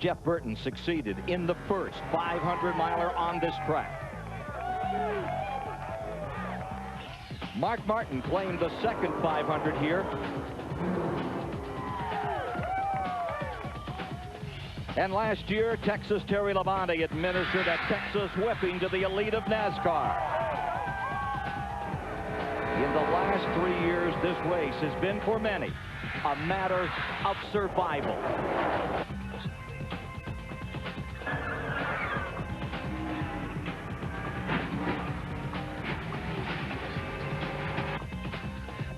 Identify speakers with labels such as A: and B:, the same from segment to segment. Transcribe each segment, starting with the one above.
A: Jeff Burton succeeded in the first 500-miler on this track. Mark Martin claimed the second 500 here. And last year, Texas Terry Labonte administered a Texas whipping to the elite of NASCAR. In the last 3 years, this race has been, for many, a matter of survival.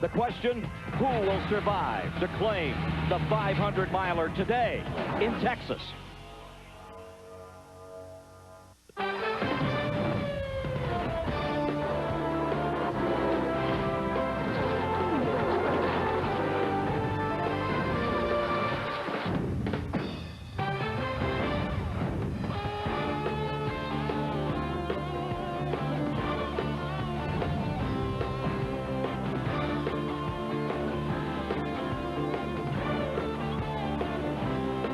A: The question, who will survive to claim the 500-miler today in Texas?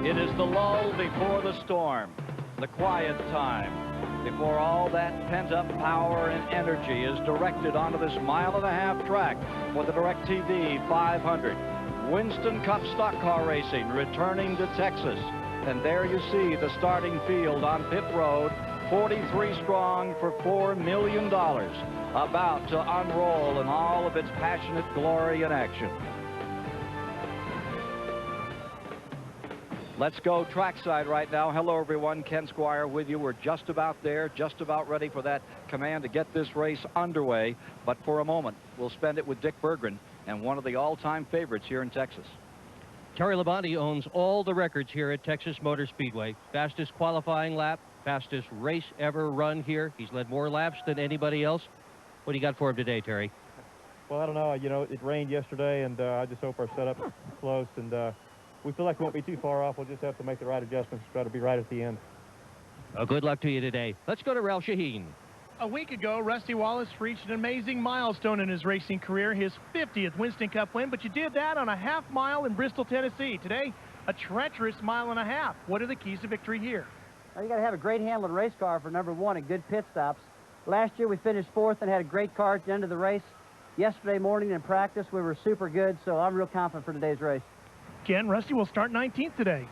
A: It is the lull before the storm, the quiet time, before all that pent-up power and energy is directed onto this mile-and-a-half track for the DirecTV 500. Winston Cup stock car racing returning to Texas. And there you see the starting field on pit road, 43 strong for $4 million, about to unroll in all of its passionate glory and action. Let's go trackside right now. Hello, everyone. Ken Squire with you. We're just about there, just about ready for that command to get this race underway. But for a moment, we'll spend it with Dick Berggren and one of the all-time favorites here in Texas.
B: Terry Labonte owns all the records here at Texas Motor Speedway. Fastest qualifying lap, fastest race ever run here. He's led more laps than anybody else. What do you got for him today, Terry?
C: Well, I don't know. You know, it rained yesterday, and I just hope our setup is close, and we feel like we won't be too far off. We'll just have to make the right adjustments to try to be right at the end.
B: Well, good luck to you today. Let's go to Ralph Shaheen.
D: A week ago, Rusty Wallace reached an amazing milestone in his racing career, his 50th Winston Cup win, but you did that on a half mile in Bristol, Tennessee. Today, a treacherous mile and a half. What are the keys to victory here?
E: Well, you got to have a great handling race car for number one and good pit stops. Last year, we finished fourth and had a great car at the end of the race. Yesterday morning in practice, we were super good, so I'm real confident for today's race.
D: Ken, Rusty will start 19th today.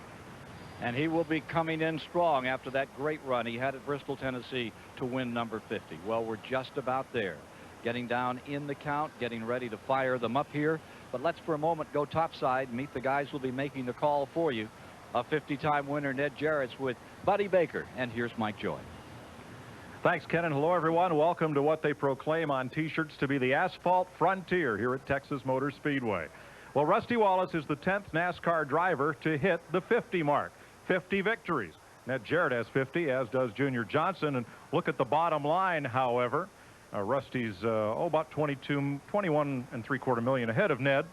A: And he will be coming in strong after that great run he had at Bristol, Tennessee to win number 50. Well, we're just about there. Getting down in the count, getting ready to fire them up here. But let's for a moment go topside, meet the guys who'll be making the call for you. A 50-time winner, Ned Jarrett's with Buddy Baker. And here's Mike Joy.
F: Thanks, Ken, and hello, everyone. Welcome to what they proclaim on T-shirts to be the asphalt frontier here at Texas Motor Speedway. Well, Rusty Wallace is the 10th NASCAR driver to hit the 50 mark. 50 victories. Ned Jarrett has 50, as does Junior Johnson. And look at the bottom line, however. Rusty's about 21.75 million ahead of Ned.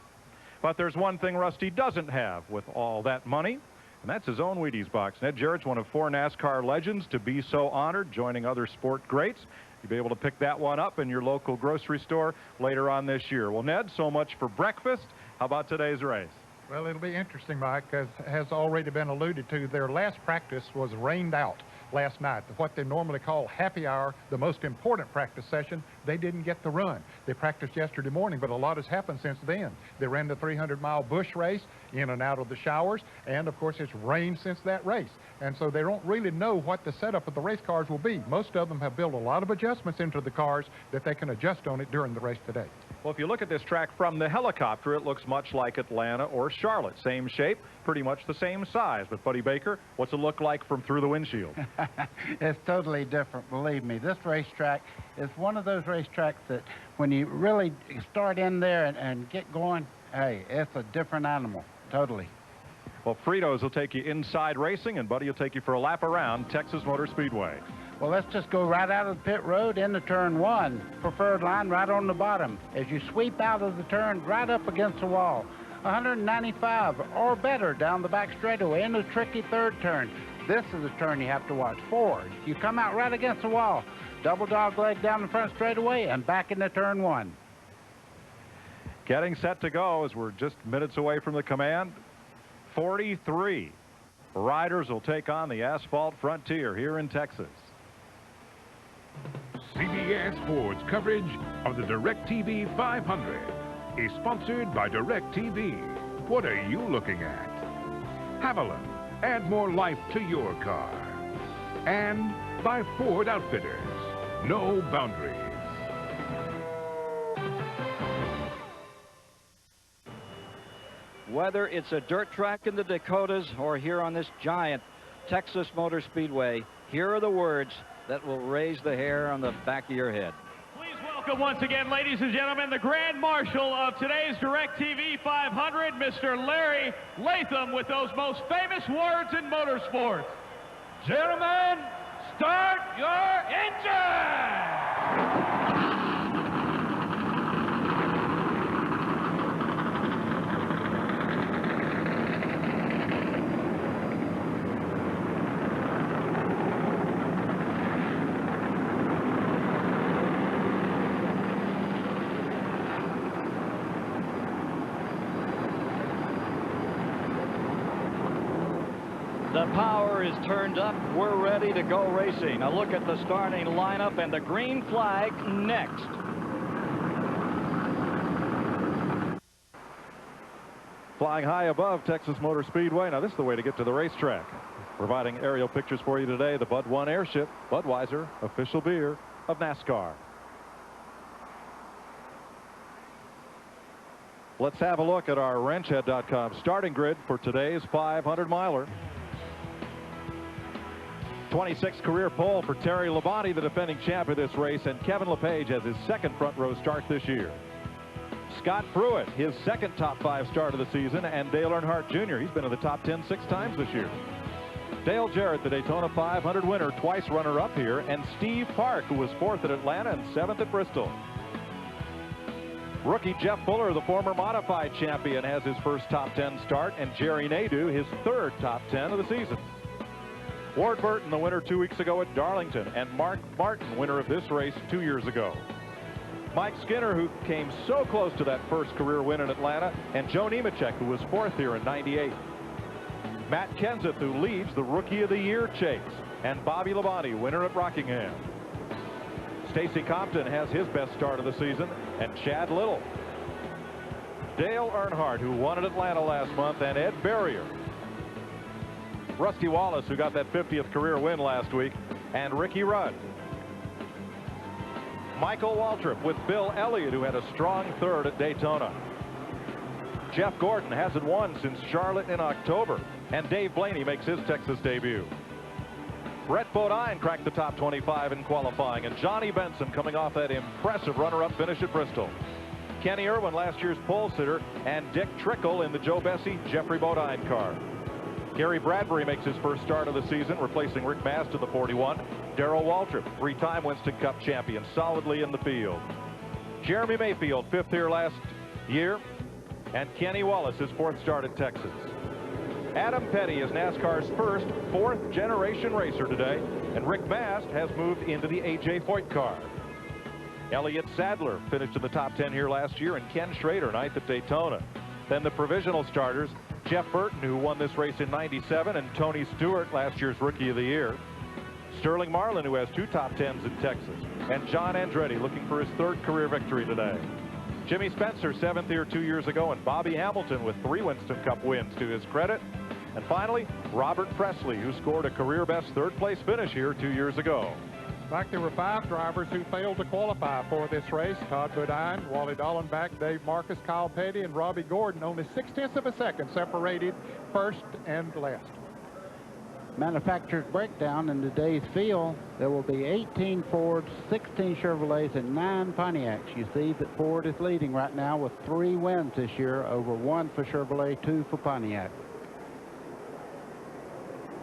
F: But there's one thing Rusty doesn't have with all that money, and that's his own Wheaties box. Ned Jarrett's one of 4 NASCAR legends to be so honored, joining other sport greats. You'll be able to pick that one up in your local grocery store later on this year. Well, Ned, so much for breakfast. How about today's race?
G: Well, it'll be interesting, Mike, as has already been alluded to. Their last practice was rained out last night. What they normally call happy hour, the most important practice session, they didn't get to run. They practiced yesterday morning, but a lot has happened since then. They ran the 300-mile bush race in and out of the showers, and of course it's rained since that race. And so they don't really know what the setup of the race cars will be. Most of them have built a lot of adjustments into the cars that they can adjust on it during the race today.
F: Well, if you look at this track from the helicopter, it looks much like Atlanta or Charlotte. Same shape, pretty much the same size. But Buddy Baker, what's it look like from through the windshield?
H: It's totally different, believe me. This racetrack is one of those racetracks that when you really start in there and get going, hey, it's a different animal, totally.
F: Well, Fritos will take you inside racing, and Buddy will take you for a lap around Texas Motor Speedway.
H: Well, let's just go right out of the pit road into turn 1. Preferred line right on the bottom. As you sweep out of the turn, right up against the wall. 195 or better down the back straightaway in the tricky third turn. This is the turn you have to watch. 4. You come out right against the wall. Double dog leg down the front straightaway and back into turn 1.
F: Getting set to go as we're just minutes away from the command. 43. Riders will take on the asphalt frontier here in Texas.
I: CBS Sports coverage of the DirecTV 500 is sponsored by DirecTV. What are you looking at? Haviland, add more life to your car. And by Ford Outfitters, no boundaries.
A: Whether it's a dirt track in the Dakotas or here on this giant Texas Motor Speedway, here are the words that will raise the hair on the back of your head.
J: Please welcome once again, ladies and gentlemen, the Grand Marshal of today's DirecTV 500, Mr. Larry Latham, with those most famous words in motorsports. Gentlemen, start your engine!
A: The power is turned up. We're ready to go racing. A look at the starting lineup and the green flag next.
F: Flying high above Texas Motor Speedway. Now this is the way to get to the racetrack. Providing aerial pictures for you today, the Bud 1 Airship, Budweiser, official beer of NASCAR. Let's have a look at our wrenchhead.com starting grid for today's 500-miler. 26th career pole for Terry Labonte, the defending champ of this race, and Kevin LePage has his second front row start this year. Scott Pruitt, his second top 5 start of the season, and Dale Earnhardt Jr. He's been in the top 10 6 times this year. Dale Jarrett, the Daytona 500 winner, twice runner-up here, and Steve Park, who was 4th at Atlanta and 7th at Bristol. Rookie Jeff Fuller, the former modified champion, has his first top 10 start, and Jerry Nadeau, his 3rd top 10 of the season. Ward Burton, the winner 2 weeks ago at Darlington, and Mark Martin, winner of this race 2 years ago. Mike Skinner, who came so close to that first career win in Atlanta, and Joe Nemechek, who was 4th here in '98. Matt Kenseth, who leads the Rookie of the Year chase, and Bobby Labonte, winner at Rockingham. Stacy Compton has his best start of the season, and Chad Little. Dale Earnhardt, who won at Atlanta last month, and Ed Berrier. Rusty Wallace, who got that 50th career win last week, and Ricky Rudd. Michael Waltrip with Bill Elliott, who had a strong 3rd at Daytona. Jeff Gordon hasn't won since Charlotte in October, and Dave Blaney makes his Texas debut. Brett Bodine cracked the top 25 in qualifying, and Johnny Benson coming off that impressive runner-up finish at Bristol. Kenny Irwin, last year's pole sitter, and Dick Trickle in the Joe Bessie Jeffrey Bodine car. Gary Bradbury makes his first start of the season, replacing Rick Mast to the 41. Darrell Waltrip, 3-time Winston Cup champion, solidly in the field. Jeremy Mayfield, 5th here last year, and Kenny Wallace, his 4th start at Texas. Adam Petty is NASCAR's first 4th-generation racer today, and Rick Mast has moved into the A.J. Foyt car. Elliott Sadler finished in the top 10 here last year, and Ken Schrader, 9th at Daytona. Then the provisional starters, Jeff Burton, who won this race in '97, and Tony Stewart, last year's Rookie of the Year. Sterling Marlin, who has 2 top 10s in Texas, and John Andretti looking for his 3rd career victory today. Jimmy Spencer, 7th here 2 years ago, and Bobby Hamilton with 3 Winston Cup wins to his credit. And finally, Robert Presley, who scored a career-best 3rd-place finish here 2 years ago.
G: In fact, there were 5 drivers who failed to qualify for this race. Todd Bodine, Wally Dallenbach, Dave Marcus, Kyle Petty, and Robbie Gordon. Only 0.6 of a second separated first and last.
H: Manufacturer's breakdown in today's field, there will be 18 Fords, 16 Chevrolets, and 9 Pontiacs. You see that Ford is leading right now with 3 wins this year, over 1 for Chevrolet, 2 for Pontiac.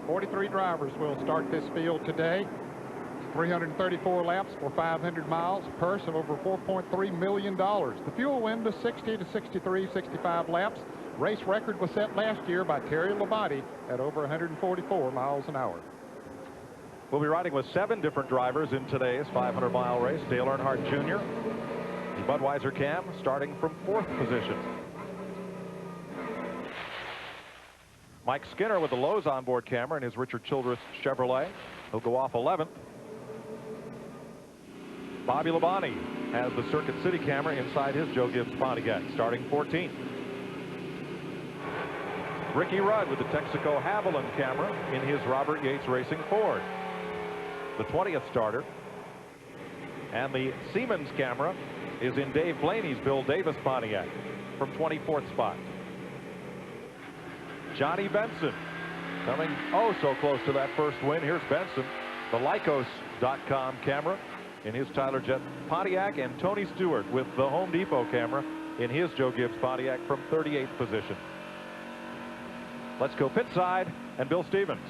G: 43 drivers will start this field today. 334 laps for 500 miles, purse of over $4.3 million. The fuel window 60 to 63, 65 laps. Race record was set last year by Terry Labonte at over 144 miles an hour.
F: We'll be riding with 7 different drivers in today's 500-mile race. Dale Earnhardt Jr., the Budweiser Cam, starting from 4th position. Mike Skinner with the Lowe's onboard camera in his Richard Childress Chevrolet. He'll go off 11th. Bobby Labonte has the Circuit City camera inside his Joe Gibbs Pontiac, starting 14th. Ricky Rudd with the Texaco Haviland camera in his Robert Yates Racing Ford, the 20th starter. And the Siemens camera is in Dave Blaney's Bill Davis Pontiac from 24th spot. Johnny Benson coming oh so close to that first win. Here's Benson, the Lycos.com camera in his Tyler Jett Pontiac, and Tony Stewart with the Home Depot camera in his Joe Gibbs Pontiac from 38th position. Let's go pit side and Bill Stevens.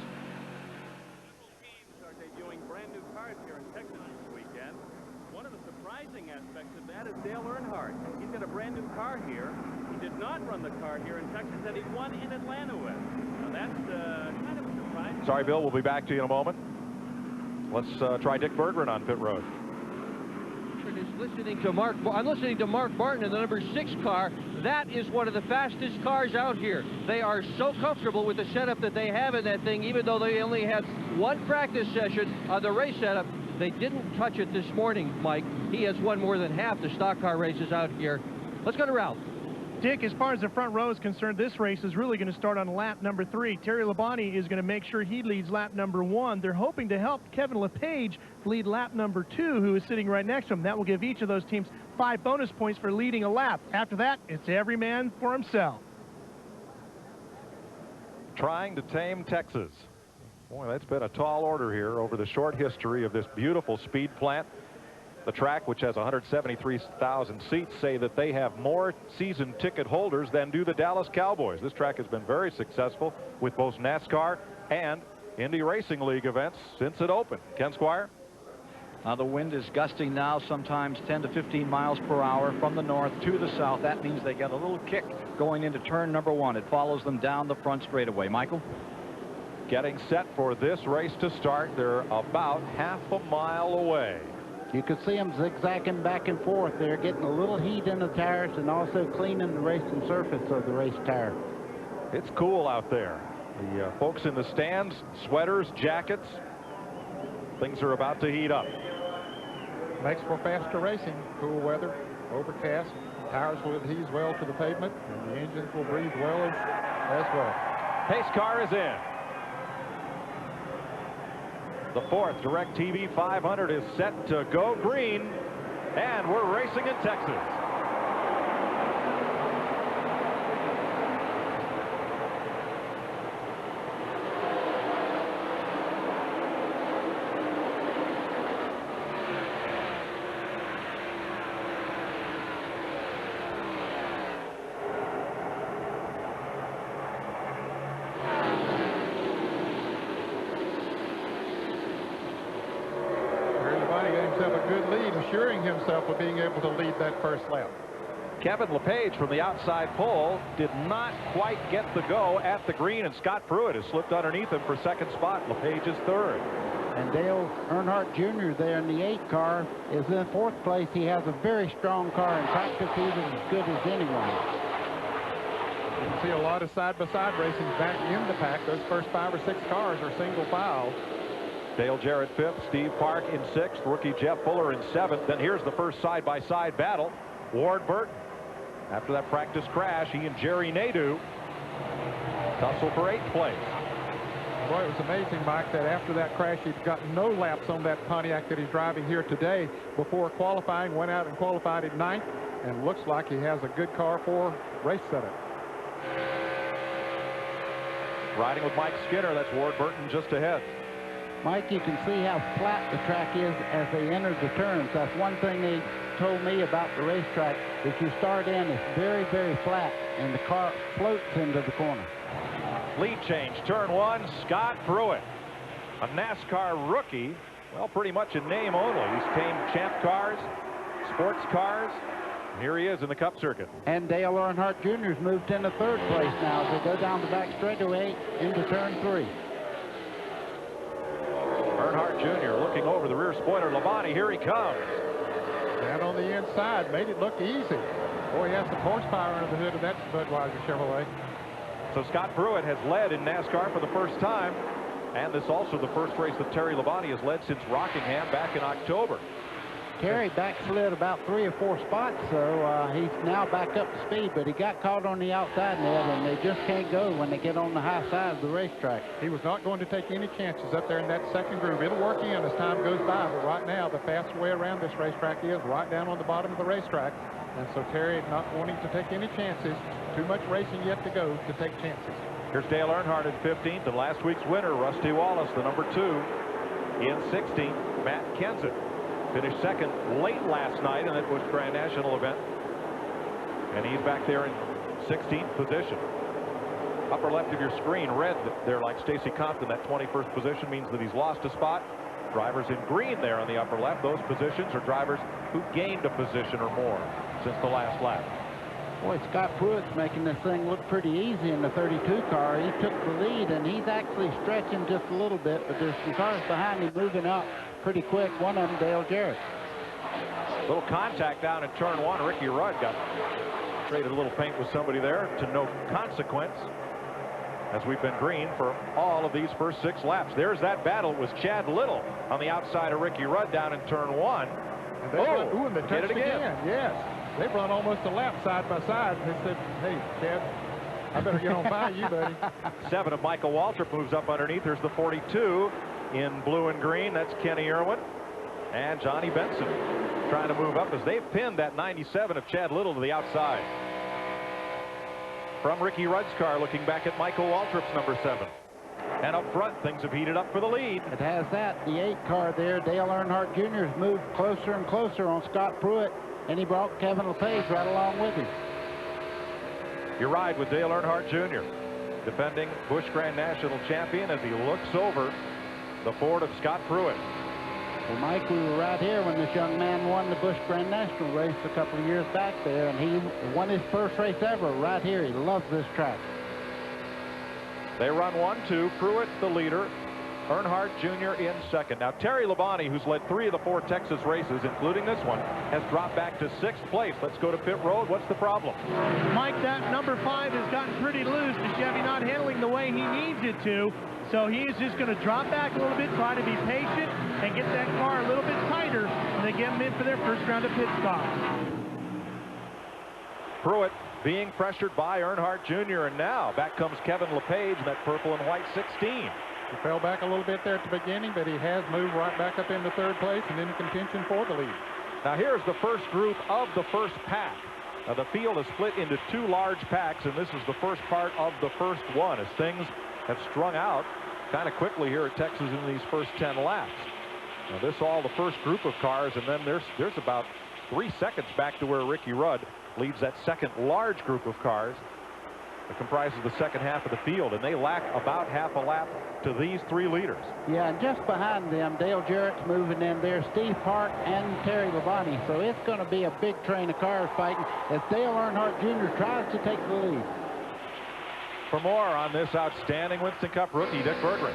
K: Teams are debuting brand new cars here in Texas this weekend. One of the surprising aspects of that is Dale Earnhardt. He's got a brand new car here. He did not run the car here in Texas that he won in Atlanta with. Now that's kind of a surprise.
F: Sorry, Bill. We'll be back to you in a moment. Let's try Dick Berggren on pit road.
B: I'm listening to Mark Martin in the number 6 car. That is one of the fastest cars out here. They are so comfortable with the setup that they have in that thing, even though they only had one practice session on the race setup. They didn't touch it this morning, Mike. He has won more than half the stock car races out here. Let's go to Ralph.
D: Dick, as far as the front row is concerned, this race is really going to start on lap number 3. Terry Labonte is going to make sure he leads lap number 1. They're hoping to help Kevin LePage lead lap number 2, who is sitting right next to him. That will give each of those teams 5 bonus points for leading a lap. After that, it's every man for himself.
F: Trying to tame Texas. Boy, that's been a tall order here over the short history of this beautiful speed plant. The track, which has 173,000 seats, say that they have more season ticket holders than do the Dallas Cowboys. This track has been very successful with both NASCAR and Indy Racing League events since it opened. Ken Squire?
A: The wind is gusting now, sometimes 10 to 15 miles per hour from the north to the south. That means they get a little kick going into turn number 1. It follows them down the front straightaway. Michael?
F: Getting set for this race to start. They're about half a mile away.
H: You can see them zigzagging back and forth. They're getting a little heat in the tires and also cleaning the racing surface of the race tire.
F: It's cool out there. The folks in the stands, sweaters, jackets, things are about to heat up.
G: Makes for faster racing. Cool weather, overcast, tires will adhere well to the pavement, and the engines will breathe well as well.
F: Pace car is in. The 4th DirecTV 500 is set to go green, and we're racing in Texas.
G: Assuring himself of being able to lead that first lap.
F: Kevin LePage from the outside pole did not quite get the go at the green, and Scott Pruitt has slipped underneath him for 2nd spot. LePage is 3rd.
H: And Dale Earnhardt Jr. there in the 8 car is in 4th place. He has a very strong car. In practice, he was as good as anyone.
G: You can see a lot of side-by-side racing back in the pack. Those first 5 or 6 cars are single file.
F: Dale Jarrett 5th, Steve Park in 6th, rookie Jeff Fuller in 7th. Then here's the first side-by-side battle. Ward Burton. After that practice crash, he and Jerry Nadeau tussle for 8th place.
G: Boy, it was amazing, Mike, that after that crash, he'd gotten no laps on that Pontiac that he's driving here today. Before qualifying, went out and qualified at 9th, and looks like he has a good car for race setup.
F: Riding with Mike Skinner, that's Ward Burton just ahead.
H: Mike, you can see how flat the track is as they enter the turns. That's one thing they told me about the racetrack. If you start in, it's very, very flat, and the car floats into the corner.
F: Lead change, turn 1, Scott Pruitt. A NASCAR rookie, well, pretty much in name only. He's tamed champ cars, sports cars. Here he is in the Cup circuit.
H: And Dale Earnhardt Jr.'s moved into 3rd place now as they go down the back straightaway into turn 3.
F: Earnhardt Jr. looking over the rear spoiler. Labonte, here he comes.
G: And on the inside, made it look easy. Boy, he has some horsepower under the hood of that Budweiser Chevrolet.
F: So Scott Pruitt has led in NASCAR for the first time, and this also the first race that Terry Labonte has led since Rockingham back in October.
H: Terry backslid about 3 or 4 spots, so he's now back up to speed, but he got caught on the outside net, and they just can't go when they get on the high side of the racetrack.
G: He was not going to take any chances up there in that second groove. It'll work in as time goes by, but right now the fastest way around this racetrack is right down on the bottom of the racetrack. And so Terry not wanting to take any chances. Too much racing yet to go to take chances.
F: Here's Dale Earnhardt in 15th, and last week's winner, Rusty Wallace, the number 2. In 16th, Matt Kenseth finished second late last night in that Busch Grand National event. And he's back there in 16th position. Upper left of your screen, red there like Stacy Compton. That 21st position means that he's lost a spot. Drivers in green there on the upper left, those positions are drivers who gained a position or more since the last lap.
H: Boy, Scott Pruitt's making this thing look pretty easy in the 32 car. He took the lead, and he's actually stretching just a little bit, but there's some cars behind him moving up pretty quick. One of them, Dale Jarrett.
F: Little contact down in turn 1. Ricky Rudd got traded a little paint with somebody there to no consequence, as we've been green for all of these first 6 laps. There's that battle. It was Chad Little on the outside of Ricky Rudd down in turn 1.
G: Ooh, and they touched again. Yes. They've run almost a lap side by side. They said, hey, Chad, I better get on by you, buddy.
F: 7 of Michael Waltrip moves up underneath. There's the 42 in blue and green. That's Kenny Irwin. And Johnny Benson trying to move up as they've pinned that 97 of Chad Little to the outside. From Ricky Rudd's car, looking back at Michael Waltrip's number 7. And up front, things have heated up for the lead.
H: It has that. The 8 car there, Dale Earnhardt Jr. has moved closer and closer on Scott Pruitt, and he brought Kevin LePage right along with him.
F: Your ride with Dale Earnhardt Jr., defending Busch Grand National champion, as he looks over the Ford of Scott Pruitt.
H: Well, Mike, we were right here when this young man won the Busch Grand National race a couple of years back there, and he won his first race ever right here. He loves this track.
F: They run 1-2. Pruitt the leader, Earnhardt Jr. in second. Now Terry Labonte, who's led 3 of the 4 Texas races, including this one, has dropped back to 6th place. Let's go to pit road. What's the problem?
D: Mike, that number 5 has gotten pretty loose. The Chevy not handling the way he needs it to. So he is just going to drop back a little bit, try to be patient, and get that car a little bit tighter when they get him in for their first round of pit stops.
F: Pruitt being pressured by Earnhardt Jr. And now back comes Kevin LePage in that purple and white 16.
G: He fell back a little bit there at the beginning, but he has moved right back up into 3rd place and into contention for the lead.
F: Now here's the first group of the first pack. Now the field is split into 2 large packs, and this is the first part of the first one, as things have strung out kind of quickly here at Texas in these first 10 laps. Now this all the first group of cars, and then there's about 3 seconds back to where Ricky Rudd leads that second large group of cars that comprises the second half of the field, and they lack about half a lap to these 3 leaders.
H: Yeah, and just behind them, Dale Jarrett's moving in there, Steve Park and Terry Labonte. So it's going to be a big train of cars fighting as Dale Earnhardt Jr. tries to take the lead.
F: For more on this outstanding Winston Cup rookie, Dick Berggren.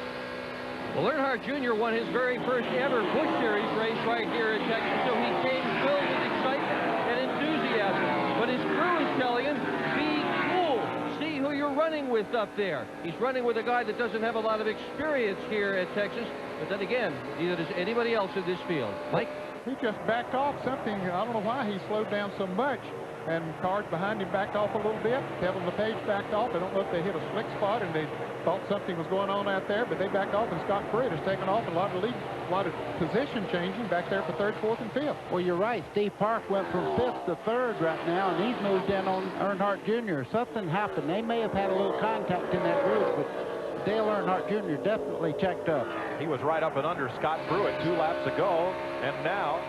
B: Well, Earnhardt Jr. won his very first ever Busch Series race right here in Texas, so he came filled with excitement and enthusiasm. But his crew is telling him, be cool. See who you're running with up there. He's running with a guy that doesn't have a lot of experience here at Texas, but then again, neither does anybody else in this field. Mike?
G: He just backed off something. I don't know why he slowed down so much. And cars behind him backed off a little bit. Kevin LePage backed off. I don't know if they hit a slick spot and they thought something was going on out there, but they backed off, and Scott Pruitt has taken off. A lot of position changing back there for 3rd, 4th, and 5th.
H: Well, you're right. Steve Park went from 5th to 3rd right now, and he's moved in on Earnhardt Jr. Something happened. They may have had a little contact in that group, but Dale Earnhardt Jr. definitely checked up.
F: He was right up and under Scott Pruitt 2 laps ago, and now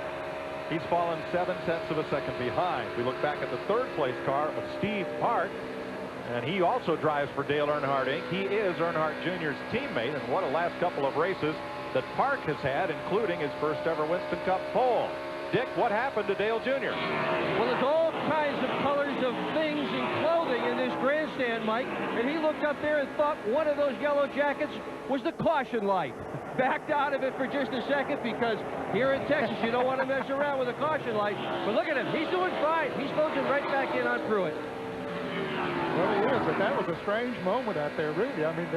F: he's fallen 7/10 of a second behind. We look back at the 3rd place car of Steve Park, and he also drives for Dale Earnhardt Inc. He is Earnhardt Jr.'s teammate, and what a last couple of races that Park has had, including his first ever Winston Cup pole. Dick, what happened to Dale Jr.?
B: Well, there's all kinds of colors of things and clothing in this grandstand, Mike, and he looked up there and thought one of those yellow jackets was the caution light. Backed out of it for just a second, because here in Texas you don't want to mess around with a caution light. But look at him, he's doing fine. He's closing right back in on Pruitt.
G: Well, it is, but that was a strange moment out there, really. I mean,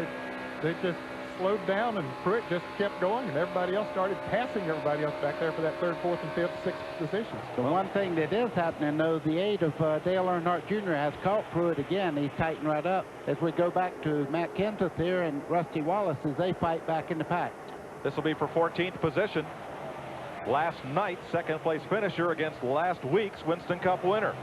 G: they just slowed down, and Pruitt just kept going, and everybody else started passing everybody else back there for that 3rd, 4th, and 5th, 6th positions.
H: The one thing that is happening, though, the aid of Dale Earnhardt Jr. has caught Pruitt again. He's tightened right up as we go back to Matt Kenseth here and Rusty Wallace as they fight back in the pack.
F: This will be for 14th position. Last night's 2nd place finisher against last week's Winston Cup winner.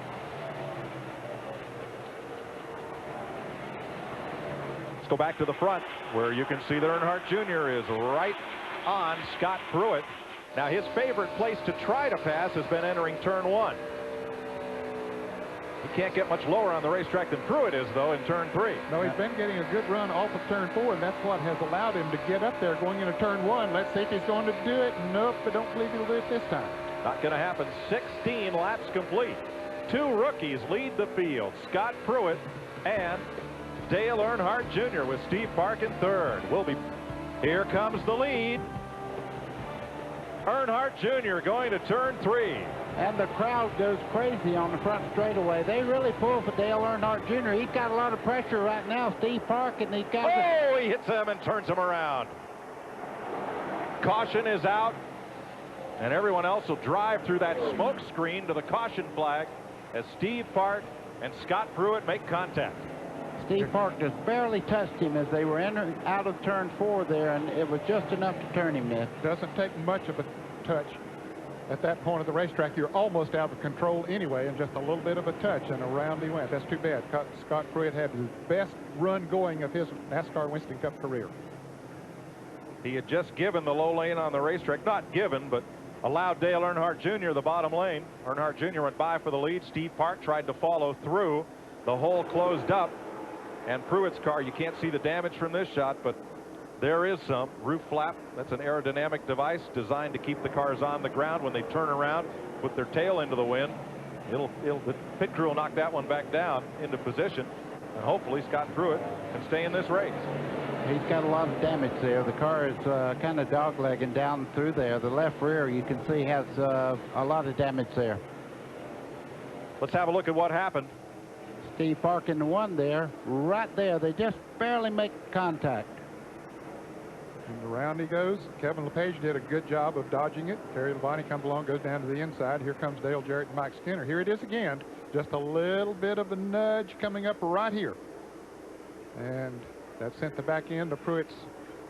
F: Go back to the front where you can see that Earnhardt Jr. is right on Scott Pruitt. Now his favorite place to try to pass has been entering turn 1. He can't get much lower on the racetrack than Pruitt is, though, in turn 3.
G: No, he's been getting a good run off of turn 4, and that's what has allowed him to get up there going into turn 1. Let's see if he's going to do it. Nope, I don't believe he'll do it this time.
F: Not going to happen. 16 laps complete. 2 rookies lead the field. Scott Pruitt and Dale Earnhardt Jr. with Steve Park in 3rd. Here comes the lead. Earnhardt Jr. going to turn 3.
H: And the crowd goes crazy on the front straightaway. They really pull for Dale Earnhardt Jr. He's got a lot of pressure right now, Steve Park, and he's got
F: he hits him and turns him around. Caution is out, and everyone else will drive through that smoke screen to the caution flag as Steve Park and Scott Pruitt make contact.
H: Steve Park just barely touched him as they were entering out of turn 4 there, and it was just enough to turn him there.
G: Doesn't take much of a touch at that point of the racetrack. You're almost out of control anyway, and just a little bit of a touch, and around he went. That's too bad. Scott Pruitt had his best run going of his NASCAR Winston Cup career.
F: He had just given the low lane on the racetrack. Not given, but allowed Dale Earnhardt Jr. the bottom lane. Earnhardt Jr. went by for the lead. Steve Park tried to follow through. The hole closed up. And Pruitt's car, you can't see the damage from this shot, but there is some. Roof flap, that's an aerodynamic device designed to keep the cars on the ground when they turn around, put their tail into the wind. The pit crew will knock that one back down into position, and hopefully Scott Pruitt can stay in this race.
H: He's got a lot of damage there. The car is kind of doglegging down through there. The left rear, you can see, has a lot of damage there.
F: Let's have a look at what happened.
H: Steve Park in the 1 there, right there. They just barely make contact.
G: And around he goes. Kevin LePage did a good job of dodging it. Terry Labonte comes along, goes down to the inside. Here comes Dale Jarrett and Mike Skinner. Here it is again. Just a little bit of a nudge coming up right here. And that sent the back end of Pruitt's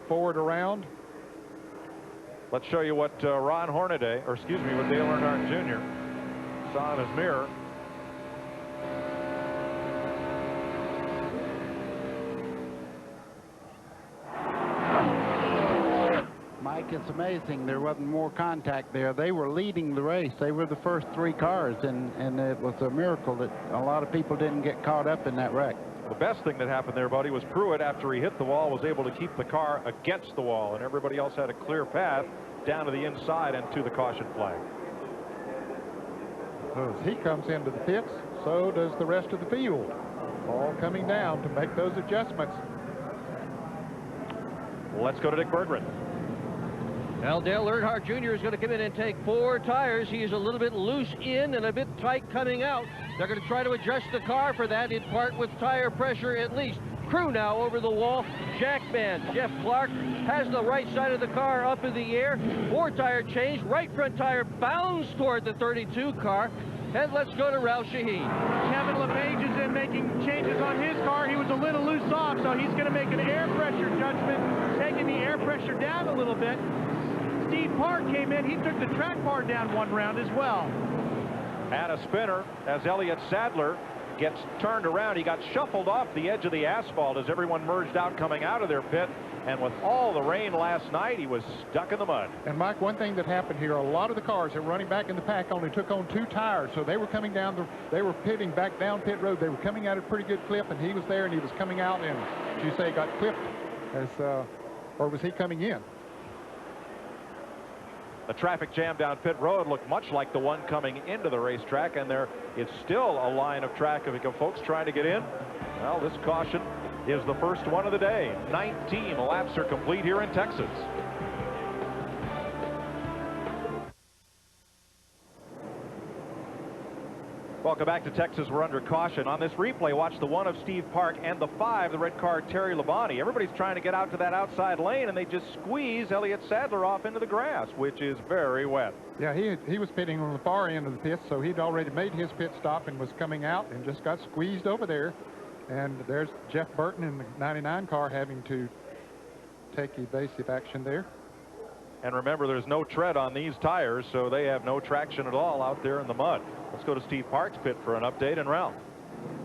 G: forward around.
F: Let's show you what Ron Hornaday, or excuse me, what Dale Earnhardt Jr. saw in his mirror.
H: Mike, it's amazing there wasn't more contact there. They were leading the race. They were the first 3 cars, and it was a miracle that a lot of people didn't get caught up in that wreck.
F: The best thing that happened there, buddy, was Pruitt, after he hit the wall, was able to keep the car against the wall, and everybody else had a clear path down to the inside and to the caution flag.
G: As he comes into the pits, so does the rest of the field, all coming down to make those adjustments.
F: Let's go to Dick Berggren.
B: Well, Dale Earnhardt Jr. is going to come in and take 4 tires. He is a little bit loose in and a bit tight coming out. They're going to try to adjust the car for that, in part with tire pressure at least. Crew now over the wall. Jackman, Jeff Clark, has the right side of the car up in the air. 4-tire change. Right front tire bounds toward the 32 car. And let's go to Ralph Shaheen.
D: Kevin LePage is in making changes on his car. He was a little loose off, so he's going to make an air pressure judgment, taking the air pressure down a little bit. Steve Park came in. He took the track bar down 1 round as well.
F: And a spinner as Elliott Sadler gets turned around. He got shuffled off the edge of the asphalt as everyone merged out coming out of their pit. And with all the rain last night, he was stuck in the mud.
G: And Mike, one thing that happened here, a lot of the cars that were running back in the pack only took on 2 tires. So they were coming down, they were pitting back down pit road. They were coming at a pretty good clip, and he was there, and he was coming out, and did you say got clipped as, or was he coming in?
F: The traffic jam down pit road looked much like the one coming into the racetrack, and there is still a line of traffic of folks trying to get in. Well, this caution is the first one of the day. 19 laps are complete here in Texas. Welcome back to Texas. We're under caution. On this replay, watch the 1 of Steve Park and the 5, the red car, Terry Labonte. Everybody's trying to get out to that outside lane, and they just squeeze Elliott Sadler off into the grass, which is very wet.
G: Yeah, he was pitting on the far end of the pit, so he'd already made his pit stop and was coming out and just got squeezed over there. And there's Jeff Burton in the 99 car having to take evasive action there.
F: And remember, there's no tread on these tires, so they have no traction at all out there in the mud. Let's go to Steve Park's pit for an update. And Ralph.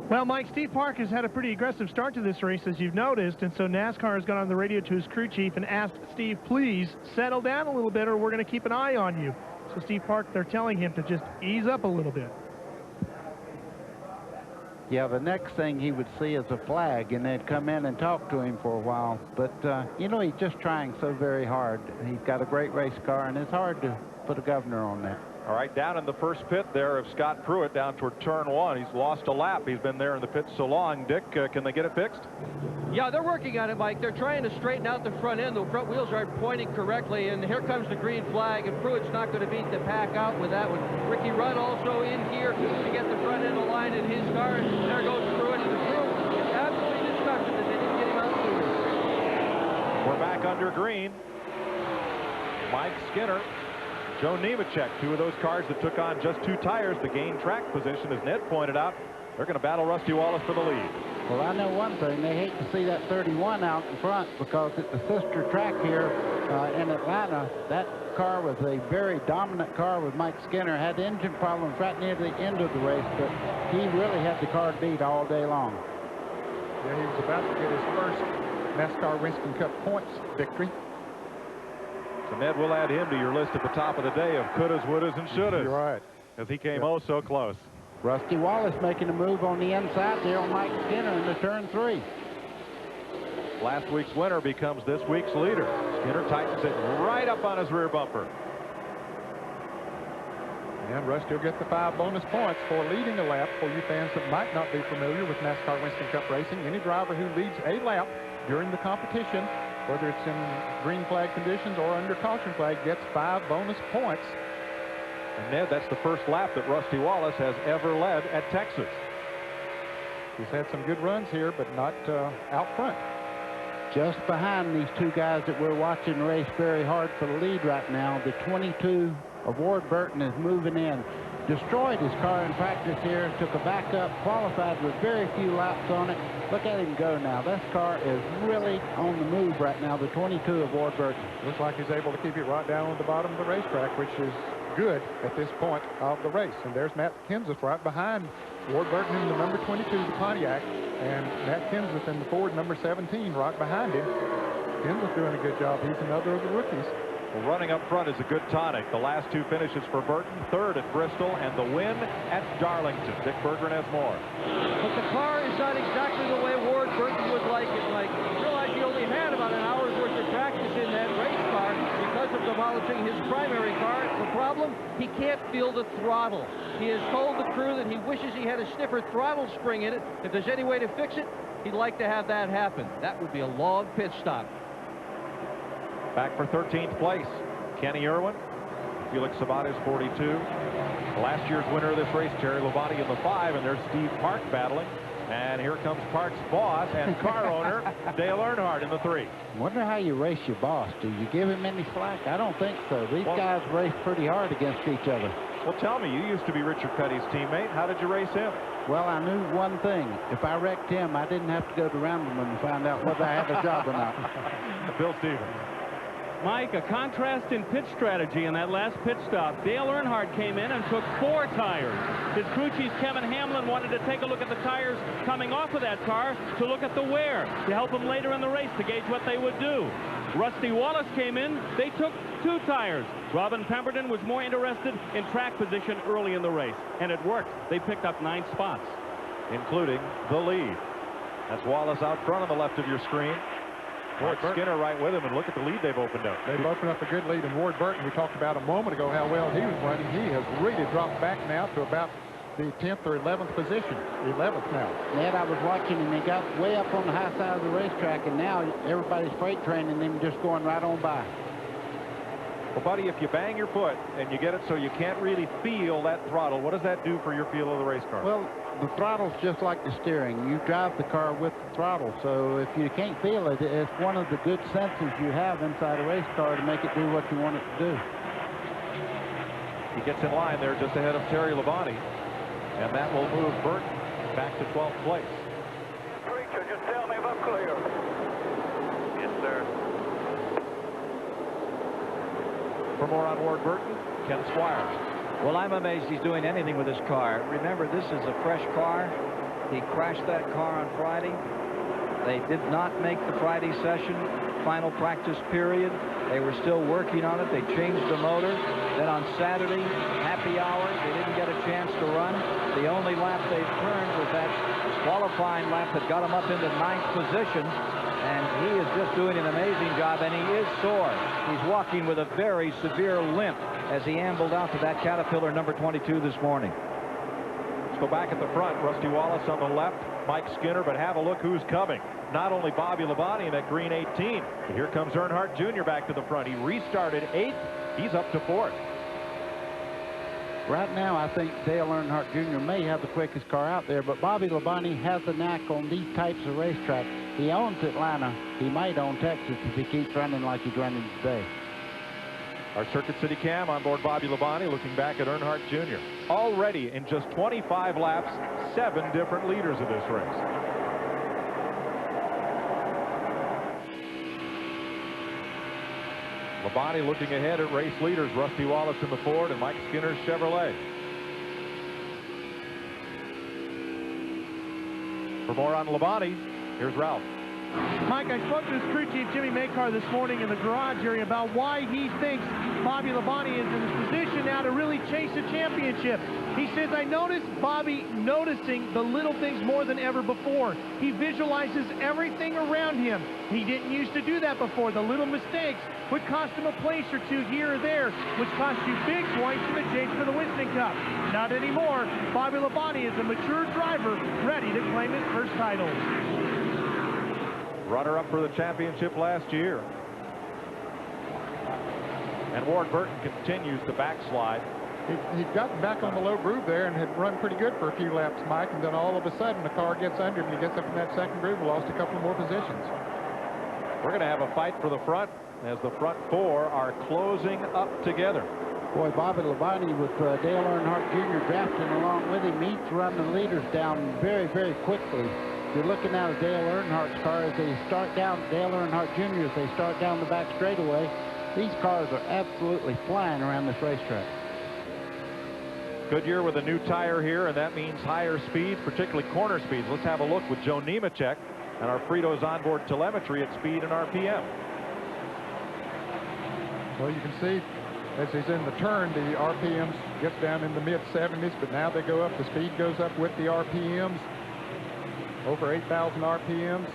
D: Well, Mike, Steve Park has had a pretty aggressive start to this race, as you've noticed, and so NASCAR has gone on the radio to his crew chief and asked Steve, please settle down a little bit or we're going to keep an eye on you. So Steve Park, they're telling him to just ease up a little bit.
H: Yeah, the next thing he would see is a flag, and they'd come in and talk to him for a while. But, you know, he's just trying so very hard. He's got a great race car, and it's hard to put a governor on that.
F: All right, down in the first pit there of Scott Pruitt down toward turn 1. He's lost a lap. He's been there in the pit so long. Dick, can they get it fixed?
B: Yeah, they're working on it, Mike. They're trying to straighten out the front end. The front wheels aren't pointing correctly, and here comes the green flag, and Pruitt's not going to beat the pack out with that one. Ricky Rudd also in here to get the front end aligned in his car. There goes Pruitt, and the crew is absolutely disgusted that they didn't get him out sooner.
F: We're back under green. Mike Skinner, Joe Nemechek, two of those cars that took on just 2 tires to gain track position, as Ned pointed out. They're going to battle Rusty Wallace for the lead.
H: Well, I know one thing. They hate to see that 31 out in front, because at the sister track here in Atlanta, that car was a very dominant car with Mike Skinner. Had engine problems right near the end of the race, but he really had the car beat all day long.
G: Yeah, he was about to get his first NASCAR Winston Cup points victory.
F: So, Ned, we'll add him to your list at the top of the day of couldas, wouldas, and shouldas.
G: You're right.
F: As he came oh so close.
H: Rusty Wallace making a move on the inside there on Mike Skinner in the turn 3.
F: Last week's winner becomes this week's leader. Skinner tightens it right up on his rear bumper.
G: And Rusty will get the 5 bonus points for leading a lap. For you fans that might not be familiar with NASCAR Winston Cup racing, any driver who leads a lap during the competition, whether it's in green flag conditions or under caution flag, gets 5 bonus points.
F: And Ned, that's the first lap that Rusty Wallace has ever led at Texas.
G: He's had some good runs here, but not out front.
H: Just behind these 2 guys that we're watching race very hard for the lead right now, the 22 of Ward Burton is moving in. Destroyed his car in practice here, took a backup, qualified with very few laps on it. Look at him go now. This car is really on the move right now, the 22 of Ward Burton.
G: Looks like he's able to keep it right down on the bottom of the racetrack, which is good at this point of the race. And there's Matt Kenseth right behind Ward Burton in the number 22, the Pontiac, and Matt Kenseth in the Ford number 17 right behind him. Kenseth doing a good job. He's another of the rookies.
F: Well, running up front is a good tonic. The last 2 finishes for Burton, 3rd at Bristol, and the win at Darlington. Dick Berggren has more.
B: But the car is not exactly the way Ward Burton would like it, Mike. You realize he only had about an hour's worth of practice in that race car because of demolishing his primary car. The problem, he can't feel the throttle. He has told the crew that he wishes he had a stiffer throttle spring in it. If there's any way to fix it, he'd like to have that happen. That would be a long pit stop.
F: Back for 13th place, Kenny Irwin. Felix Sabat is 42. Last year's winner of this race, Terry Labonte in the 5, and there's Steve Park battling. And here comes Park's boss and car owner, Dale Earnhardt, in the 3.
H: Wonder how you race your boss. Do you give him any slack? I don't think so. These guys race pretty hard against each other.
F: Well, tell me, you used to be Richard Petty's teammate. How did you race him?
H: Well, I knew one thing. If I wrecked him, I didn't have to go to Randleman and find out whether I had a job or not.
F: Bill Stevens.
K: Mike, a contrast in pit strategy in that last pit stop. Dale Earnhardt came in and took 4 tires. His crew chief, Kevin Hamlin, wanted to take a look at the tires coming off of that car to look at the wear, to help him later in the race to gauge what they would do. Rusty Wallace came in. They took 2 tires. Robin Pemberton was more interested in track position early in the race, and it worked. They picked up 9 spots,
F: including the lead. That's Wallace out front on the left of your screen. Ward Skinner right with him, and look at the lead they've opened up.
G: They've opened up a good lead, and Ward Burton, we talked about a moment ago how well he was running. He has really dropped back now to about the 10th or 11th position. 11th now.
H: Ned, I was watching him. He got way up on the high side of the racetrack, and now everybody's freight training him, just going right on by.
F: Well, buddy, if you bang your foot and you get it so you can't really feel that throttle, what does that do for your feel of the race car?
H: Well, the throttle's just like the steering. You drive the car with the throttle, so if you can't feel it, it's one of the good senses you have inside a race car to make it do what you want it to do.
F: He gets in line there just ahead of Terry Labonte, and that will move Burton back to 12th place.
L: Preacher, just tell me if I'm clear. Yes, sir.
F: For more on Ward Burton, Ken Squires.
A: Well, I'm amazed he's doing anything with his car. Remember, this is a fresh car. He crashed that car on Friday. They did not make the Friday session, final practice period. They were still working on it. They changed the motor. Then on Saturday, happy hour, they didn't get a chance to run. The only lap they turned was that qualifying lap that got him up into 9th position. And he is just doing an amazing job, and he is sore. He's walking with a very severe limp as he ambled out to that Caterpillar number 22 this morning.
F: Let's go back at the front. Rusty Wallace on the left, Mike Skinner, but have a look who's coming. Not only Bobby Labonte in that green 18, but here comes Earnhardt Jr. back to the front. He restarted 8th. He's up to 4th.
H: Right now, I think Dale Earnhardt Jr. may have the quickest car out there, but Bobby Labonte has the knack on these types of racetracks. He owns Atlanta. He might own Texas if he keeps running like he's running today.
F: Our Circuit City cam on board Bobby Labonte, looking back at Earnhardt Jr. Already in just 25 laps, 7 different leaders of this race. Labonte looking ahead at race leaders, Rusty Wallace in the Ford and Mike Skinner's Chevrolet. For more on Labonte, here's Ralph.
D: Mike, I spoke to his crew chief, Jimmy Maycar, this morning in the garage area about why he thinks Bobby Labonte is in this position now to really chase a championship. He says, I noticed Bobby noticing the little things more than ever before. He visualizes everything around him. He didn't used to do that before. The little mistakes would cost him a place or two here or there, which cost you big points in the chase for the Winston Cup. Not anymore. Bobby Labonte is a mature driver ready to claim his first title.
F: Runner-up for the championship last year. And Ward Burton continues to backslide.
G: He'd gotten back on the low groove there and had run pretty good for a few laps, Mike, and then all of a sudden the car gets under him and he gets up in that second groove and lost a couple more positions.
F: We're going to have a fight for the front as the front 4 are closing up together.
H: Boy, Bobby Labonte with Dale Earnhardt Jr. drafting along with him, each running the leaders down very, very quickly. You're looking now at Dale Earnhardt's car as they start down, Dale Earnhardt Jr. as they start down the back straightaway. These cars are absolutely flying around this racetrack.
F: Goodyear with a new tire here, and that means higher speeds, particularly corner speeds. Let's have a look with Joe Nemechek and our Fritos onboard telemetry at speed and RPM.
G: Well, you can see as he's in the turn, the RPMs gets down in the mid-70s, but now they go up. The speed goes up with the RPMs. Over 8,000 RPMs.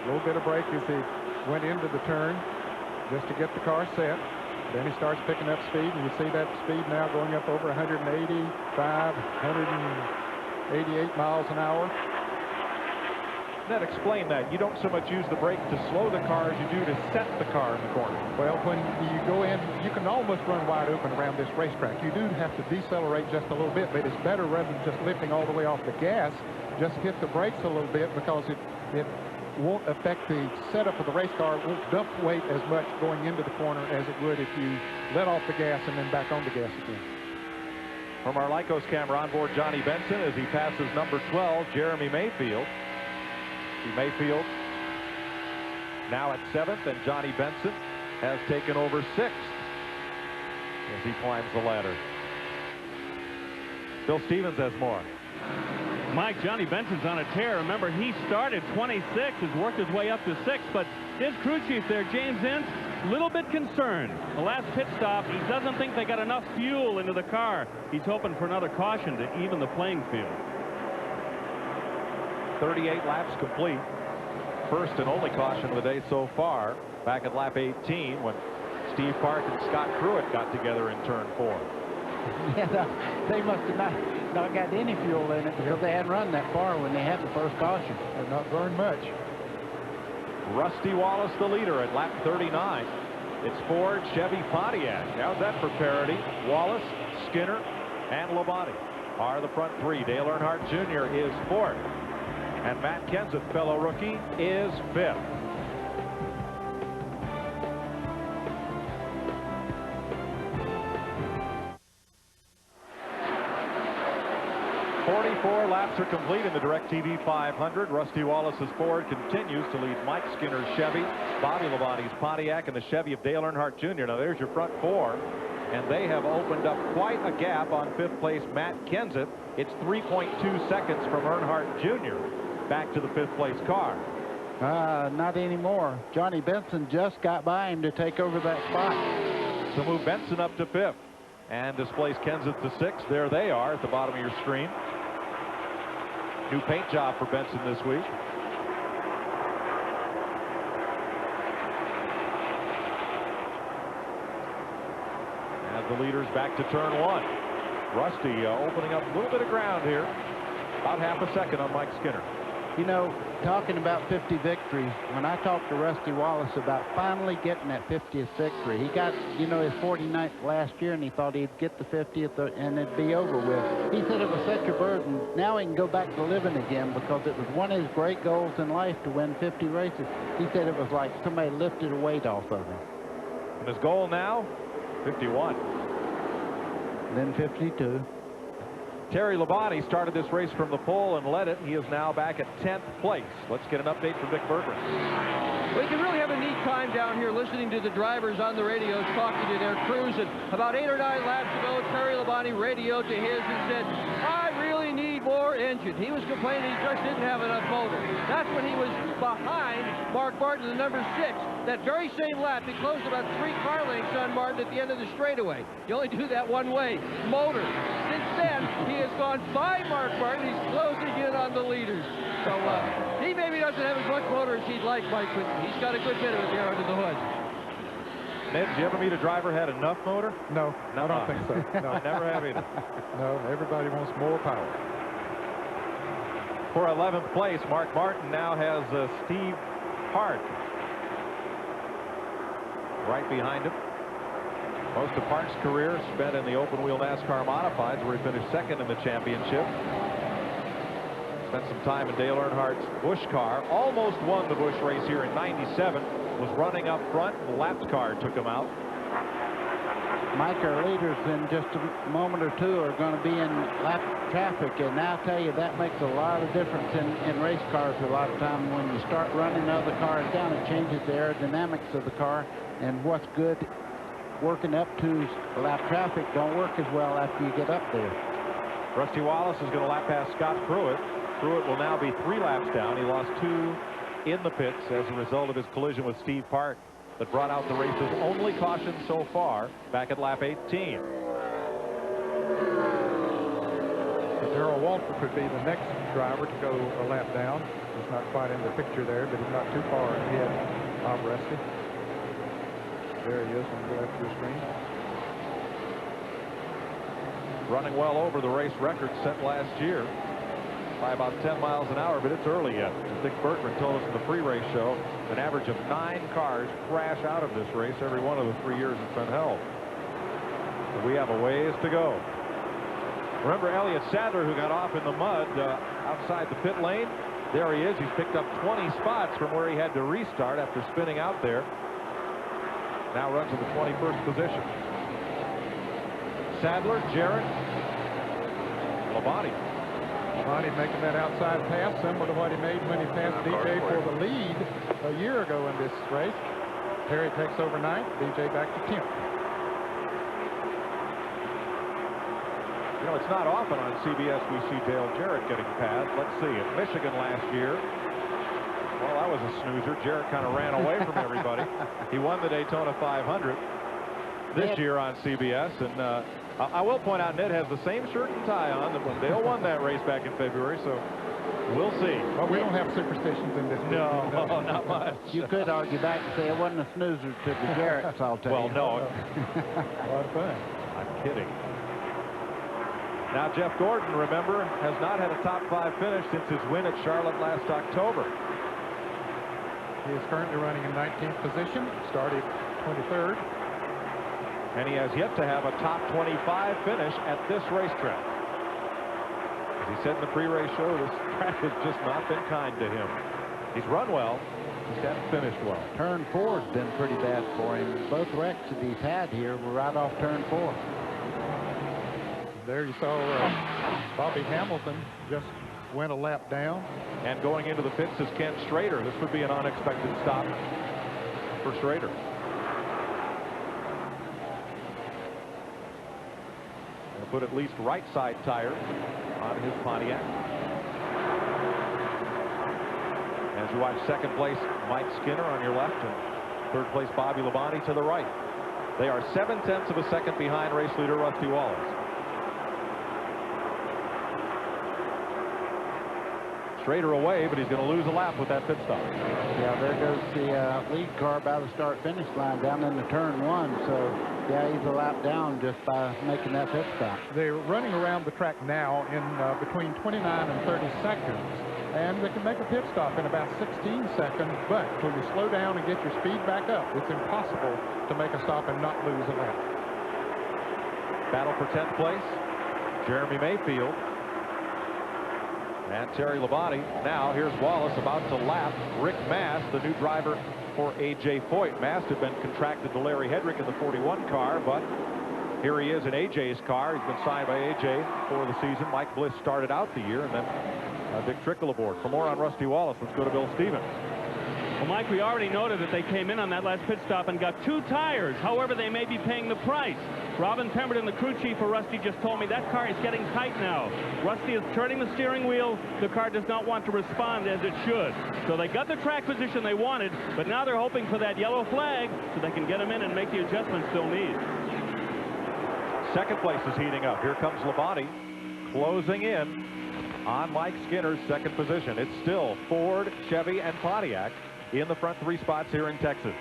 G: A little bit of brake as he went into the turn just to get the car set. Then he starts picking up speed, and you see that speed now going up over 185, 188 miles an hour.
F: Then explain that. You don't so much use the brake to slow the car as you do to set the car in the corner.
G: Well, when you go in, you can almost run wide open around this racetrack. You do have to decelerate just a little bit, but it's better rather than just lifting all the way off the gas, just hit the brakes a little bit because it won't affect the setup of the race car. It won't dump weight as much going into the corner as it would if you let off the gas and then back on the gas again.
F: From our Lycos camera on board Johnny Benson as he passes number 12, Jeremy Mayfield. Mayfield now at 7th, and Johnny Benson has taken over 6th as he climbs the ladder. Bill Stevens has more.
K: Mike, Johnny Benson's on a tear. Remember, he started 26, has worked his way up to 6th, but his crew chief there, James Ince, a little bit concerned. The last pit stop, he doesn't think they got enough fuel into the car. He's hoping for another caution to even the playing field.
F: 38 laps complete. First and only caution of the day so far, back at lap 18 when Steve Park and Scott Pruitt got together in turn 4.
H: Yeah, they must have not got any fuel in it because they hadn't run that far when they had the first caution.
G: And not burned much.
F: Rusty Wallace the leader at lap 39. It's Ford, Chevy, Pontiac. How's that for parity? Wallace, Skinner, and Labonte are the front three. Dale Earnhardt Jr. is fourth. And Matt Kenseth, fellow rookie, is fifth. Four laps are complete in the DirecTV 500. Rusty Wallace's Ford continues to lead Mike Skinner's Chevy, Bobby Labonte's Pontiac, and the Chevy of Dale Earnhardt Jr. Now there's your front four, and they have opened up quite a gap on fifth place Matt Kenseth. It's 3.2 seconds from Earnhardt Jr. back to the fifth place car.
H: Not anymore. Johnny Benson just got by him to take over that spot.
F: So move Benson up to fifth and displace Kenseth to sixth. There they are at the bottom of your screen. New paint job for Benson this week. As the leaders back to turn one. Rusty opening up a little bit of ground here. About half a second on Mike Skinner.
H: You know, talking about 50 victories, when I talked to Rusty Wallace about finally getting that 50th victory, he got, you know, his 49th last year, and he thought he'd get the 50th and it'd be over with. He said it was such a burden. Now he can go back to living again because it was one of his great goals in life to win 50 races. He said it was like somebody lifted a weight off of him.
F: And his goal now, 51.
H: Then 52.
F: Terry Labonte started this race from the pole and led it. He is now back at 10th place. Let's get an update from Dick Bergman.
B: We can really have a neat time down here listening to the drivers on the radios talking to their crews. And about 8 or 9 laps ago, Terry Labonte radioed to his and said, I really need more engine. He was complaining he just didn't have enough motor. That's when he was behind Mark Martin, the number 6. That very same lap, he closed about 3 car lengths on Martin at the end of the straightaway. You only do that one way, motor. Since then, he has gone by Mark Martin. He's closing in on the leaders. So he maybe doesn't have as much motor as he'd like, Mike, but he's got a good bit of it there under the hood.
F: Ned, did you ever meet a driver who had enough motor?
G: No, I don't think so.
F: No, never have either.
G: No, everybody wants more power.
F: For 11th place, Mark Martin now has Steve Hart right behind him. Most of Hart's career spent in the open-wheel NASCAR Modifieds, where he finished second in the championship. Spent some time in Dale Earnhardt's Busch car. Almost won the Busch race here in '97. Was running up front. The lapped car took him out.
H: Mike, our leaders in just a moment or two are going to be in lap traffic, and I'll tell you that makes a lot of difference in race cars a lot of time. When you start running other cars down, it changes the aerodynamics of the car, and what's good working up to lap traffic don't work as well after you get up there.
F: Rusty Wallace is going to lap past Scott Pruitt. Pruitt will now be 3 laps down. He lost 2 in the pits as a result of his collision with Steve Park that brought out the race's only caution so far back at lap 18.
G: Darrell Waltrip could be the next driver to go a lap down. He's not quite in the picture there, but he's not too far ahead of Rusty. There he is on the left of the screen.
F: Running well over the race record set last year by about 10 miles an hour, but it's early yet. As Dick Bergman told us in the pre-race show, an average of 9 cars crash out of this race every one of the 3 years it's been held. So we have a ways to go. Remember Elliott Sadler, who got off in the mud outside the pit lane? There he is. He's picked up 20 spots from where he had to restart after spinning out there. Now runs in the 21st position. Sadler, Jarrett, Labonte.
G: Labonte making that outside pass, similar to what he made when he passed DJ for the lead a year ago in this race. Terry takes over 9th, DJ back to 10th.
F: You know, it's not often on CBS we see Dale Jarrett getting passed. Let's see. At Michigan last year, well, that was a snoozer. Jarrett kind of ran away from everybody. He won the Daytona 500 this year on CBS. And I will point out, Ned has the same shirt and tie on that when Dale won that race back in February. So we'll see.
G: Well, we don't have superstitions in this.
F: No, not much.
H: You could argue back and say it wasn't a snoozer to the Jarretts, I'll tell you.
F: Well, no.
G: A lot of fun.
F: I'm kidding. Now, Jeff Gordon, remember, has not had a top 5 finish since his win at Charlotte last October.
G: He is currently running in 19th position, started 23rd.
F: And he has yet to have a top 25 finish at this racetrack. As he said in the pre-race show, this track has just not been kind to him. He's run well, just hasn't finished well.
H: Turn 4's been pretty bad for him. Both wrecks that he's had here were right off turn 4.
G: There you saw Bobby Hamilton just went a lap down.
F: And going into the pits is Ken Schrader. This would be an unexpected stop for Schrader. He'll put at least right side tire on his Pontiac. As you watch second place Mike Skinner on your left and third place Bobby Labonte to the right. They are 0.7 of a second behind race leader Rusty Wallace. Schrader away, but he's going to lose a lap with that pit stop.
H: Yeah, there goes the lead car by the start-finish line down into turn 1. So, yeah, he's a lap down just by making that pit stop.
G: They're running around the track now in between 29 and 30 seconds. And they can make a pit stop in about 16 seconds. But when you slow down and get your speed back up, it's impossible to make a stop and not lose a lap.
F: Battle for 10th place, Jeremy Mayfield and Terry Labonte. Now here's Wallace about to lap Rick Mast, the new driver for A.J. Foyt. Mast had been contracted to Larry Hedrick in the 41 car, but here he is in A.J.'s car. He's been signed by A.J. for the season. Mike Bliss started out the year, and then Dick Trickle aboard. For more on Rusty Wallace, let's go to Bill Stevens.
K: Well, Mike, we already noted that they came in on that last pit stop and got 2 tires. However, they may be paying the price. Robin Pemberton, the crew chief for Rusty, just told me that car is getting tight now. Rusty is turning the steering wheel. The car does not want to respond as it should. So they got the track position they wanted, but now they're hoping for that yellow flag so they can get them in and make the adjustments they'll need.
F: Second place is heating up. Here comes Labonte closing in on Mike Skinner's second position. It's still Ford, Chevy, and Pontiac in the front 3 spots here in Texas.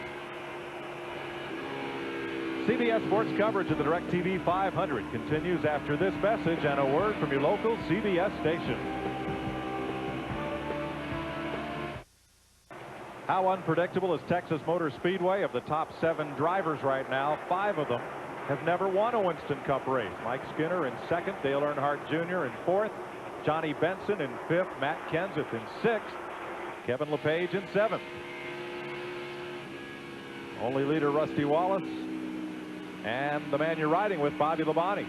F: CBS Sports coverage of the DirecTV 500 continues after this message and a word from your local CBS station. How unpredictable is Texas Motor Speedway? Of the top 7 drivers right now, 5 of them have never won a Winston Cup race. Mike Skinner in 2nd, Dale Earnhardt Jr. in 4th, Johnny Benson in 5th, Matt Kenseth in 6th, Kevin LePage in 7th. Only leader Rusty Wallace and the man you're riding with, Bobby Labonte,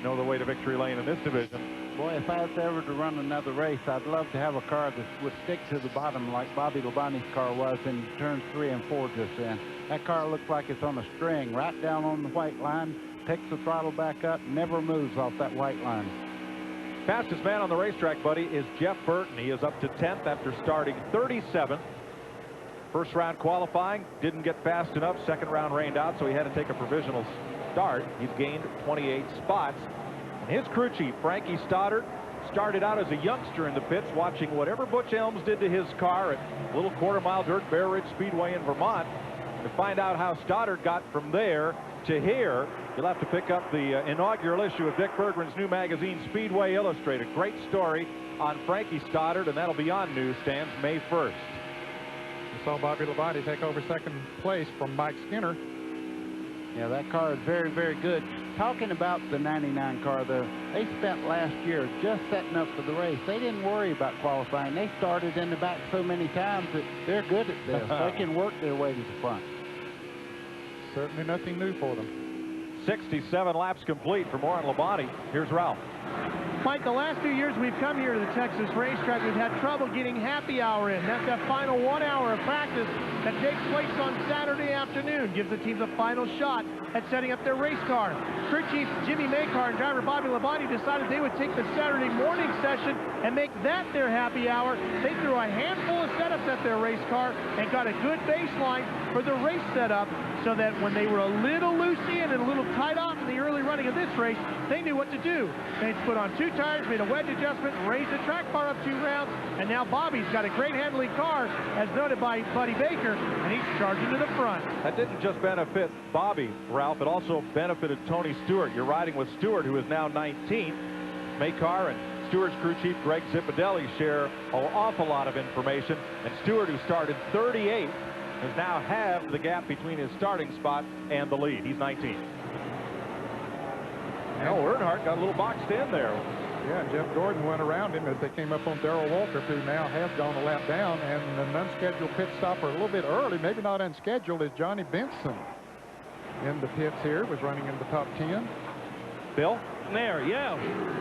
F: know the way to victory lane in this division.
H: Boy, if I was ever to run another race, I'd love to have a car that would stick to the bottom like Bobby Labonte's car was in turns 3 and 4 just then. That car looks like it's on a string, right down on the white line, picks the throttle back up, never moves off that white line.
F: Fastest man on the racetrack, buddy, is Jeff Burton. He is up to 10th after starting 37th. First round qualifying, didn't get fast enough. Second round rained out, so he had to take a provisional start. He's gained 28 spots. And his crew chief, Frankie Stoddard, started out as a youngster in the pits, watching whatever Butch Elms did to his car at little quarter-mile dirt Bear Ridge Speedway in Vermont. To find out how Stoddard got from there to here, you'll have to pick up the inaugural issue of Dick Berggren's new magazine, Speedway Illustrated. Great story on Frankie Stoddard, and that'll be on newsstands May 1st.
G: You saw Bobby Labonte take over 2nd place from Mike Skinner.
H: Yeah, that car is very, very good. Talking about the 99 car, though, they spent last year just setting up for the race. They didn't worry about qualifying. They started in the back so many times that they're good at this. They can work their way to the front.
G: Certainly nothing new for them.
F: 67 laps complete. For more on Labonte, here's Ralph.
D: Mike, the last few years we've come here to the Texas racetrack, we've had trouble getting happy hour in. That's that final 1 hour of practice that takes place on Saturday afternoon. Gives the teams a final shot at setting up their race car. Crew chief Jimmy Maycar and driver Bobby Labonte decided they would take the Saturday morning session and make that their happy hour. They threw a handful of setups at their race car and got a good baseline for the race setup, so that when they were a little loose in and a little tight off in the early running of this race, they knew what to do. They put on 2 tires, made a wedge adjustment, raised the track bar up 2 rounds, and now Bobby's got a great handling car, as noted by Buddy Baker, and he's charging to the front.
F: That didn't just benefit Bobby, Ralph, it also benefited Tony Stewart. You're riding with Stewart, who is now 19th. Maycar and Stewart's crew chief Greg Zipadelli share an awful lot of information. And Stewart, who started 38th, has now halved the gap between his starting spot and the lead. He's 19. Now Earnhardt got a little boxed in there.
G: Yeah, Jeff Gordon went around him as they came up on Darrell Waltrip, who now has gone a lap down, and an unscheduled pit stopper a little bit early, maybe not unscheduled, is Johnny Benson in the pits here, was running in the top 10.
F: Bill?
J: There, yeah,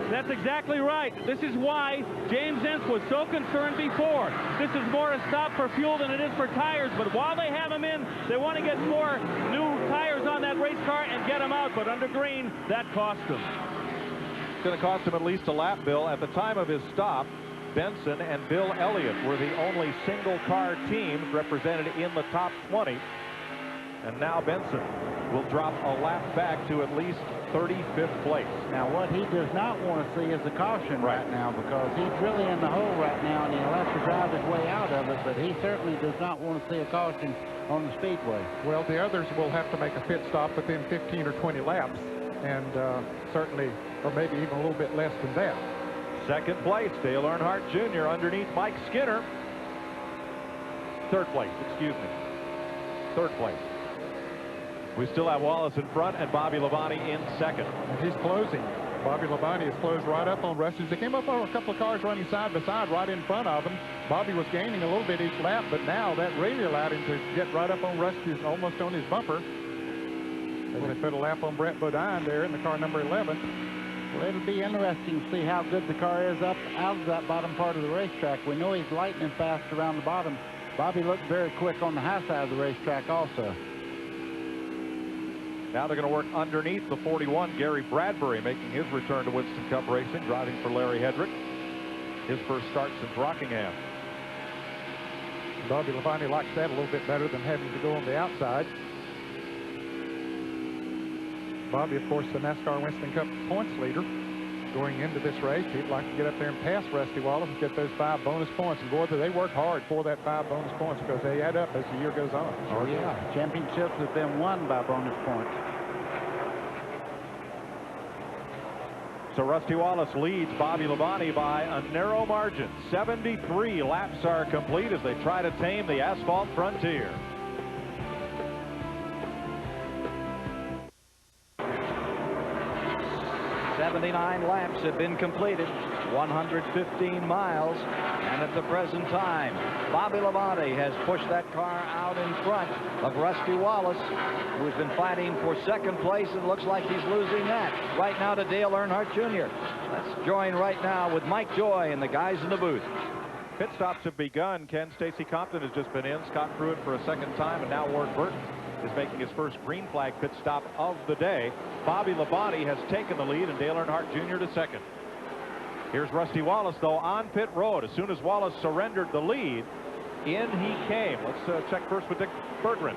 J: that's exactly right. This is why James Ince was so concerned before. This is more a stop for fuel than it is for tires, but while they have him in, they want to get more new tires on that race car and get him out, but under green, that cost him.
F: It's going to cost him at least a lap, Bill. At the time of his stop, Benson and Bill Elliott were the only single-car teams represented in the top 20. And now Benson will drop a lap back to at least 35th place.
H: Now, what he does not want to see is a caution right now, because he's really in the hole right now, and he'll have to drive his way out of it, but he certainly does not want to see a caution on the Speedway.
G: Well, the others will have to make a pit stop within 15 or 20 laps, and certainly, or maybe even a little bit less than that.
F: Second place, Dale Earnhardt Jr. underneath Mike Skinner. Third place, excuse me. Third place. We still have Wallace in front and Bobby Labonte in second.
G: And he's closing. Bobby Labonte has closed right up on Rusty's. They came up on a couple of cars running side by side right in front of him. Bobby was gaining a little bit each lap, but now that really allowed him to get right up on Rusty's, almost on his bumper. As they put a lap on Brett Bodine there in the car number 11.
H: Well, it'll be interesting to see how good the car is up out of that bottom part of the racetrack. We know he's lightning fast around the bottom. Bobby looked very quick on the high side of the racetrack also.
F: Now they're going to work underneath the 41. Gary Bradbury making his return to Winston Cup Racing, driving for Larry Hedrick. His first start since Rockingham.
G: Bobby Labonte likes that a little bit better than having to go on the outside. Bobby, of course, the NASCAR Winston Cup points leader going into this race. He'd like to get up there and pass Rusty Wallace and get those 5 bonus points. And boy, they work hard for that 5 bonus points, because they add up as the year goes on.
H: Oh, yeah. Championships have been won by bonus points.
F: So Rusty Wallace leads Bobby Labonte by a narrow margin. 73 laps are complete as they try to tame the asphalt frontier.
A: 79 laps have been completed, 115 miles, and at the present time, Bobby Labonte has pushed that car out in front of Rusty Wallace, who's been fighting for second place. It looks like he's losing that right now to Dale Earnhardt Jr. Let's join right now with Mike Joy and the guys in the booth.
F: Pit stops have begun. Ken Stacy Compton has just been in. Scott Pruitt for a second time, and now Ward Burton is making his first green flag pit stop of the day. Bobby Labonte has taken the lead, and Dale Earnhardt Jr. to second. Here's Rusty Wallace, though, on pit road. As soon as Wallace surrendered the lead, in he came. Let's check first with Dick Berggren.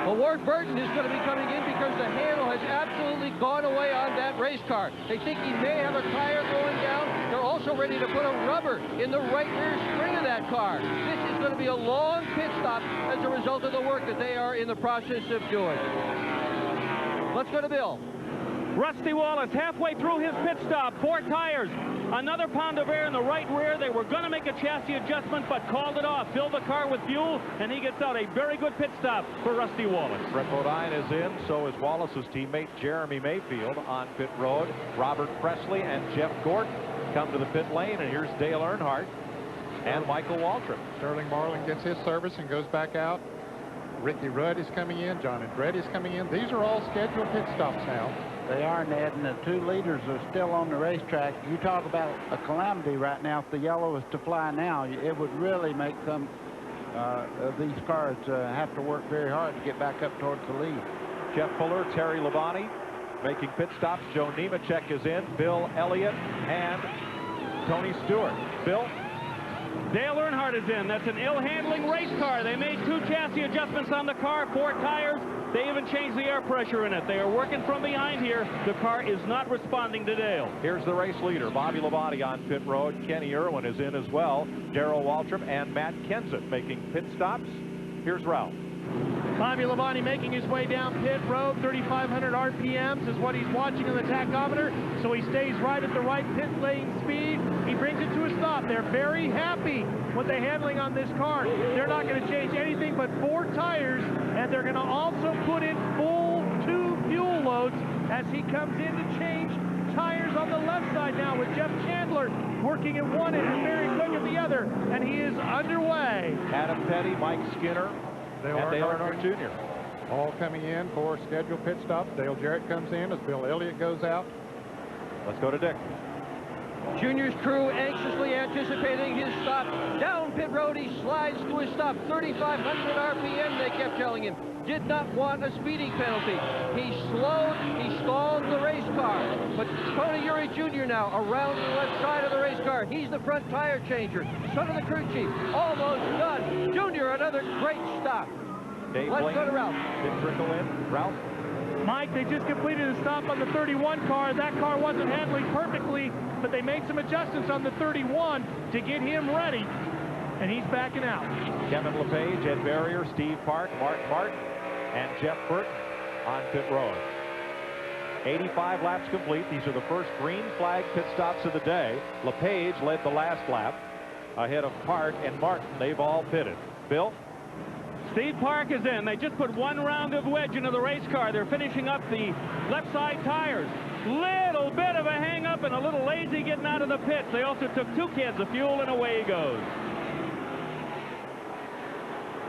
B: Well, Ward Burton is going to be coming in because the handle has absolutely gone away on that race car. They think he may have a tire going down. They're also ready to put a rubber in the right rear spring of that car. This is going to be a long pit stop as a result of the work that they are in the process of doing. Let's go to Bill.
J: Rusty Wallace halfway through his pit stop, 4 tires, another pound of air in the right rear. They were going to make a chassis adjustment, but called it off. Filled the car with fuel, and he gets out a very good pit stop for Rusty Wallace.
F: Brett Bodine is in, so is Wallace's teammate Jeremy Mayfield on pit road. Robert Presley and Jeff Gordon come to the pit lane, and here's Dale Earnhardt and Michael Waltrip.
G: Sterling Marlin gets his service and goes back out. Ricky Rudd is coming in. John Andretti is coming in. These are all scheduled pit stops now.
H: They are, Ned, and the 2 leaders are still on the racetrack. You talk about a calamity right now. If the yellow is to fly now, it would really make some of these cars have to work very hard to get back up towards the lead.
F: Jeff Fuller, Terry Labonte making pit stops. Joe Nemechek is in. Bill Elliott and Tony Stewart. Bill?
J: Dale Earnhardt is in. That's an ill-handling race car. They made 2 chassis adjustments on the car, 4 tires. They even changed the air pressure in it. They are working from behind here. The car is not responding to Dale.
F: Here's the race leader, Bobby Labonte on pit road. Kenny Irwin is in as well. Darrell Waltrip and Matt Kenseth making pit stops. Here's Ralph.
D: Bobby Labonte making his way down pit road. 3,500 RPMs is what he's watching on the tachometer, so he stays right at the right pit lane speed. He brings it to a stop. They're very happy with the handling on this car. They're not going to change anything but 4 tires, and they're going to also put in full 2 fuel loads as he comes in to change tires on the left side now, with Jeff Chandler working at one end and Barry Cook at the other, and he is underway.
F: Adam Petty, Mike Skinner, and Dale Earnhardt Jr.
G: all coming in for scheduled pit stops. Dale Jarrett comes in as Bill Elliott goes out.
F: Let's go to Dick.
B: Junior's crew anxiously anticipating his stop. Down pit road, he slides to his stop. 3,500 RPM, they kept telling him. Did not want a speeding penalty. He slowed, he stalled the race car. But Tony Eury Jr. now around the left side of the race car. He's the front tire changer. Son of the crew chief, almost done. Junior, another great stop.
F: Dave
B: Let's
F: Blaney
B: go to Ralph.
F: did trickle in. Ralph?
D: Mike, they just completed a stop on the 31 car. That car wasn't handling perfectly, but they made some adjustments on the 31 to get him ready, and he's backing out.
F: Kevin LePage, Ed Barrier, Steve Park, Mark Martin, and Jeff Burton on pit road. 85 laps complete. These are the first green flag pit stops of the day. LePage led the last lap ahead of Park and Martin. They've all pitted. Bill?
K: Steve Park is in. They just put 1 round of wedge into the race car. They're finishing up the left side tires. Little bit of a hang up and a little lazy getting out of the pits. They also took 2 cans of fuel, and away he goes.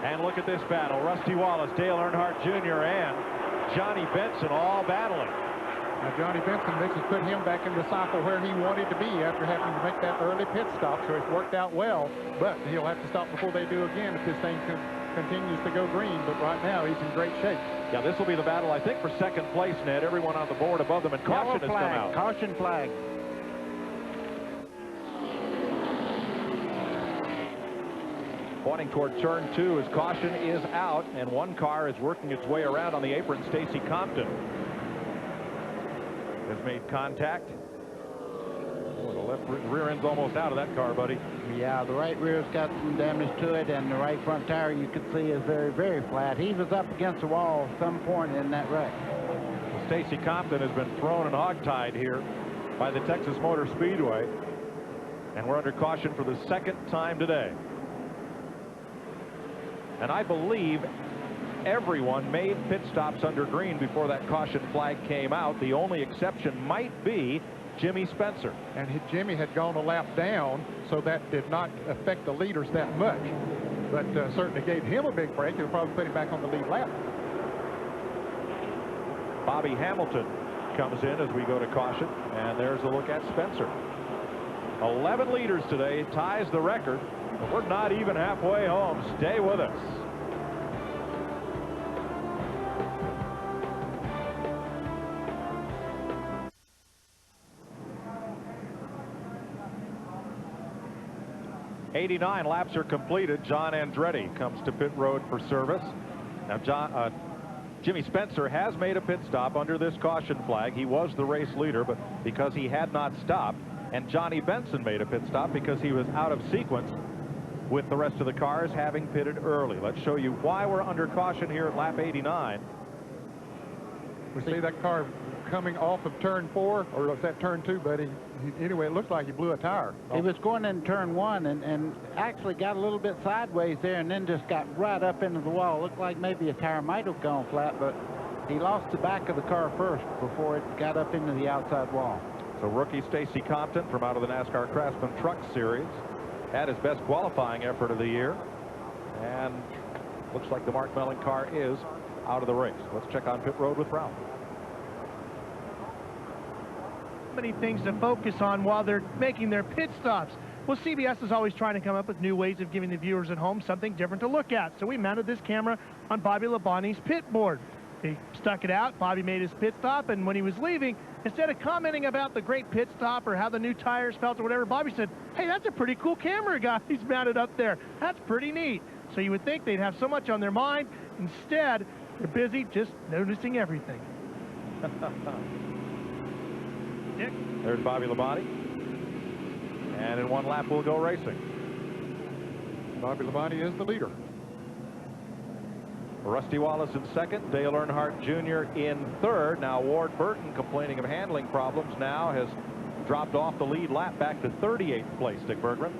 F: And look at this battle. Rusty Wallace, Dale Earnhardt Jr., and Johnny Benson all battling.
G: Now Johnny Benson, this has put him back in the cycle where he wanted to be after having to make that early pit stop, so it's worked out well, but he'll have to stop before they do again if this thing continues to go green, but right now he's in great shape.
F: Yeah, this will be the battle, I think, for second place, Ned. Everyone on the board above them, and caution has come out.
H: Caution flag.
F: Pointing toward turn 2 as caution is out, and one car is working its way around on the apron. Stacy Compton has made contact. Oh, the left rear end's almost out of that car, buddy.
H: Yeah, the right rear's got some damage to it, and the right front tire you can see is very, very flat. He was up against the wall at some point in that wreck.
F: Well, Stacy Compton has been thrown and hogtied here by the Texas Motor Speedway, and we're under caution for the second time today. And I believe everyone made pit stops under green before that caution flag came out. The only exception might be Jimmy Spencer.
G: And Jimmy had gone a lap down, so that did not affect the leaders that much. But certainly gave him a big break. It'll probably put him back on the lead lap.
F: Bobby Hamilton comes in as we go to caution, and there's a look at Spencer. 11 leaders today, ties the record, but we're not even halfway home. Stay with us. "89 laps are completed." John Andretti comes to pit road for service. Now, Jimmy Spencer has made a pit stop under this caution flag. He was the race leader, but because he had not stopped, and Johnny Benson made a pit stop because he was out of sequence with the rest of the cars having pitted early. Let's show you why we're under caution here at lap 89.
G: We see that car coming off of turn 4, or was that turn 2, buddy? Anyway, it looked like he blew a tire.
H: He was going in turn 1 and actually got a little bit sideways there, and then just got right up into the wall. Looked like maybe a tire might have gone flat, but he lost the back of the car first before it got up into the outside wall.
F: So rookie Stacy Compton from out of the NASCAR Craftsman Truck Series had his best qualifying effort of the year, and looks like the Mark Mellon car is out of the race. Let's check on pit road with Ralph.
D: Many things to focus on while they're making their pit stops. Well, CBS is always trying to come up with new ways of giving the viewers at home something different to look at. So we mounted this camera on Bobby Labonte's pit board. He stuck it out. Bobby made his pit stop, and when he was leaving, instead of commenting about the great pit stop or how the new tires felt or whatever, Bobby said, "Hey, that's a pretty cool camera guy he's mounted up there. That's pretty neat." So you would think they'd have so much on their mind. Instead, they're busy just noticing everything. Dick?
F: There's Bobby Labonte. And in one lap, we'll go racing.
G: Bobby Labonte is the leader.
F: Rusty Wallace in second, Dale Earnhardt Jr. in third. Now Ward Burton, complaining of handling problems, now has dropped off the lead lap back to 38th place, Dick Bergman.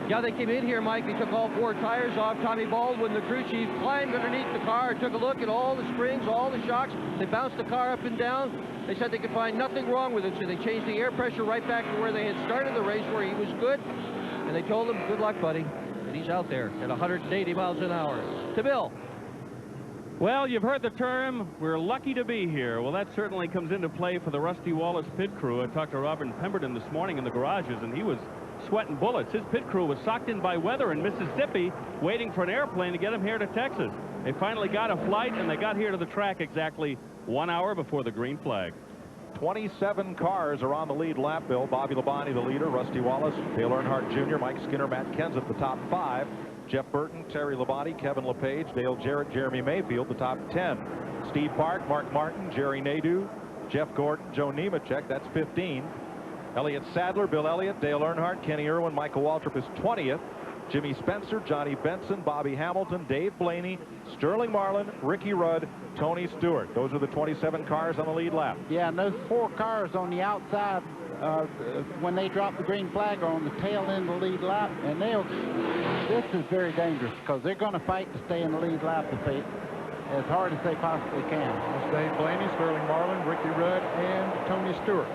B: Yeah, they came in here, Mike. They took all 4 tires off. Tommy Baldwin, the crew chief, climbed underneath the car, took a look at all the springs, all the shocks. They bounced the car up and down. They said they could find nothing wrong with it, so they changed the air pressure right back to where they had started the race, where he was good. And they told him, good luck, buddy. And he's out there at 180 miles an hour. To Bill.
K: Well, you've heard the term, we're lucky to be here. Well, that certainly comes into play for the Rusty Wallace pit crew. I talked to Robert Pemberton this morning in the garages, and he was sweating bullets. His pit crew was socked in by weather in Mississippi, waiting for an airplane to get him here to Texas. They finally got a flight, and they got here to the track exactly 1 hour before the green flag.
F: 27 cars are on the lead lap, Bill. Bobby Labonte, the leader. Rusty Wallace, Dale Earnhardt Jr., Mike Skinner, Matt Kenseth, the top 5. Jeff Burton, Terry Labonte, Kevin LePage, Dale Jarrett, Jeremy Mayfield, the top 10. Steve Park, Mark Martin, Jerry Nadeau, Jeff Gordon, Joe Nemechek, that's 15. Elliott Sadler, Bill Elliott, Dale Earnhardt, Kenny Irwin, Michael Waltrip is 20th. Jimmy Spencer, Johnny Benson, Bobby Hamilton, Dave Blaney, Sterling Marlin, Ricky Rudd, Tony Stewart. Those are the 27 cars on the lead lap.
H: Yeah, and those 4 cars on the outside, when they drop the green flag, are on the tail end of the lead lap, and this is very dangerous because they're going to fight to stay in the lead lap as hard as they possibly can.
G: That's Dave Blaney, Sterling Marlin, Ricky Rudd, and Tony Stewart.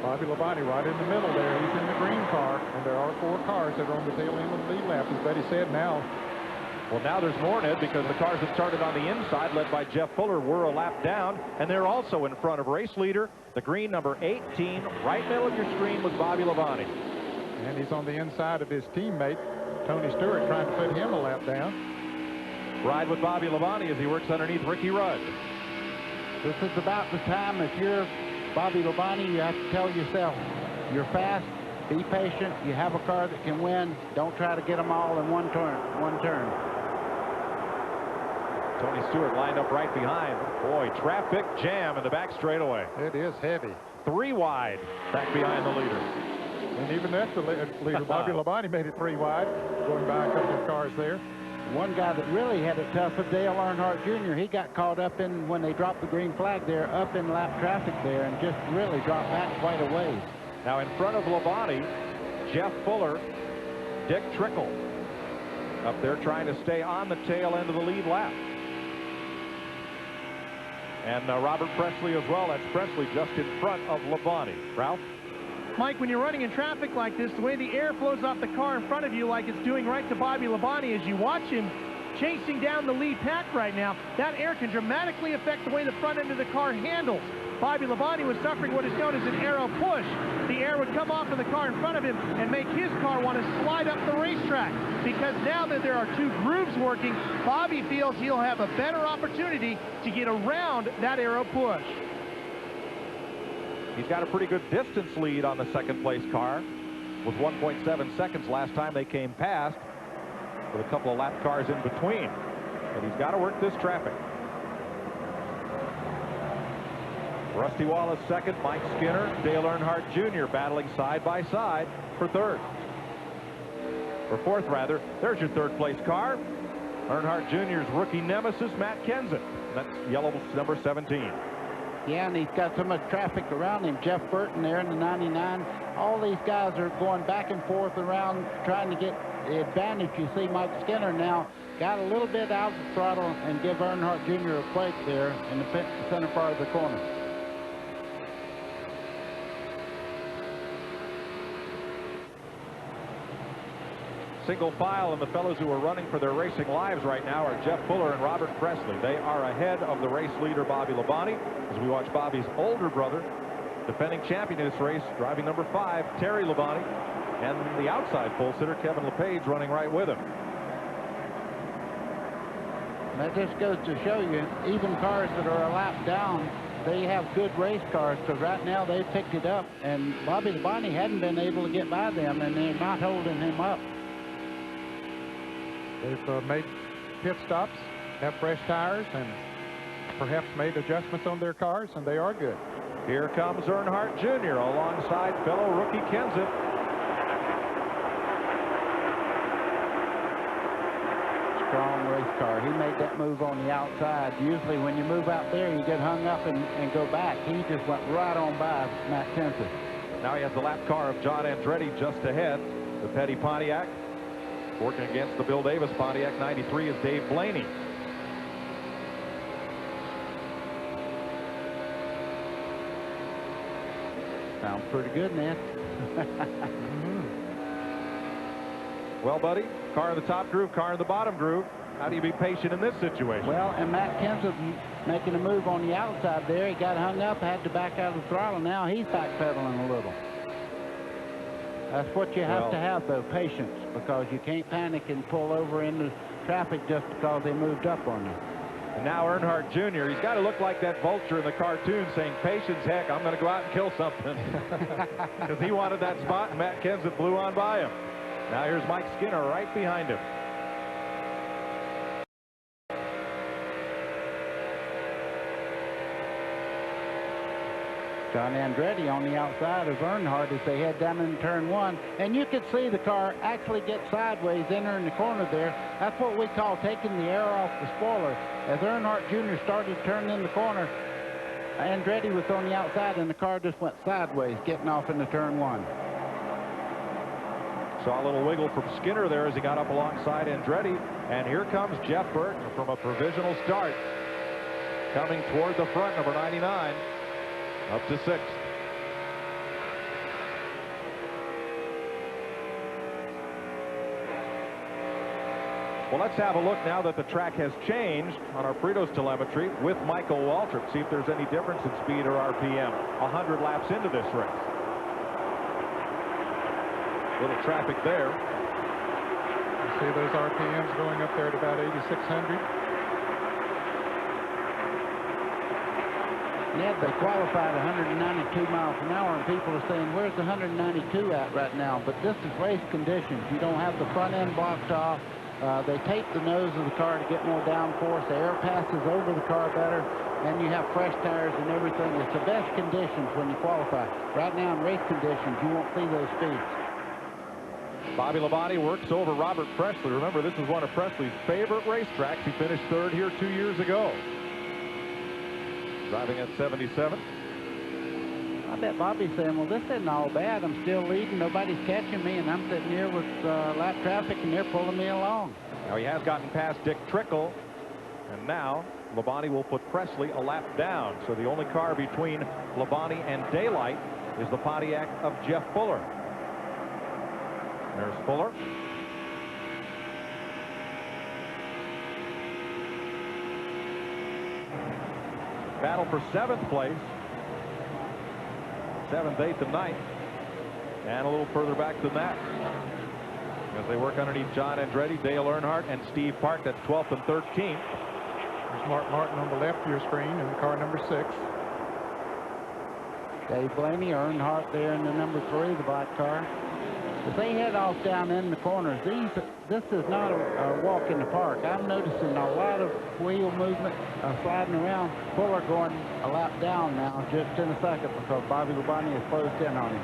G: Bobby Labonte right in the middle there. He's in the green car, and there are 4 cars that are on the tail end of the lead lap, as Betty said. Now
F: there's more, Ned, because the cars that started on the inside, led by Jeff Fuller, were a lap down, and they're also in front of race leader, the green number 18, right middle of your screen was Bobby Labonte.
G: And he's on the inside of his teammate, Tony Stewart, trying to put him a lap down.
F: Ride with Bobby Labonte as he works underneath Ricky Rudd.
H: This is about the time, if you're Bobby Labonte, you have to tell yourself, you're fast, be patient, you have a car that can win, don't try to get them all in one turn.
F: Tony Stewart lined up right behind. Boy, traffic jam in the back straightaway.
G: It is heavy.
F: 3 wide back behind the leader.
G: And even that's the leader. Bobby Labonte made it 3 wide, going by a couple of cars there.
H: One guy that really had it tough was Dale Earnhardt Jr. He got caught up in, when they dropped the green flag there, up in lap traffic there, and just really dropped back quite a ways.
F: Now in front of Labonte, Jeff Fuller, Dick Trickle, up there trying to stay on the tail end of the lead lap. And Robert Presley as well. That's Presley just in front of Labonte. Ralph?
D: Mike, when you're running in traffic like this, the way the air flows off the car in front of you, like it's doing right to Bobby Labonte, as you watch him chasing down the lead pack right now, that air can dramatically affect the way the front end of the car handles. Bobby Labonte was suffering what is known as an aero push. The air would come off of the car in front of him and make his car want to slide up the racetrack. Because now that there are 2 grooves working, Bobby feels he'll have a better opportunity to get around that aero push.
F: He's got a pretty good distance lead on the 2nd place car with 1.7 seconds last time they came past, with a couple of lap cars in between. But he's got to work this traffic. Rusty Wallace 2nd, Mike Skinner, Dale Earnhardt Jr. battling side by side for 3rd. Or 4th, rather. There's your 3rd place car. Earnhardt Jr.'s rookie nemesis, Matt Kenseth. That's yellow number 17.
H: Yeah, and he's got so much traffic around him. Jeff Burton there in the 99. All these guys are going back and forth around trying to get the advantage. You see Mike Skinner now got a little bit out of the throttle and give Earnhardt Jr. a break there in the center part of the corner.
F: Single file, and the fellows who are running for their racing lives right now are Jeff Fuller and Robert Presley. They are ahead of the race leader, Bobby Labonte, as we watch Bobby's older brother, defending champion in this race, driving number 5, Terry Labonte, and the outside pole sitter, Kevin LePage, running right with him.
H: That just goes to show you, even cars that are a lap down, they have good race cars, because right now they've picked it up, and Bobby Labonte hadn't been able to get by them, and they're not holding him up.
G: They've made pit stops, have fresh tires, and perhaps made adjustments on their cars, and they are good.
F: Here comes Earnhardt Jr. alongside fellow rookie Kenseth.
H: Strong race car. He made that move on the outside. Usually when you move out there, you get hung up and go back. He just went right on by Matt Kenseth.
F: Now he has the lap car of John Andretti just ahead. The Petty Pontiac. Working against the Bill Davis Pontiac 93 is Dave Blaney.
H: Sounds pretty good, man.
F: Well, buddy, car in the top groove, car in the bottom groove. How do you be patient in this situation?
H: Well, and Matt Kenseth making a move on the outside there. He got hung up, had to back out of the throttle. Now he's backpedaling a little. That's what you have to have, though, patience, because you can't panic and pull over into traffic just because they moved up on you.
F: And now Earnhardt Jr., he's got to look like that vulture in the cartoon saying, patience, heck, I'm going to go out and kill something. Because he wanted that spot, and Matt Kenseth blew on by him. Now here's Mike Skinner right behind him.
H: John Andretti on the outside of Earnhardt as they head down in turn one. And you could see the car actually get sideways entering the corner there. That's what we call taking the air off the spoiler. As Earnhardt Jr. started to turn in the corner, Andretti was on the outside and the car just went sideways, getting off into turn one.
F: Saw a little wiggle from Skinner there as he got up alongside Andretti. And here comes Jeff Burton from a provisional start. Coming toward the front, number 99. Up to 6th. Well, let's have a look now that the track has changed on our Fritos telemetry with Michael Waltrip. See if there's any difference in speed or RPM 100 laps into this race. Little traffic there.
G: You see those RPMs going up there at about 8,600.
H: Ned, they qualified 192 miles an hour, and people are saying, where's the 192 at right now? But this is race conditions. You don't have the front end blocked off. They tape the nose of the car to get more downforce. The air passes over the car better, and you have fresh tires and everything. It's the best conditions when you qualify. Right now in race conditions, you won't see those speeds.
F: Bobby Labonte works over Robert Presley. Remember, this is one of Presley's favorite racetracks. He finished 3rd here 2 years ago. Driving at 77.
H: I bet Bobby's saying, well, this isn't all bad. I'm still leading. Nobody's catching me, and I'm sitting here with lap traffic, and they're pulling me along.
F: Now he has gotten past Dick Trickle, and now Labonte will put Presley a lap down. So the only car between Labonte and daylight is the Pontiac of Jeff Fuller. There's Fuller. Battle for 7th place. 7th, 8th, and 9th. And a little further back than that, as they work underneath John Andretti, Dale Earnhardt, and Steve Park. That's 12th and 13th.
G: There's Mark Martin on the left of your screen in car number 6.
H: Dave Blaney, Earnhardt there in the number 3, the black car. As they head off down in the corners, this is not a walk in the park. I'm noticing a lot of wheel movement, sliding around. Fuller going a lap down now just in a second because Bobby Labonte has closed in on him.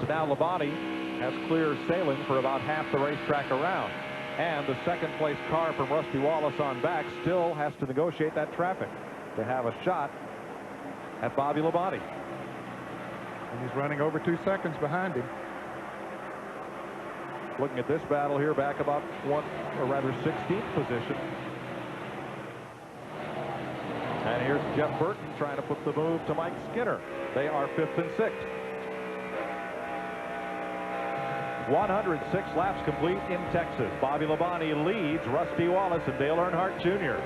F: So now Labonte has clear sailing for about half the racetrack around. And the 2nd place car from Rusty Wallace on back still has to negotiate that traffic to have a shot at Bobby Labonte.
G: And he's running over 2 seconds behind him.
F: Looking at this battle here, back about 16th position. And here's Jeff Burton trying to put the move to Mike Skinner. They are 5th and 6th. 106 laps complete in Texas. Bobby Labonte leads Rusty Wallace and Dale Earnhardt Jr.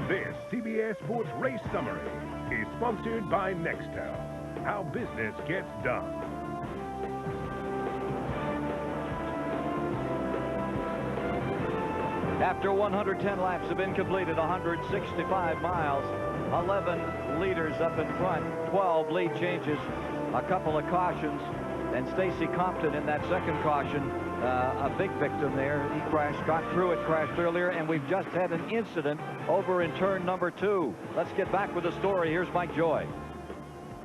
I: This CBS Sports Race Summary is sponsored by Nextel. How business gets done.
A: After 110 laps have been completed, 165 miles, 11 leaders up in front, 12 lead changes, a couple of cautions. And Stacy Compton in that second caution, a big victim there. He crashed, got through it, crashed earlier, and we've just had an incident over in turn number 2. Let's get back with the story. Here's Mike Joy.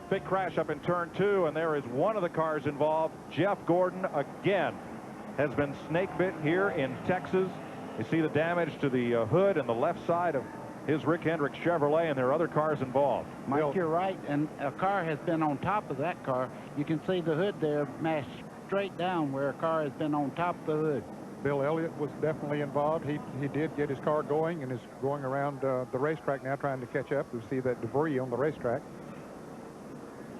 F: Big crash up in turn 2, and there is one of the cars involved. Jeff Gordon again has been snake bit here in Texas. You see the damage to the hood and the left side of his Rick Hendricks Chevrolet, and there are other cars involved.
H: Mike, you're right, and a car has been on top of that car. You can see the hood there mashed straight down where a car has been on top of the hood.
G: Bill Elliott was definitely involved. He did get his car going and is going around the racetrack now trying to catch up. We see that debris on the racetrack.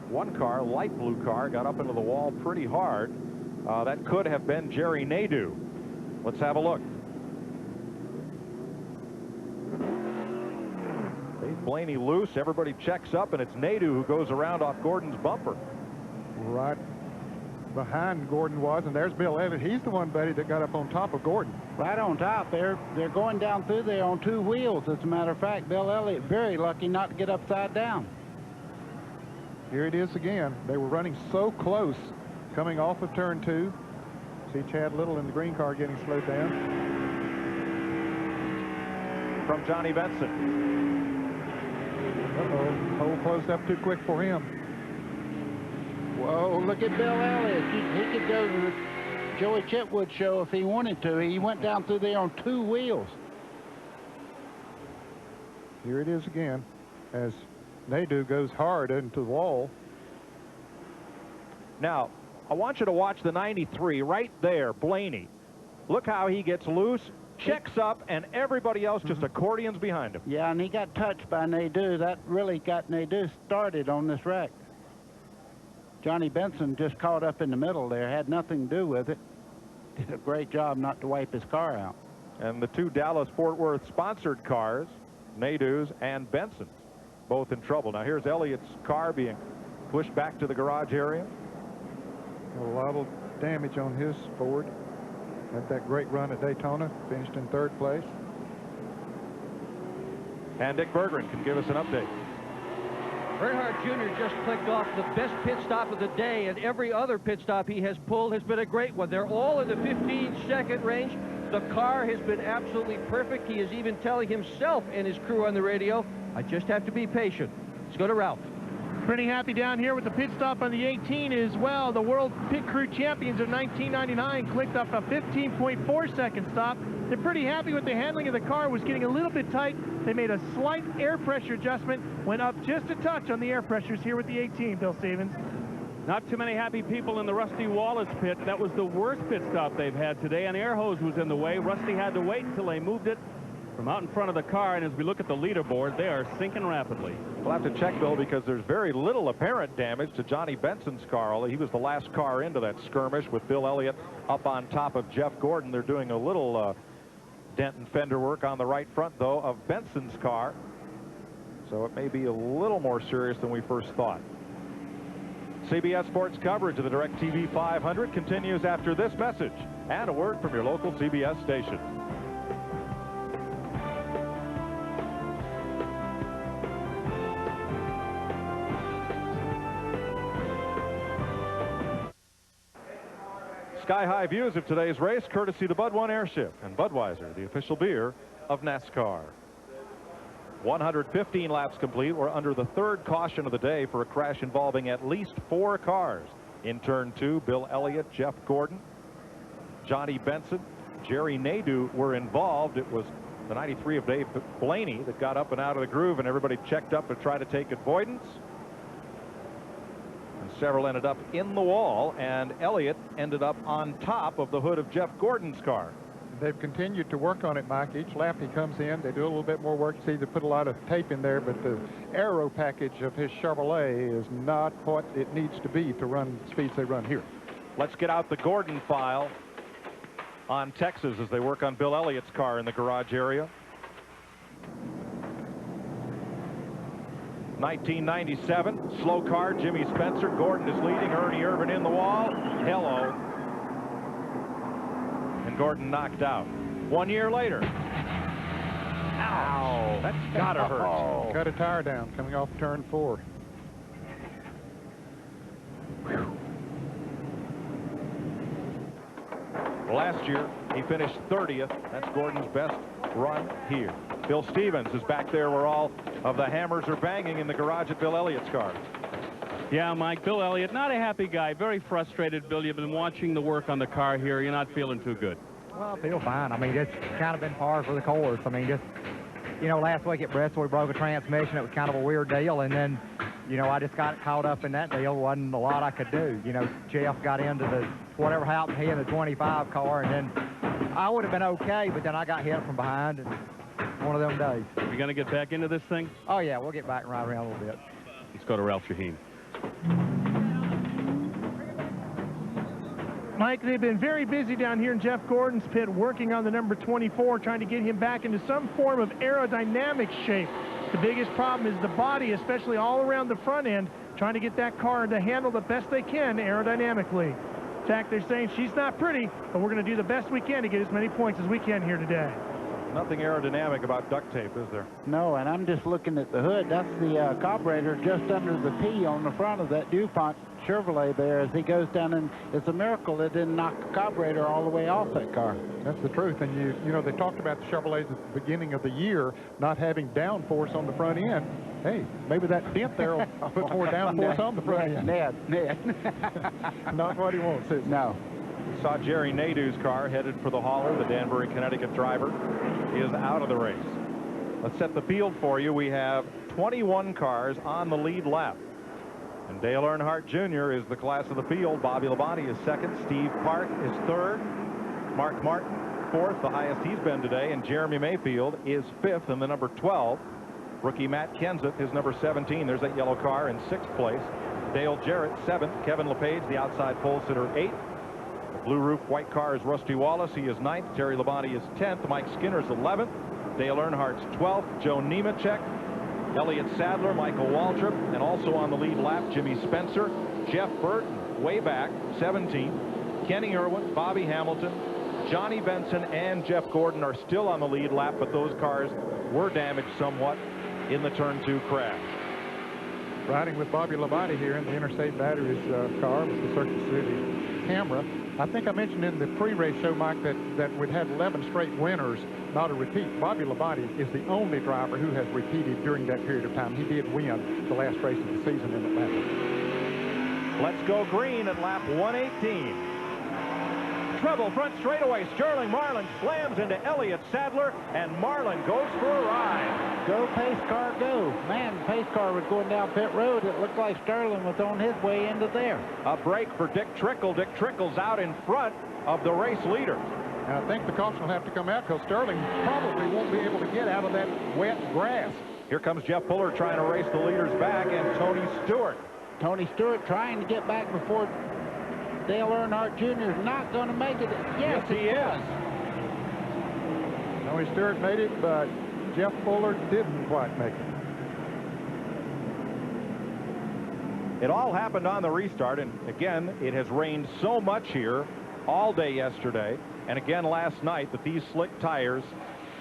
F: One car, light blue car, got up into the wall pretty hard. That could have been Jerry Nadeau. Let's have a look. Blaney loose, everybody checks up, and it's Nadeau who goes around off Gordon's bumper.
G: Right behind Gordon was, and there's Bill Elliott. He's the one, buddy, that got up on top of Gordon.
H: Right on top. They're going down through there on 2 wheels. As a matter of fact, Bill Elliott very lucky not to get upside down.
G: Here it is again. They were running so close coming off of turn 2. See Chad Little in the green car getting slowed down.
F: From Johnny Benson.
G: Uh-oh, hole closed up too quick for him.
H: Whoa, look at Bill Elliott. He could go to the Joey Chitwood show if he wanted to. He went down through there on 2 wheels.
G: Here it is again as Nadeau goes hard into the wall.
F: Now, I want you to watch the 93 right there, Blaney. Look how he gets loose, checks up, and everybody else just accordions behind him.
H: Yeah, and he got touched by Nadeau. That really got Nadeau started on this wreck. Johnny Benson just caught up in the middle there, had nothing to do with it. Did a great job not to wipe his car out.
F: And the 2 Dallas-Fort Worth sponsored cars, Nadeau's and Benson's, both in trouble. Now here's Elliott's car being pushed back to the garage area.
G: A lot of damage on his Ford. Had that great run at Daytona, finished in 3rd place.
F: And Dick Berggren can give us an update.
B: Earnhardt Jr. just clicked off the best pit stop of the day, and every other pit stop he has pulled has been a great one. They're all in the 15-second range. The car has been absolutely perfect. He is even telling himself and his crew on the radio, I just have to be patient. Let's go to Ralph.
D: Pretty happy down here with the pit stop on the 18 as well. The World Pit Crew Champions of 1999 clicked off a 15.4-second stop. They're pretty happy with the handling of the car. It was getting a little bit tight. They made a slight air pressure adjustment, went up just a touch on the air pressures here with the 18, Bill Stevens.
K: Not too many happy people in the Rusty Wallace pit. That was the worst pit stop they've had today. An air hose was in the way. Rusty had to wait until they moved it from out in front of the car, and as we look at the leaderboard, they are sinking rapidly.
F: We'll have to check, Bill, because there's very little apparent damage to Johnny Benson's car. Although he was the last car into that skirmish with Bill Elliott up on top of Jeff Gordon. They're doing a little dent and fender work on the right front, though, of Benson's car. So it may be a little more serious than we first thought. CBS Sports coverage of the DirecTV 500 continues after this message and a word from your local CBS station. Sky-high views of today's race, courtesy the Bud One Airship and Budweiser, the official beer of NASCAR. 115 laps complete. We're under the 3rd caution of the day for a crash involving at least 4 cars. In turn 2, Bill Elliott, Jeff Gordon, Johnny Benson, Jerry Nadeau were involved. It was the 93 of Dave Blaney that got up and out of the groove, and everybody checked up to try to take avoidance. Several ended up in the wall, and Elliott ended up on top of the hood of Jeff Gordon's car.
G: They've continued to work on it, Mike. Each lap he comes in, they do a little bit more work. See, they put a lot of tape in there, but the aero package of his Chevrolet is not what it needs to be to run the speeds they run here.
F: Let's get out the Gordon file on Texas as they work on Bill Elliott's car in the garage area. 1997, slow car, Jimmy Spencer. Gordon is leading, Ernie Irvin in the wall. Hello. And Gordon knocked out. 1 year later. Ow. That's gotta hurt.
G: Oh. Cut a tire down coming off turn 4.
F: Last year, he finished 30th. That's Gordon's best run here. Bill Stevens is back there where all of the hammers are banging in the garage at Bill Elliott's car.
K: Yeah, Mike, Bill Elliott, not a happy guy. Very frustrated, Bill. You've been watching the work on the car here. You're not feeling too good.
M: Well, I feel fine. I mean, it's kind of been par for the course. I mean, just, you know, last week at Bristol, we broke a transmission. It was kind of a weird deal. And then, you know, I just got caught up in that deal. Wasn't a lot I could do. You know, Jeff got into the, whatever happened, he in the 25 car. And then I would have been okay, but then I got hit from behind. And one of them days.
K: Are you going to get back into this thing?
M: Oh, yeah, we'll get back and ride around a little bit.
K: Let's go to Ralph Shaheen.
D: Mike, they've been very busy down here in Jeff Gordon's pit working on the number 24, trying to get him back into some form of aerodynamic shape. The biggest problem is the body, especially all around the front end, trying to get that car to handle the best they can aerodynamically. In fact, they're saying she's not pretty, but we're going to do the best we can to get as many points as we can here today.
F: Nothing aerodynamic about duct tape, is there?
H: No, and I'm just looking at the hood. That's the carburetor just under the P on the front of that DuPont Chevrolet there as he goes down, and it's a miracle it didn't knock the carburetor all the way off that car.
G: That's the truth. And you know, they talked about the Chevrolets at the beginning of the year not having downforce on the front end. Hey, maybe that dent there will put more downforce on the front end.
H: Ned.
G: Not what he wants, is it?
H: No.
F: We saw Jerry Nadeau's car headed for the hauler. The Danbury, Connecticut driver is out of the race. Let's set the field for you. We have 21 cars on the lead lap. And Dale Earnhardt Jr. is the class of the field. Bobby Labonte is second. Steve Park is third. Mark Martin fourth, the highest he's been today. And Jeremy Mayfield is fifth in the number 12. Rookie Matt Kenseth, his number 17. There's that yellow car in sixth place. Dale Jarrett, seventh. Kevin LePage, the outside pole sitter, eighth. The blue roof white car is Rusty Wallace. He is ninth. Terry Labonte is 10th. Mike Skinner's 11th. Dale Earnhardt's 12th. Joe Nemechek, Elliott Sadler, Michael Waltrip, and also on the lead lap, Jimmy Spencer, Jeff Burton, way back, 17th. Kenny Irwin, Bobby Hamilton, Johnny Benson, and Jeff Gordon are still on the lead lap, but those cars were damaged somewhat in the turn 2 crash.
G: Riding with Bobby Labonte here in the Interstate Batteries car with the Circuit City camera. I think I mentioned in the pre-race show, Mike, that we'd had 11 straight winners, not a repeat. Bobby Labonte is the only driver who has repeated during that period of time. He did win the last race of the season in Atlanta.
F: Let's go green at lap 118. Trouble front straightaway. Sterling Marlin slams into Elliott Sadler, and Marlin goes for a ride.
H: Go, pace car, go. Man, the pace car was going down pit road. It looked like Sterling was on his way into there.
F: A break for Dick Trickle. Dick Trickle's out in front of the race leader.
G: And I think the caution will have to come out because Sterling probably won't be able to get out of that wet grass.
F: Here comes Jeff Fuller trying to race the leaders back, and Tony Stewart.
H: Tony Stewart trying to get back before Dale Earnhardt Jr. is not going to make it. Yes,
F: he is.
G: Tony Stewart made it, but Jeff Fuller didn't quite make it.
F: It all happened on the restart, and again, it has rained so much here all day yesterday, and again last night, that these slick tires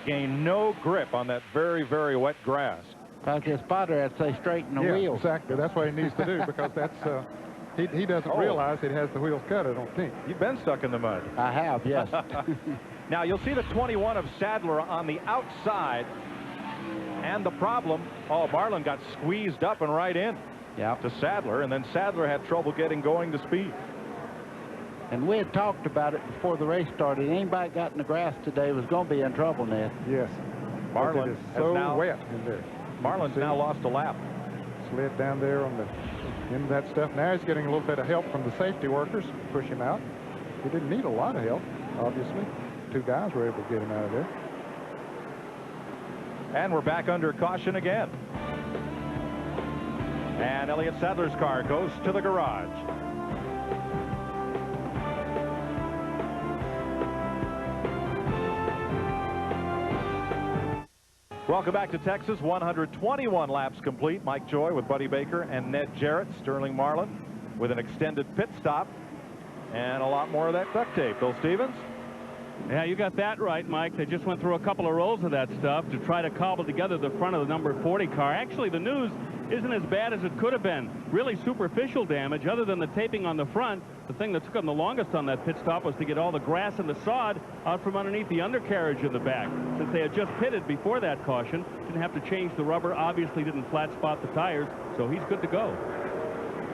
F: gain no grip on that very, very wet grass.
H: Like his spotter, I'd say straighten the wheels.
G: Exactly. That's what he needs to do, because that's he doesn't realize it has the wheels cut, I don't think.
F: You've been stuck in the mud.
H: I have, yes.
F: Now, you'll see the 21 of Sadler on the outside. And the problem, Marlin got squeezed up and right in to Sadler, and then Sadler had trouble getting going to speed.
H: And we had talked about it before the race started. Anybody got in the grass today was going to be in trouble, Ned.
G: Yes.
F: Marlin
G: is so wet in there.
F: Marlin's now lost a lap.
G: Slid down there on the end of that stuff. Now he's getting a little bit of help from the safety workers to push him out. He didn't need a lot of help, obviously. 2 guys were able to get him out of there.
F: And we're back under caution again. And Elliott Sadler's car goes to the garage. Welcome back to Texas. 121 laps complete. Mike Joy with Buddy Baker and Ned Jarrett. Sterling Marlin with an extended pit stop and a lot more of that duct tape. Bill Stevens?
K: Yeah, you got that right, Mike. They just went through a couple of rolls of that stuff to try to cobble together the front of the number 40 car. Actually, the news isn't as bad as it could have been. Really superficial damage other than the taping on the front. The thing that took them the longest on that pit stop was to get all the grass and the sod out from underneath the undercarriage in the back. Since they had just pitted before that caution, didn't have to change the rubber, obviously didn't flat spot the tires, so he's good to go.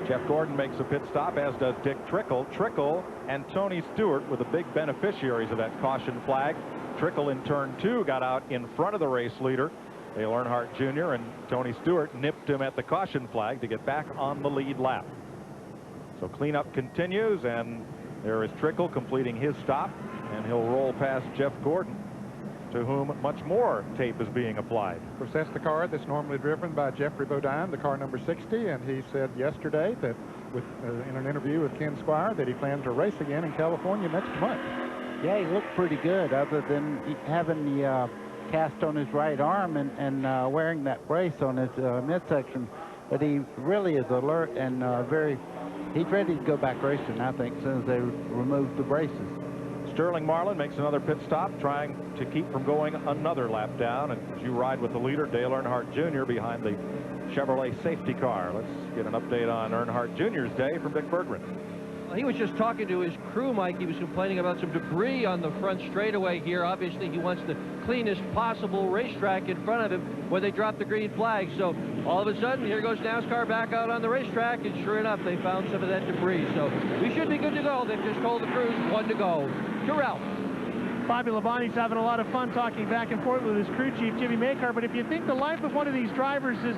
F: Jeff Gordon makes a pit stop, as does Dick Trickle. Trickle and Tony Stewart were the big beneficiaries of that caution flag. Trickle in turn 2 got out in front of the race leader, Dale Earnhardt Jr., and Tony Stewart nipped him at the caution flag to get back on the lead lap. So cleanup continues, and there is Trickle completing his stop, and he'll roll past Jeff Gordon, to whom much more tape is being applied.
G: Of course, that's the car that's normally driven by Jeffrey Bodine, the car number 60, and he said yesterday that in an interview with Ken Squire that he planned to race again in California next month.
H: Yeah, he looked pretty good other than having the cast on his right arm and wearing that brace on his midsection. But he really is alert and he's ready to go back racing, I think, as soon as they remove the braces.
F: Sterling Marlin makes another pit stop, trying to keep from going another lap down. And as you ride with the leader, Dale Earnhardt Jr. behind the Chevrolet safety car. Let's get an update on Earnhardt Jr.'s day from Dick Berggren.
B: Well, he was just talking to his crew, Mike. He was complaining about some debris on the front straightaway here. Obviously, he wants the cleanest possible racetrack in front of him where they drop the green flag. So all of a sudden, here goes NASCAR back out on the racetrack, and sure enough, they found some of that debris. So we should be good to go. They've just told the crews 1 to go. Terrell.
D: Bobby Labonte's having a lot of fun talking back and forth with his crew chief, Jimmy Makar. But if you think the life of one of these drivers is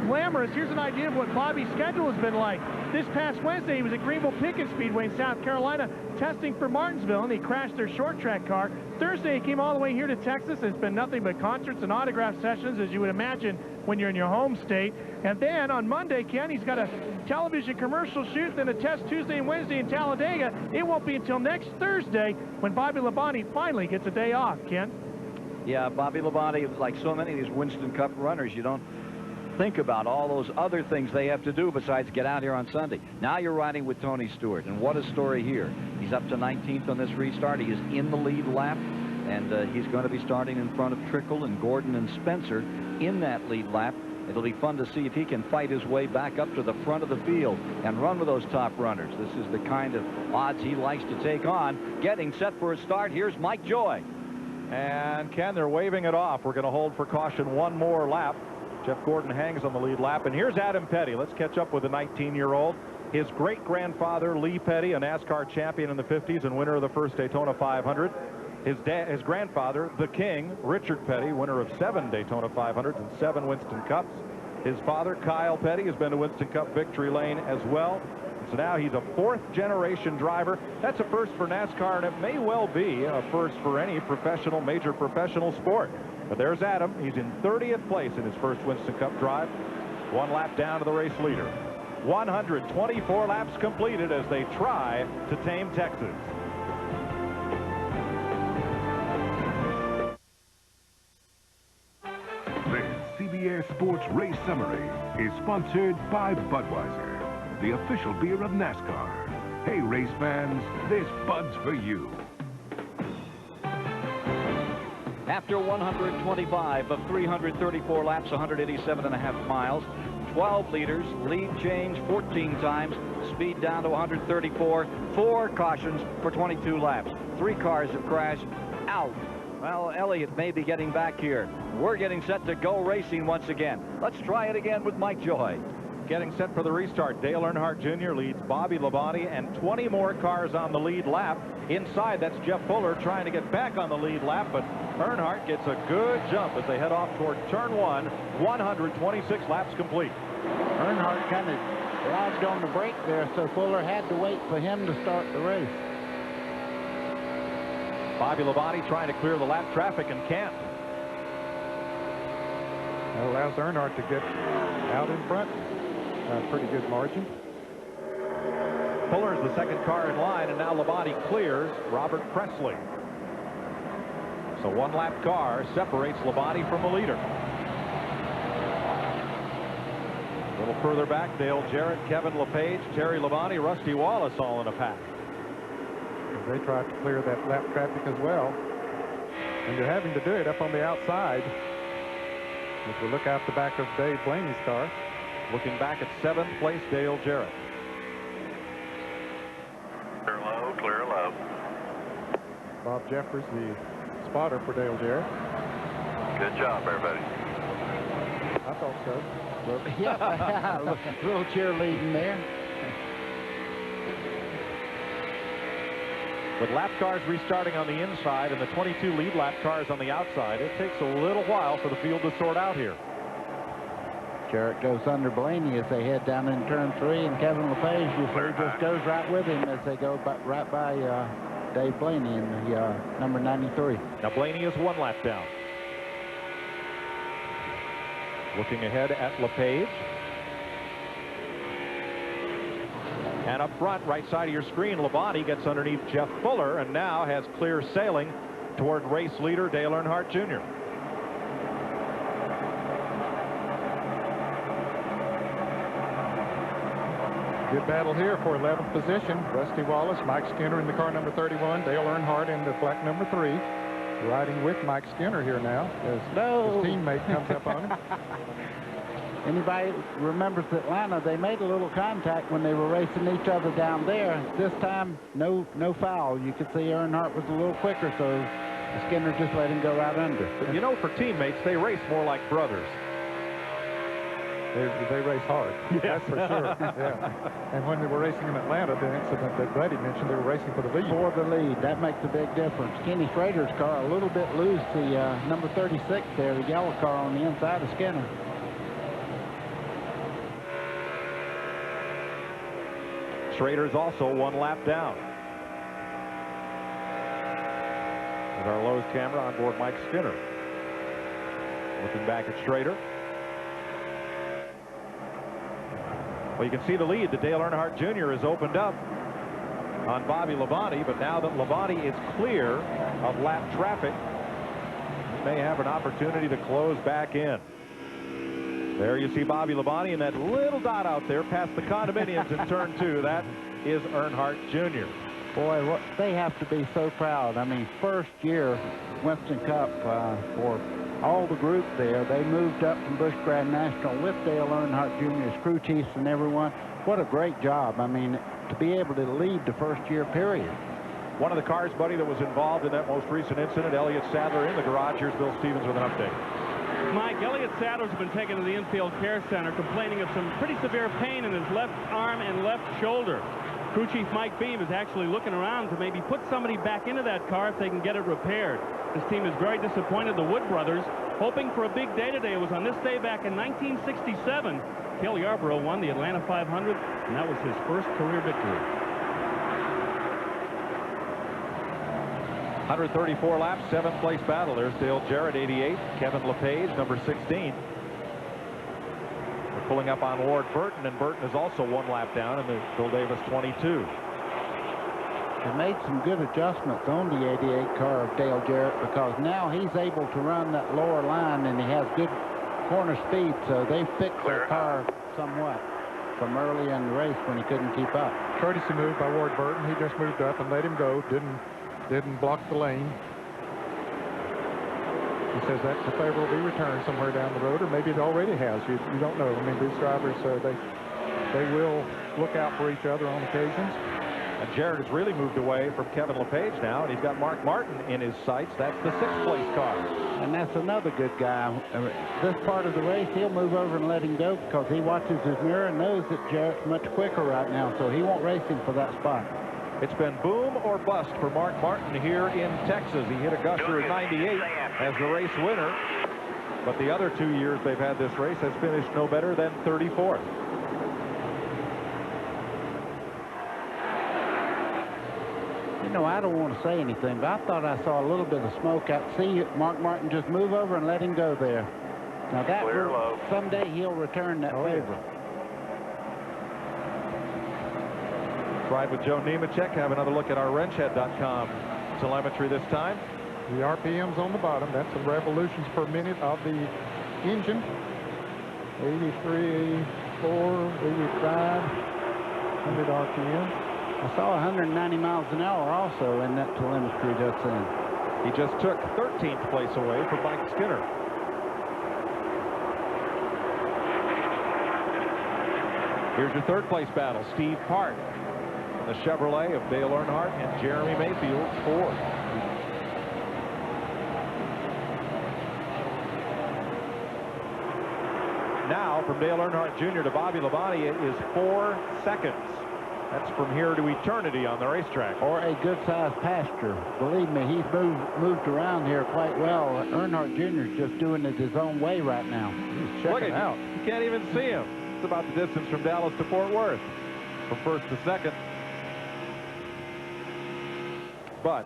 D: glamorous, here's an idea of what Bobby's schedule has been like. This past Wednesday, he was at Greenville Pickett Speedway in South Carolina testing for Martinsville, and he crashed their short track car. Thursday, he came all the way here to Texas. It's been nothing but concerts and autograph sessions, as you would imagine when you're in your home state. And then on Monday, Ken, he's got a television commercial shoot, then a test Tuesday and Wednesday in Talladega. It won't be until next Thursday when Bobby Labonte finally gets a day off, Ken.
A: Yeah, Bobby Labonte, like so many of these Winston Cup runners, you don't think about all those other things they have to do besides get out here on Sunday. Now you're riding with Tony Stewart, and what a story here. He's up to 19th on this restart. He is in the lead lap, and he's going to be starting in front of Trickle and Gordon and Spencer in that lead lap. It'll be fun to see if he can fight his way back up to the front of the field and run with those top runners. This is the kind of odds he likes to take on. Getting set for a start, here's Mike Joy.
F: And Ken, they're waving it off. We're going to hold for caution 1 more lap. Jeff Gordon hangs on the lead lap, and here's Adam Petty. Let's catch up with the 19-year-old. His great-grandfather, Lee Petty, a NASCAR champion in the 50s and winner of the first Daytona 500. His grandfather, the King, Richard Petty, winner of 7 Daytona 500s and 7 Winston Cups. His father, Kyle Petty, has been to Winston Cup victory lane as well. So now he's a 4th-generation driver. That's a first for NASCAR, and it may well be a first for any major professional sport. But there's Adam. He's in 30th place in his first Winston Cup drive. 1 lap down to the race leader. 124 laps completed as they try to tame Texas.
I: CBS Sports Race Summary is sponsored by Budweiser, the official beer of NASCAR. Hey, race fans, this Bud's for you.
A: After 125 of 334 laps, 187.5 miles, 12 leaders, lead change 14 times, speed down to 134, 4 cautions for 22 laps. 3 cars have crashed. Out. Well, Elliott may be getting back here. We're getting set to go racing once again. Let's try it again with Mike Joy.
F: Getting set for the restart. Dale Earnhardt Jr. leads Bobby Labonte and 20 more cars on the lead lap. Inside, that's Jeff Fuller trying to get back on the lead lap, but Earnhardt gets a good jump as they head off toward turn 1. 126 laps complete.
H: Earnhardt kind of lagged on the brake there, so Fuller had to wait for him to start the race.
F: Bobby Labonte trying to clear the lap traffic and can't.
G: That allows Earnhardt to get out in front. Pretty good margin.
F: Fuller is the 2nd car in line, and now Labonte clears Robert Presley. So 1 lap car separates Labonte from the leader. A little further back, Dale Jarrett, Kevin LePage, Terry Labonte, Rusty Wallace all in a pack.
G: They tried to clear that lap traffic as well, and they're having to do it up on the outside. If we look out the back of Dave Blaney's car,
F: Looking back at 7th place, Dale Jarrett.
L: Clear low, clear low.
G: Bob Jeffers, the spotter for Dale Jarrett.
L: Good job, everybody.
G: I thought so.
H: Yeah, a little cheerleading there.
F: With lap cars restarting on the inside and the 22 lead lap cars on the outside, it takes a little while for the field to sort out here.
H: Jarrett goes under Blaney as they head down in turn 3, and Kevin LePage just goes right with him as they go right by Dave Blaney in the number 93.
F: Now Blaney is 1 lap down. Looking ahead at LePage. And up front, right side of your screen, Labonte gets underneath Jeff Fuller and now has clear sailing toward race leader Dale Earnhardt Jr.
G: Good battle here for 11th position. Rusty Wallace, Mike Skinner in the car number 31, Dale Earnhardt in the black number 3. Riding with Mike Skinner here now as his teammate comes up on him.
H: Anybody remembers Atlanta, they made a little contact when they were racing each other down there. This time, no foul. You could see Earnhardt was a little quicker, so Skinner just let him go right under.
F: But you know, for teammates, they race more like brothers.
G: They race hard. Yes. That's for sure. Yeah. And when they were racing in Atlanta, the incident that Brady mentioned, they were racing for the lead.
H: For the lead. That makes a big difference. Kenny Schrader's car a little bit loose. The number 36 there, the yellow car on the inside of Skinner.
F: Schrader's also 1 lap down. With our Lowe's camera on board Mike Skinner. Looking back at Schrader. Well, you can see the lead that Dale Earnhardt Jr. has opened up on Bobby Labonte, but now that Labonte is clear of lap traffic, he may have an opportunity to close back in. There you see Bobby Labonte and that little dot out there past the condominiums in turn 2. That is Earnhardt Jr.
H: Boy, they have to be so proud. I mean, first year Winston Cup for all the group there. They moved up from Busch Grand National with Dale Earnhardt Jr.'s crew chiefs and everyone. What a great job. I mean, to be able to lead the first year period.
F: One of the cars, buddy, that was involved in that most recent incident, Elliott Sadler in the garage. Here's Bill Stevens with an update.
K: Mike, Elliott Sadler's been taken to the infield care center complaining of some pretty severe pain in his left arm and left shoulder. Crew Chief Mike Beam is actually looking around to maybe put somebody back into that car if they can get it repaired. His team is very disappointed. The Wood brothers hoping for a big day today. It was on this day back in 1967. Cale Yarborough won the Atlanta 500, and that was his first career victory.
F: 134 laps, 7th place battle. There's Dale Jarrett, 88. Kevin LePage, number 16. We're pulling up on Ward Burton, and Burton is also 1 lap down in the Bill Davis 22.
H: They made some good adjustments on the 88 car of Dale Jarrett because now he's able to run that lower line and he has good corner speed, so they fixed their car somewhat from early in the race when he couldn't keep up.
G: Courtesy move by Ward Burton. He just moved up and let him go. Didn't block the lane. He says that's if there will be return somewhere down the road, or maybe it already has. You don't know. I mean, these drivers, they will look out for each other on occasions.
F: And Jarrett has really moved away from Kevin LePage now, and he's got Mark Martin in his sights. That's the 6th place car.
H: And that's another good guy. This part of the race, he'll move over and let him go because he watches his mirror and knows that Jarrett's much quicker right now, so he won't race him for that spot.
F: It's been boom or bust for Mark Martin here in Texas. He hit Augusta at 98 as the race winner, but the other 2 years they've had this race has finished no better than 34th.
H: You know, I don't want to say anything, but I thought I saw a little bit of smoke out. See Mark Martin just move over and let him go there. Now that will, someday he'll return that favor.
F: Ride with Joe Nemechek. Have another look at our wrenchhead.com telemetry this time.
G: The RPM's on the bottom. That's the revolutions per minute of the engine. 83, 84, 85, 100 RPM.
H: I saw 190 miles an hour also in that telemetry just then.
F: He just took 13th place away from Mike Skinner. Here's your third place battle. Steve Park in the Chevrolet of Dale Earnhardt and Jeremy Mayfield, Ford. Now, from Dale Earnhardt Jr. to Bobby Labonte, it is 4 seconds. That's from here to eternity on the racetrack.
H: Or a good-sized pasture. Believe me, he's moved around here quite well. Earnhardt Jr. is just doing it his own way right now.
F: He's checking out. You can't even see him. It's about the distance from Dallas to Fort Worth, from first to second. But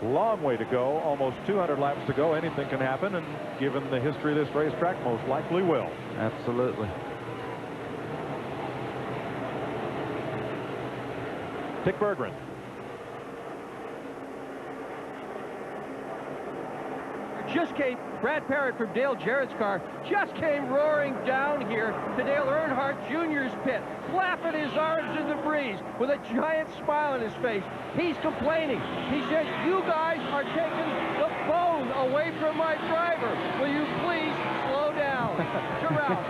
F: long way to go, almost 200 laps to go. Anything can happen, and given the history of this racetrack, most likely will.
H: Absolutely.
F: Dick Berggren.
B: Just came, Brad Parrott from Dale Jarrett's car, just came roaring down here to Dale Earnhardt Jr.'s pit, flapping his arms in the breeze with a giant smile on his face. He's complaining. He says, "You guys are taking the phone away from my driver. Will you please slow down?" To Ralph.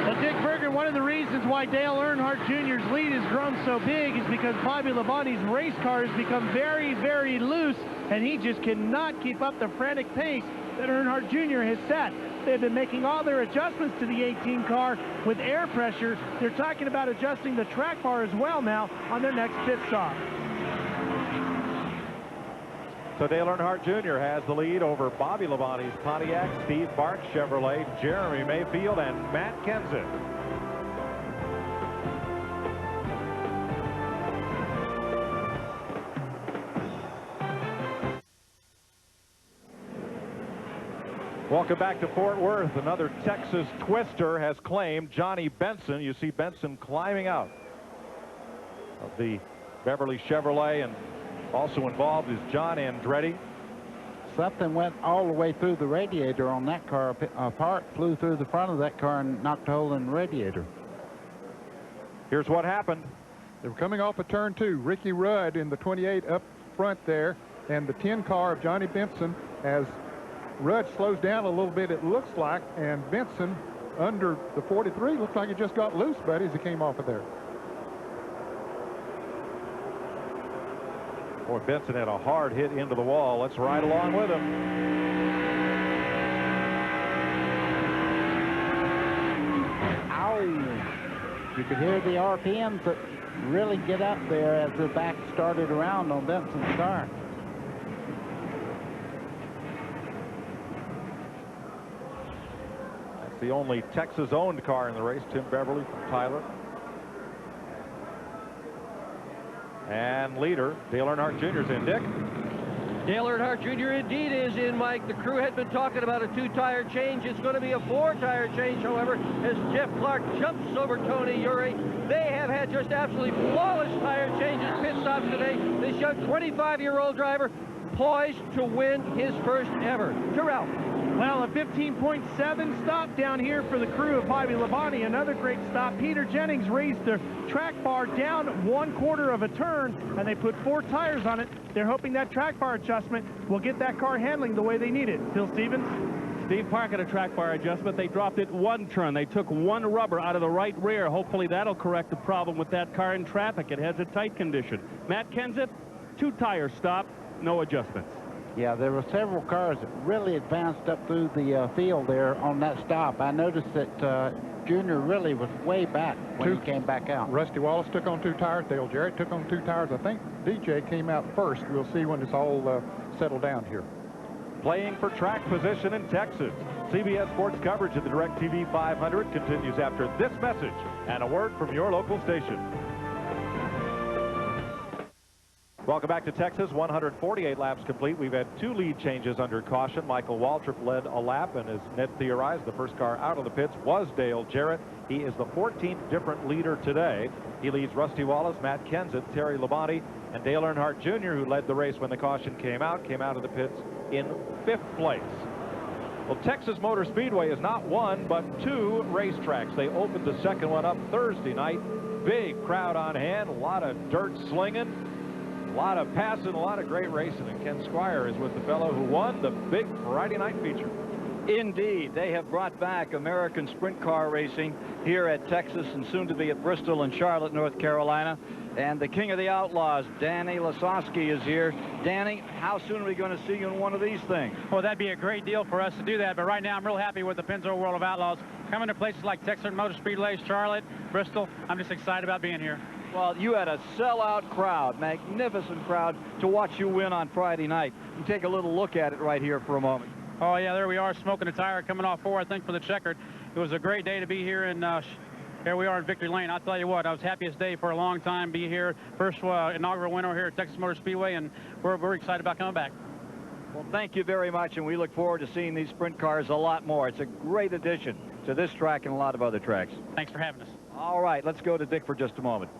D: Well, Dick Berggren, one of the reasons why Dale Earnhardt Jr.'s lead has grown so big is because Bobby Labonte's race car has become very, very loose, and he just cannot keep up the frantic pace that Earnhardt Jr. has set. They've been making all their adjustments to the 18 car with air pressure. They're talking about adjusting the track bar as well now on their next pit stop.
F: So Dale Earnhardt Jr. has the lead over Bobby Labonte's Pontiac, Steve Park Chevrolet, Jeremy Mayfield, and Matt Kenseth. Welcome back to Fort Worth. Another Texas twister has claimed Johnny Benson. You see Benson climbing out of the Beverly Chevrolet, and also involved is John Andretti.
H: Something went all the way through the radiator on that car. A part flew through the front of that car and knocked a hole in the radiator.
F: Here's what happened.
G: They were coming off of turn 2. Ricky Rudd in the 28 up front there, and the 10 car of Johnny Benson. As Rudd slows down a little bit, it looks like, and Benson under the 43 looks like he just got loose, buddy, as he came off of there.
F: Boy, Benson had a hard hit into the wall. Let's ride along with him.
H: Ow! You could hear the RPMs that really get up there as the back started around on Benson's car.
F: That's the only Texas-owned car in the race. Tim Beverly from Tyler. And leader, Dale Earnhardt Jr. is in. Dick?
B: Dale Earnhardt Jr. indeed is in, Mike. The crew had been talking about a 2-tire change. It's going to be a 4-tire change, however, as Jeff Clark jumps over Tony Eury. They have had just absolutely flawless tire changes, pit stops today. This young 25-year-old driver poised to win his first ever. To Ralph.
D: Well, a 15.7 stop down here for the crew of Bobby Labonte. Another great stop. Peter Jennings raised the track bar down 1/4 of a turn, and they put 4 tires on it. They're hoping that track bar adjustment will get that car handling the way they need it. Phil Stevens?
K: Steve Park had a track bar adjustment. They dropped it 1 turn. They took 1 rubber out of the right rear. Hopefully that'll correct the problem with that car in traffic. It has a tight condition. Matt Kenseth, 2-tire stop, no adjustments.
H: Yeah, there were several cars that really advanced up through the field there on that stop. I noticed that Junior really was way back when he came back out.
G: Rusty Wallace took on 2 tires. Dale Jarrett took on 2 tires. I think DJ came out first. We'll see when it's all settled down here.
F: Playing for track position in Texas. CBS Sports coverage of the DirecTV 500 continues after this message and a word from your local station. Welcome back to Texas. 148 laps complete. We've had 2 lead changes under caution. Michael Waltrip led a lap, and as Ned theorized, the first car out of the pits was Dale Jarrett. He is the 14th different leader today. He leads Rusty Wallace, Matt Kenseth, Terry Labonte, and Dale Earnhardt Jr., who led the race when the caution came out of the pits in 5th place. Well, Texas Motor Speedway is not 1, but 2 racetracks. They opened the second one up Thursday night. Big crowd on hand, a lot of dirt slinging. A lot of passing, a lot of great racing, and Ken Squire is with the fellow who won the big Friday night feature.
A: Indeed, they have brought back American sprint car racing here at Texas and soon to be at Bristol and Charlotte, North Carolina. And the king of the outlaws, Danny Lasowski, is here. Danny, how soon are we going to see you in one of these things?
N: Well, that'd be a great deal for us to do that, but right now I'm real happy with the Pennzoil World of Outlaws. Coming to places like Texas Motor Speedway, Charlotte, Bristol, I'm just excited about being here.
A: Well, you had a sellout crowd, magnificent crowd, to watch you win on Friday night. And take a little look at it right here for a moment.
N: Oh, yeah, there we are, smoking a tire, coming off 4, I think, for the checkered. It was a great day to be here, and here we are in Victory Lane. I'll tell you what, I was happiest day for a long time, be here. First inaugural winner here at Texas Motor Speedway, and we're excited about coming back.
A: Well, thank you very much, and we look forward to seeing these sprint cars a lot more. It's a great addition to this track and a lot of other tracks.
N: Thanks for having us.
A: All right, let's go to Dick for just a moment.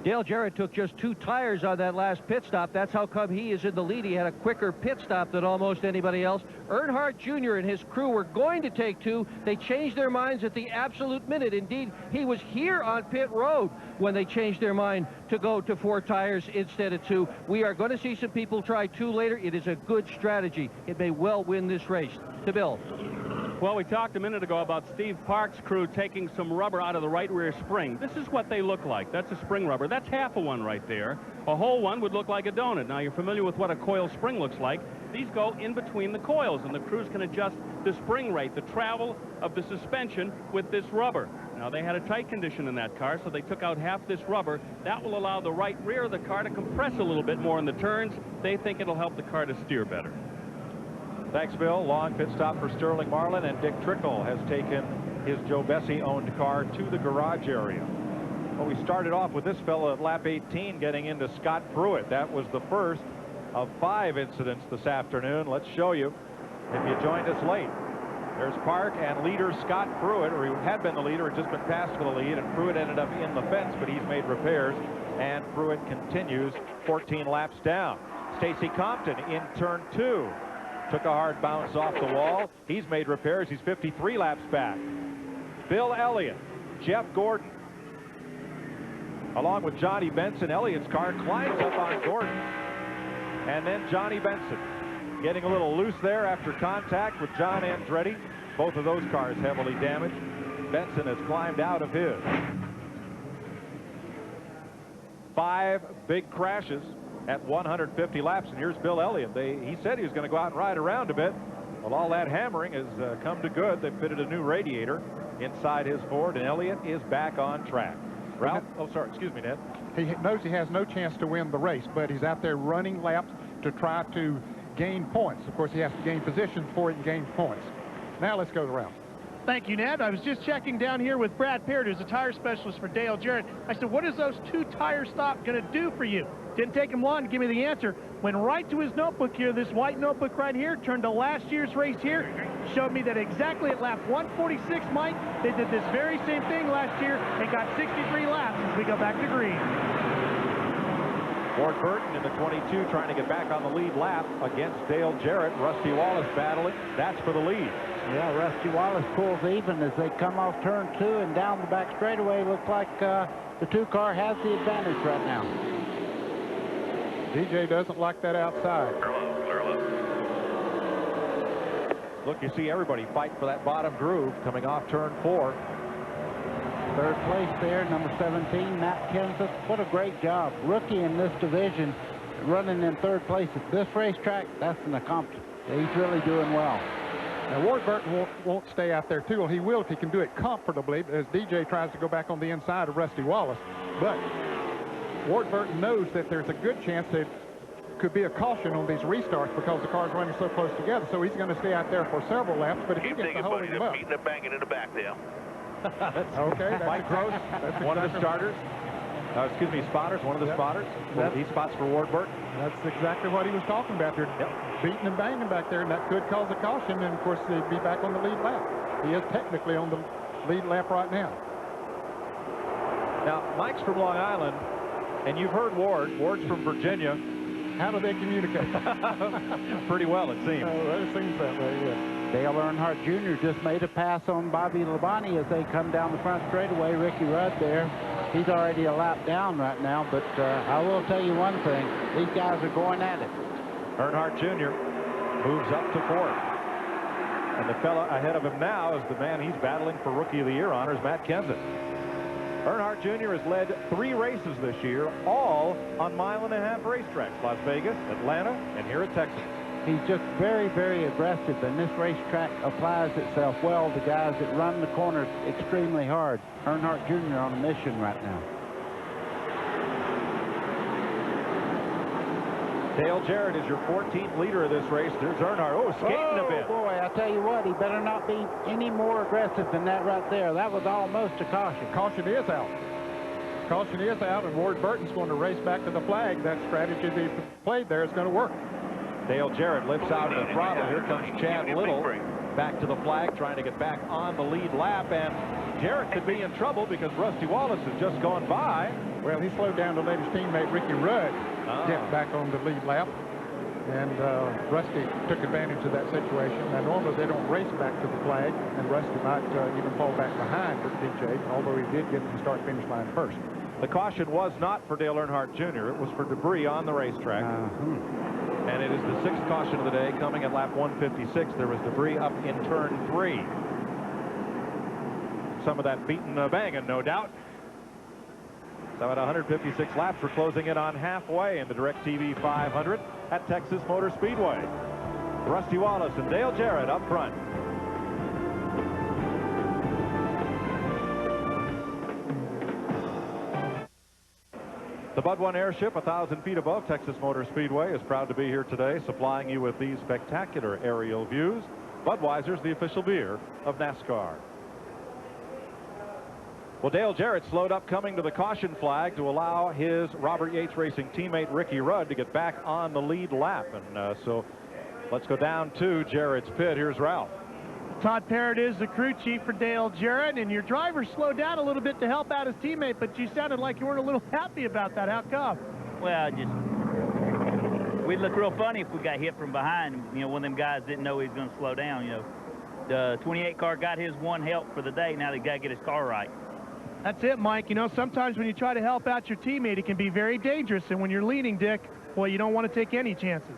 B: Dale Jarrett took just 2 tires on that last pit stop. That's how come he is in the lead. He had a quicker pit stop than almost anybody else. Earnhardt Jr. and his crew were going to take 2. They changed their minds at the absolute minute. Indeed, he was here on pit road when they changed their mind to go to 4 tires instead of 2. We are going to see some people try 2 later. It is a good strategy. It may well win this race. To Bill.
K: Well, we talked a minute ago about Steve Park's crew taking some rubber out of the right rear spring. This is what they look like. That's a spring rubber. That's half of one right there. A whole one would look like a donut. Now, you're familiar with what a coil spring looks like. These go in between the coils, and the crews can adjust the spring rate, the travel of the suspension with this rubber. Now, they had a tight condition in that car, so they took out half this rubber. That will allow the right rear of the car to compress a little bit more in the turns. They think it'll help the car to steer better.
F: Thanks, Bill. Long pit stop for Sterling Marlin, and Dick Trickle has taken his Joe Bessie-owned car to the garage area. Well, we started off with this fellow at lap 18 getting into Scott Pruitt. That was the first of 5 incidents this afternoon. Let's show you if you joined us late. There's Park and leader Scott Pruitt, or he had been the leader, had just been passed for the lead, and Pruitt ended up in the fence, but he's made repairs, and Pruitt continues 14 laps down. Stacy Compton in turn 2. Took a hard bounce off the wall. He's made repairs. He's 53 laps back. Bill Elliott, Jeff Gordon, along with Johnny Benson. Elliott's car climbs up on Gordon. And then Johnny Benson getting a little loose there after contact with John Andretti. Both of those cars heavily damaged. Benson has climbed out of his. 5 big crashes at 150 laps, and here's Bill Elliott. He said he was going to go out and ride around a bit. Well, all that hammering has come to good. They fitted a new radiator inside his Ford, and Elliott is back on track. Ralph, oh, sorry, excuse me, Ned.
G: He knows he has no chance to win the race, but he's out there running laps to try to gain points. Of course, he has to gain position before he can gain points. Now let's go to Ralph.
D: Thank you, Ned. I was just checking down here with Brad Peart, who's a tire specialist for Dale Jarrett. I said, what is those 2 tire stop going to do for you? Didn't take him long to give me the answer. Went right to his notebook here, this white notebook right here, turned to last year's race here, showed me that exactly at lap 146, Mike, they did this very same thing last year and got 63 laps as we go back to green.
F: Ward Burton in the 22 trying to get back on the lead lap against Dale Jarrett. Rusty Wallace battling. That's for the lead.
H: Yeah, Rusty Wallace pulls even as they come off turn 2 and down the back straightaway. Looks like the 2 car has the advantage right now.
G: DJ doesn't like that outside.
F: Look, you see everybody fighting for that bottom groove coming off turn 4.
H: 3rd place there, number 17, Matt Kenseth. What a great job. Rookie in this division, running in 3rd place at this racetrack. That's an accomplishment. He's really doing well.
G: Now, Ward Burton won't stay out there too long. He will if he can do it comfortably as DJ tries to go back on the inside of Rusty Wallace. But Ward Burton knows that there's a good chance that could be a caution on these restarts because the car's running so close together. So he's going to stay out there for several laps. But if he gets to hold him up,
L: beating and banging in the back there.
G: Okay, that's
F: Mike Gross, one of the starters. Excuse me, spotters, one of the spotters. He spots for Ward Burton.
G: That's exactly what he was talking about there.
F: Yep.
G: Beating and banging back there, and that could cause a caution. And of course, they'd be back on the lead lap. He is technically on the lead lap right now.
F: Now, Mike's from Long Island, and you've heard Ward. Ward's from Virginia.
G: How do they communicate?
F: Pretty well, it seems.
G: It seems that way, yeah.
H: Dale Earnhardt Jr. just made a pass on Bobby Labonte as they come down the front straightaway. Ricky Rudd there. He's already a lap down right now, but I will tell you one thing. These guys are going at it.
F: Earnhardt Jr. moves up to 4th. And the fella ahead of him now is the man he's battling for Rookie of the Year honors, Matt Kenseth. Earnhardt Jr. has led 3 races this year, all on mile-and-a-half racetracks: Las Vegas, Atlanta, and here at Texas.
H: He's just very, very aggressive, and this racetrack applies itself well to guys that run the corners extremely hard. Earnhardt Jr. on a mission right now.
F: Dale Jarrett is your 14th leader of this race. There's Earnhardt. Oh, skating a bit.
H: Boy, I tell you what, he better not be any more aggressive than that right there. That was almost a caution.
G: Caution is out. Caution is out, and Ward Burton's going to race back to the flag. That strategy they played there is going to work.
F: Dale Jarrett lifts out of the throttle. Here comes Chad Little back to the flag, trying to get back on the lead lap, and Jarrett could be in trouble because Rusty Wallace has just gone by.
G: Well, he slowed down to let his teammate Ricky Rudd get back on the lead lap, and Rusty took advantage of that situation. Now, normally they don't race back to the flag, and Rusty might even fall back behind DJ, although he did get to the start-finish line first.
F: The caution was not for Dale Earnhardt Jr. It was for debris on the racetrack. And it is the 6th caution of the day, coming at lap 156. There was debris up in turn 3. Some of that beaten banging, no doubt. So at 156 laps, we're closing in on halfway in the DirecTV 500 at Texas Motor Speedway. Rusty Wallace and Dale Jarrett up front. The Bud 1 airship, 1,000 feet above Texas Motor Speedway, is proud to be here today, supplying you with these spectacular aerial views. Budweiser's the official beer of NASCAR. Well, Dale Jarrett slowed up coming to the caution flag to allow his Robert Yates Racing teammate Ricky Rudd to get back on the lead lap. And so let's go down to Jarrett's pit. Here's Ralph.
D: Todd Parrott is the crew chief for Dale Jarrett, and your driver slowed down a little bit to help out his teammate, but you sounded like you weren't a little happy about that. How come?
O: Well, we'd look real funny if we got hit from behind. You know, one of them guys didn't know he was going to slow down. You know, the 28 car got his one help for the day. Now they got to get his car right.
D: That's it, Mike. You know, sometimes when you try to help out your teammate, it can be very dangerous. And when you're leading, Dick, well, you don't want to take any chances.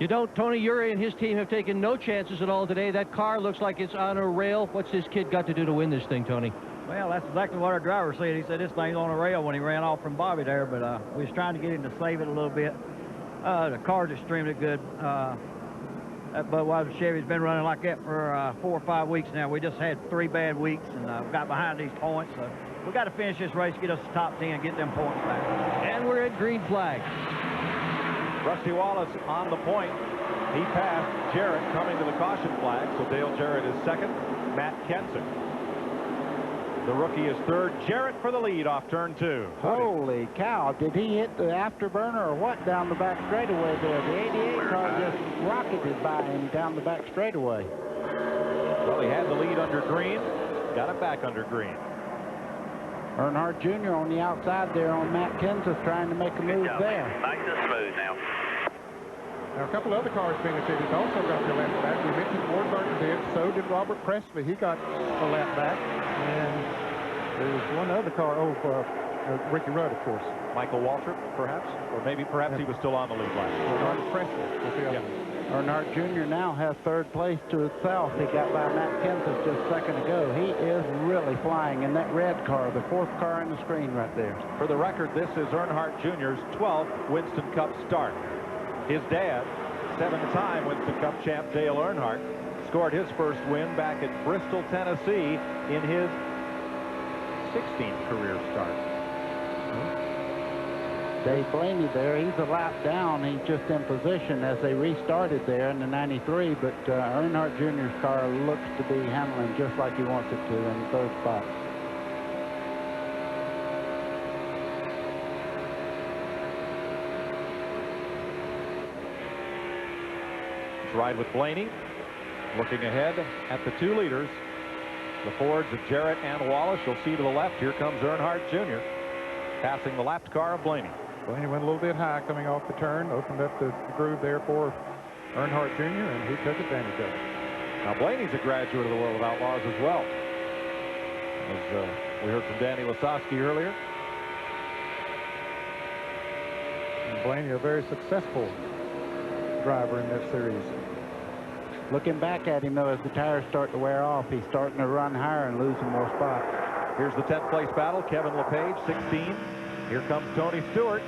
B: You don't. Tony Uri and his team have taken no chances at all today. That car looks like it's on a rail. What's this kid got to do to win this thing, Tony?
E: Well, that's exactly what our driver said. He said this thing's on a rail when he ran off from Bobby there, but we was trying to get him to save it a little bit. The car's extremely good. That Budweiser Chevy's been running like that for 4 or 5 weeks now. We just had 3 bad weeks and got behind these points. So we got to finish this race, get us the top 10, get them points back.
B: And we're at green flag.
F: Rusty Wallace on the point. He passed Jarrett coming to the caution flag, so Dale Jarrett is second. Matt Kenseth, the rookie, is third. Jarrett for the lead off turn 2.
H: Holy cow, did he hit the afterburner or what down the back straightaway there? The 88 car just rocketed by him down the back straightaway.
F: Well, he had the lead under green, got it back under green.
H: Earnhardt Jr. on the outside there on Matt Kenseth trying to make a move there.
L: Nice and smooth now.
G: Now, a couple other cars finished. He's also got the lap back. We mentioned Ward Burton did. So did Robert Presley. He got a lap back. And there's one other car. Ricky Rudd, of course.
F: Michael Waltrip, perhaps? Or perhaps he was still on the lead lap.
G: Robert Presley was the other one.
H: Earnhardt Jr. now has 3rd place to himself. He got by Matt Kenseth just a second ago. He is really flying in that red car, the 4th car on the screen right there.
F: For the record, this is Earnhardt Jr.'s 12th Winston Cup start. His dad, 7-time Winston Cup champ Dale Earnhardt, scored his first win back at Bristol, Tennessee in his 16th career start.
H: Dave Blaney there, he's a lap down. He's just in position as they restarted there in the 93, but Earnhardt Jr.'s car looks to be handling just like he wants it to in the 3rd spot.
F: Let's ride with Blaney, looking ahead at the 2 leaders, the Fords of Jarrett and Wallace. You'll see to the left, here comes Earnhardt Jr., passing the lapped car of Blaney.
G: Blaney went a little bit high coming off the turn, opened up the groove there for Earnhardt Jr., and he took advantage of it.
F: Now, Blaney's a graduate of the World of Outlaws as well. As we heard from Danny Lasowski earlier.
G: And Blaney, a very successful driver in this series.
H: Looking back at him, though, as the tires start to wear off, he's starting to run higher and losing more spots.
F: Here's the 10th place battle. Kevin LePage, 16. Here comes Tony Stewart.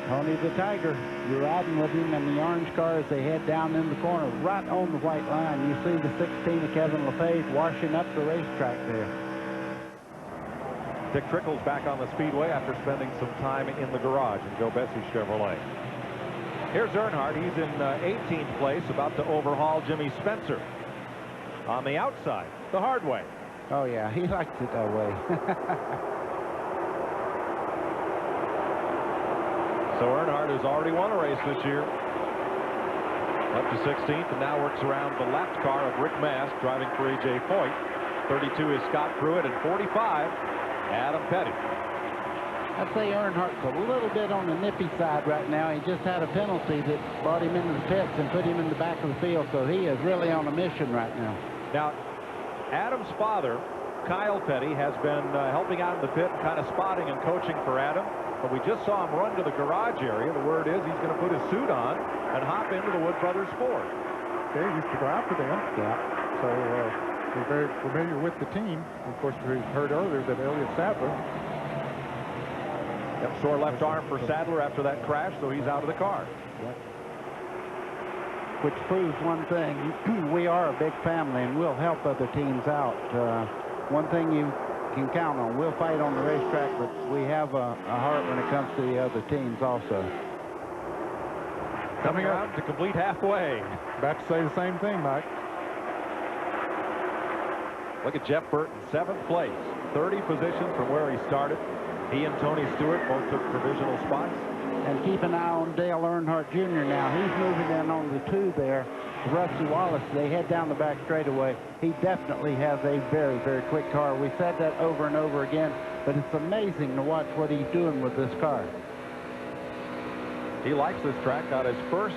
H: Tony the Tiger, you're riding with him in the orange car as they head down in the corner, right on the white line. You see the 16 of Kevin LePage washing up the racetrack there.
F: Dick Trickle's back on the Speedway after spending some time in the garage in Joe Bessie Chevrolet. Here's Earnhardt. He's in 18th place, about to overhaul Jimmy Spencer on the outside, the hard way.
H: Oh, yeah, he likes it that way.
F: So Earnhardt has already won a race this year. Up to 16th and now works around the left car of Rick Mast, driving for A.J. Foyt. 32 is Scott Pruitt, and 45, Adam Petty.
H: I'd say Earnhardt's a little bit on the nippy side right now. He just had a penalty that brought him into the pits and put him in the back of the field, so he is really on a mission right now.
F: Now, Adam's father, Kyle Petty, has been helping out in the pit and kind of spotting and coaching for Adam. But we just saw him run to the garage area. The word is he's going to put his suit on and hop into the Wood Brothers Ford.
G: Okay, he used to drive for them.
H: Yeah.
G: So we're very familiar with the team. Of course, we heard earlier that Elliott Sadler.
F: Yep, sore left arm for Sadler after that crash, so he's out of the car.
H: Yep. Which proves one thing. We are a big family, and we'll help other teams out. One thing you can count on. We'll fight on the racetrack, but we have a heart when it comes to the other teams also.
F: Coming around to complete halfway.
G: About to say the same thing, Mike.
F: Look at Jeff Burton, 7th place, 30 positions from where he started. He and Tony Stewart both took provisional spots.
H: And keep an eye on Dale Earnhardt Jr. now. He's moving in on the 2 there. Rusty Wallace, they head down the back straightaway. He definitely has a very, very quick car. We said that over and over again, but it's amazing to watch what he's doing with this car.
F: He likes this track. Got his first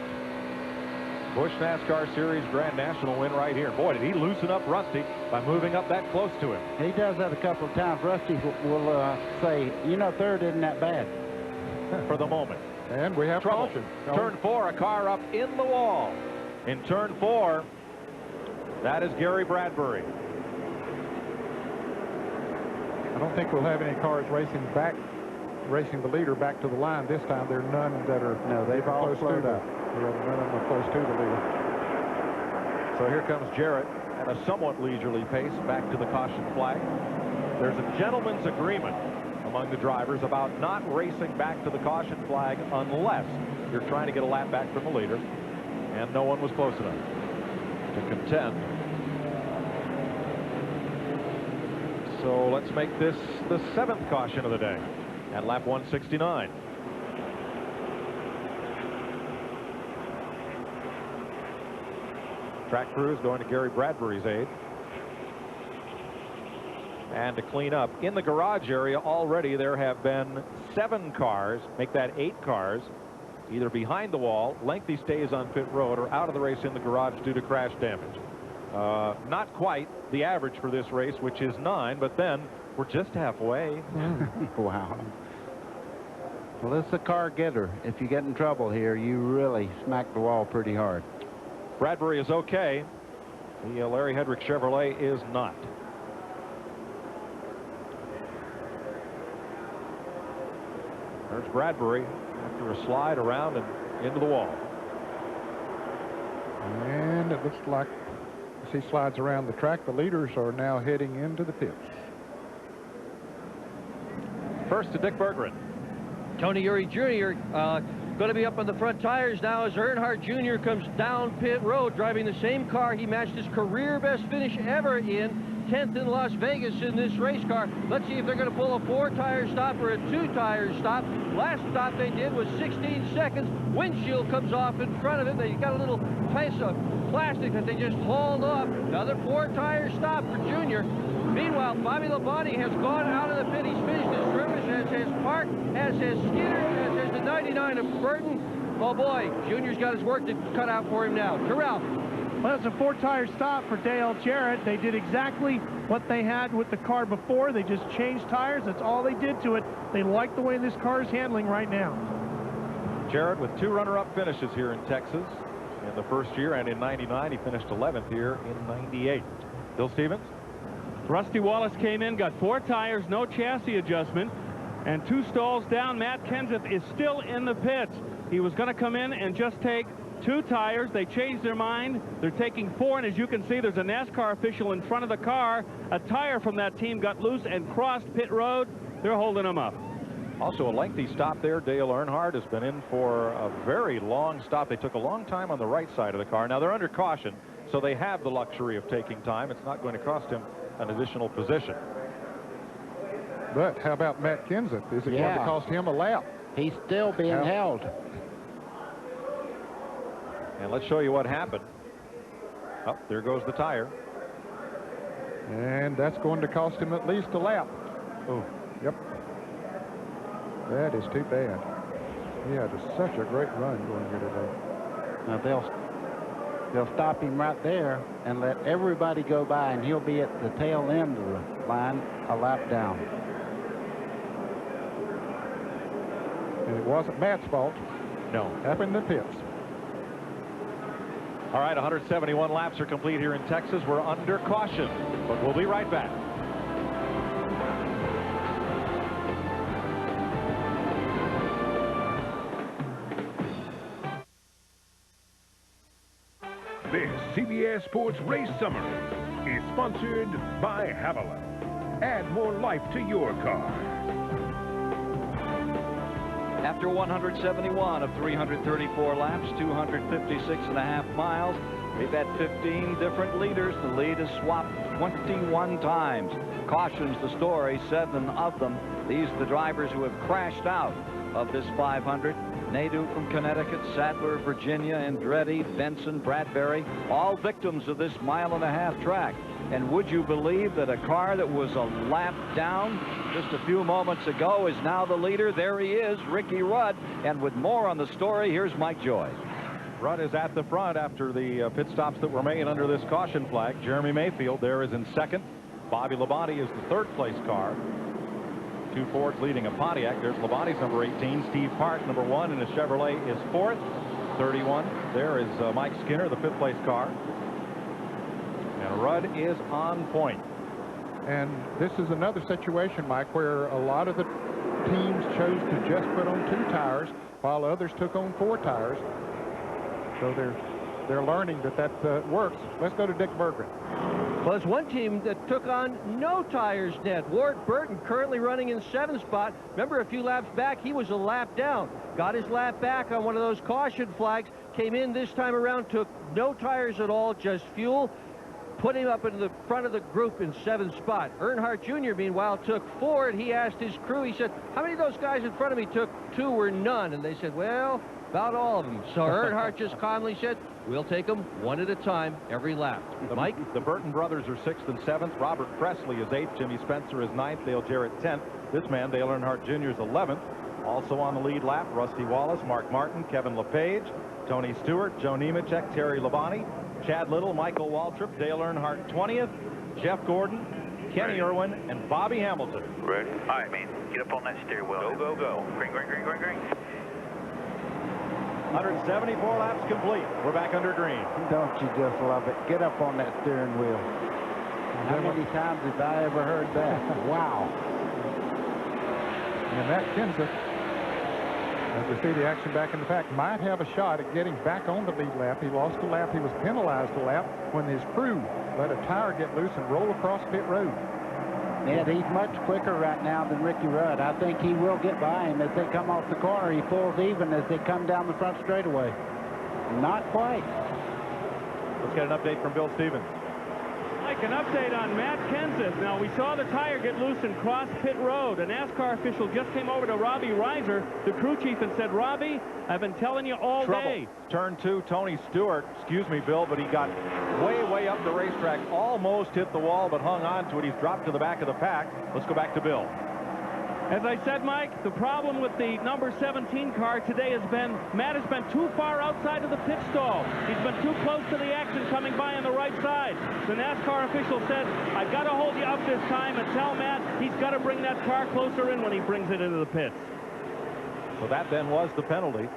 F: Busch NASCAR Series Grand National win right here. Boy, did he loosen up Rusty by moving up that close to him.
H: He does that a couple of times. Rusty will say, you know, 3rd isn't that bad.
F: For the moment.
G: And we have
F: trouble.
G: caution.
F: Turn 4, a car up in the wall. In turn 4, that is Gary Bradbury.
G: I don't think we'll have any cars racing the leader back to the line this time. There are none that are
H: they've all slowed up.
G: None of them are close to the leader.
F: So here comes Jarrett at a somewhat leisurely pace back to the caution flag. There's a gentleman's agreement among the drivers about not racing back to the caution flag unless you're trying to get a lap back from the leader, and no one was close enough to contend. So let's make this the 7th caution of the day at lap 169. Track crew is going to Gary Bradbury's aid. And to clean up, in the garage area already there have been 7 cars, make that 8 cars, either behind the wall, lengthy stays on pit road, or out of the race in the garage due to crash damage. Not quite the average for this race, which is 9, but then we're just halfway.
H: Wow. Well, this is a car getter. If you get in trouble here, you really smack the wall pretty hard.
F: Bradbury is okay. The Larry Hedrick Chevrolet is not. There's Bradbury after a slide around and into the wall.
G: And it looks like as he slides around the track, the leaders are now heading into the pits.
F: First to Dick Berggren.
B: Tony Eury Jr. Going to be up on the front tires now as Earnhardt Jr. comes down pit road, driving the same car he matched his career best finish ever in, 10th in Las Vegas in this race car. Let's see if they're going to pull a 4-tire stop or a 2-tire stop. Last stop they did was 16 seconds. Windshield comes off in front of it. They got a little piece of plastic that they just hauled off. Another 4-tire stop for Jr. Meanwhile, Bobby Labonte has gone out of the pit. He's finished his service, as has Park, as has Skinner, as has the 99 of Burton. Oh boy, Junior's got his work to cut out for him now. Terrell.
D: Well, it's a 4-tire stop for Dale Jarrett. They did exactly what they had with the car before. They just changed tires. That's all they did to it. They like the way this car is handling right now.
F: Jarrett with 2 runner-up finishes here in Texas. in the first year, and in '99 he finished 11th here in '98. Bill Stevens?
J: Rusty Wallace came in, got 4 tires, no chassis adjustment, and 2 stalls down. Matt Kenseth is still in the pits. He was going to come in and just take 2 tires. They changed their mind. They're taking 4, and as you can see, there's a NASCAR official in front of the car. A tire from that team got loose and crossed pit road. They're holding him up.
F: Also a lengthy stop there. Dale Earnhardt has been in for a very long stop. They took a long time on the right side of the car. Now they're under caution, so they have the luxury of taking time. It's not going to cost him an additional position.
G: But how about Matt Kenseth? Is it going to cost him a lap?
H: He's still being held.
F: And let's show you what happened. Oh, there goes the tire.
G: And that's going to cost him at least a lap. Oh, yep. That is too bad. He had such a great run going here today.
H: Now they'll stop him right there and let everybody go by, and he'll be at the tail end of the line, a lap down.
G: And it wasn't Matt's fault.
F: No.
G: Happened in the pits.
F: All right, 171 laps are complete here in Texas. We're under caution, but we'll be right back.
I: This CBS Sports Race Summary is sponsored by Haviland. Add more life to your car.
A: After 171 of 334 laps, 256.5 miles, they've had 15 different leaders. The lead is swapped 21 times. Cautions the story, 7 of them. These are the drivers who have crashed out of this 500. Nadeau from Connecticut, Sadler, Virginia, Andretti, Benson, Bradbury, all victims of this mile-and-a-half track. And would you believe that a car that was a lap down just a few moments ago is now the leader? There he is, Ricky Rudd. And with more on the story, here's Mike Joy.
F: Rudd is at the front after the pit stops that were made under this caution flag. Jeremy Mayfield there is in second. Bobby Labonte is the third-place car. 2 Fords leading a Pontiac. There's Labonte's number 18. Steve Park, number 1, and his Chevrolet is 4th. 31. There is Mike Skinner, the 5th-place car. And Rudd is on point.
G: And this is another situation, Mike, where a lot of the teams chose to just put on 2 tires while others took on 4 tires. So they're learning that works. Let's go to Dick Berggren.
B: Well, there's one team that took on no tires, Ned. Ward Burton currently running in 7th spot. Remember, a few laps back, he was a lap down. Got his lap back on one of those caution flags. Came in this time around, took no tires at all, just fuel. Put him up in the front of the group in 7th spot. Earnhardt Jr., meanwhile, took 4, and he asked his crew, he said, how many of those guys in front of me took 2 or none? And they said, well, about all of them. So Earnhardt just calmly said, we'll take them one at a time every lap. Mike?
F: The Burton brothers are 6th and 7th. Robert Presley is 8th. Jimmy Spencer is 9th. Dale Jarrett 10th. This man, Dale Earnhardt Jr., is 11th. Also on the lead lap, Rusty Wallace, Mark Martin, Kevin LePage, Tony Stewart, Joe Nemechek, Terry Labonte, Chad Little, Michael Waltrip, Dale Earnhardt 20th, Jeff Gordon, Kenny Irwin, and Bobby Hamilton.
P: Ready? All right, man. Get up on that steering wheel. Go, go, go. Green, green, green, green, green.
F: 174 laps complete. We're back under green.
H: Don't you just love it? Get up on that steering wheel. How many times have I ever heard that? Wow.
G: And Matt Kenseth, as we see the action back in the pack, might have a shot at getting back on the lead lap. He lost a lap. He was penalized a lap when his crew let a tire get loose and roll across pit road.
H: Ed, he's much quicker right now than Ricky Rudd. I think he will get by him as they come off the corner. He pulls even as they come down the front straightaway. Not quite.
F: Let's get an update from Bill Stevens.
J: Mike, an update on Matt Kenseth. Now, we saw the tire get loose and cross pit road. A NASCAR official just came over to Robbie Reiser, the crew chief, and said, Robbie, I've been telling you all day.
F: Turn 2, Tony Stewart. Excuse me, Bill, but he got way up the racetrack. Almost hit the wall, but hung on to it. He's dropped to the back of the pack. Let's go back to Bill.
J: As I said, Mike, the problem with the number 17 car today has been Matt has been too far outside of the pit stall. He's been too close to the action coming by on the right side. The NASCAR official said, I've got to hold you up this time and tell Matt he's got to bring that car closer in when he brings it into the pits.
F: So that then was the penalty.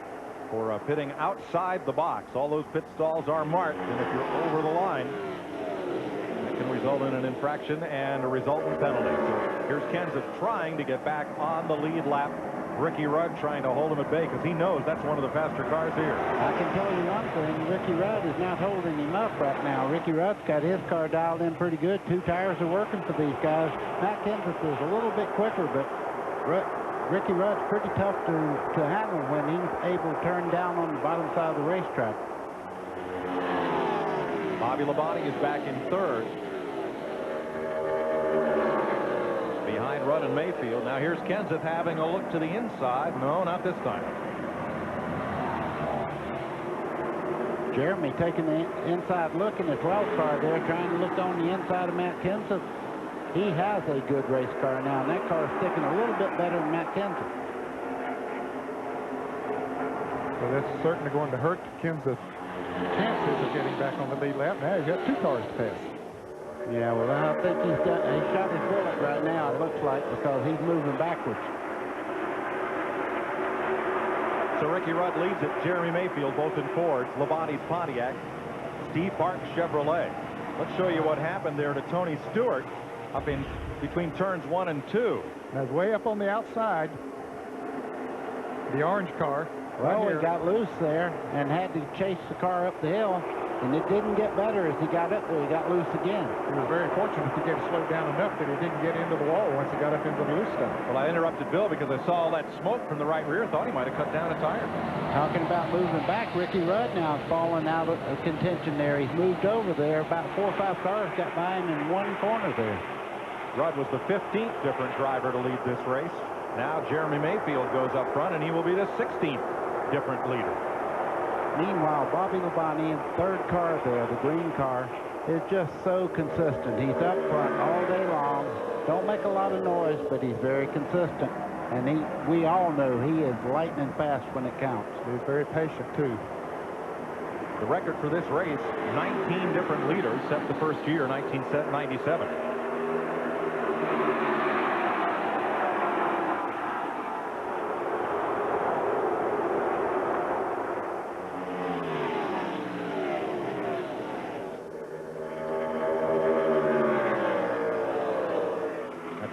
F: for pitting outside the box. All those pit stalls are marked, and if you're over the line, it can result in an infraction and a resultant penalty. So here's Kenseth trying to get back on the lead lap. Ricky Rudd trying to hold him at bay because he knows that's one of the faster cars here.
H: I can tell you one thing, Ricky Rudd is not holding him up right now. Ricky Rudd's got his car dialed in pretty good. 2 tires are working for these guys. Matt Kenseth is a little bit quicker, but Ricky Rudd's pretty tough to handle when he's able to turn down on the bottom side of the racetrack.
F: Bobby Labonte is back in 3rd. Behind Rudd and Mayfield. Now here's Kenseth having a look to the inside. No, not this time.
H: Jeremy taking the inside look in his wild car there, trying to look on the inside of Matt Kenseth. He has a good race car now, and that car is sticking a little bit better than Matt Kenseth.
G: So that's certainly going to hurt Kenseth's chances of getting back on the lead lap. Now he's got 2 cars to pass.
H: Yeah, well, I think he shot his bullet right now, it looks like, because he's moving backwards.
F: So Ricky Rudd leads it. Jeremy Mayfield, both in Fords. Labonte's Pontiac. Steve Park's Chevrolet. Let's show you what happened there to Tony Stewart up in between turns 1 and 2.
G: That's way up on the outside. The orange car.
H: Well, he got loose there and had to chase the car up the hill, and it didn't get better as he got up there. He got loose again.
G: He was very fortunate to get slowed down enough that he didn't get into the wall once he got up into the loose stuff.
F: Well, I interrupted Bill because I saw all that smoke from the right rear. Thought he might have cut down a tire.
H: Talking about moving back, Ricky Rudd now is falling out of contention there. He's moved over there. About 4 or 5 cars got by him in one corner there.
F: Rudd was the 15th different driver to lead this race. Now Jeremy Mayfield goes up front, and he will be the 16th different leader.
H: Meanwhile, Bobby Labonte in 3rd car there, the green car, is just so consistent. He's up front all day long. Don't make a lot of noise, but he's very consistent. And we all know he is lightning fast when it counts.
G: He's very patient, too.
F: The record for this race, 19 different leaders, set the first year, 1997.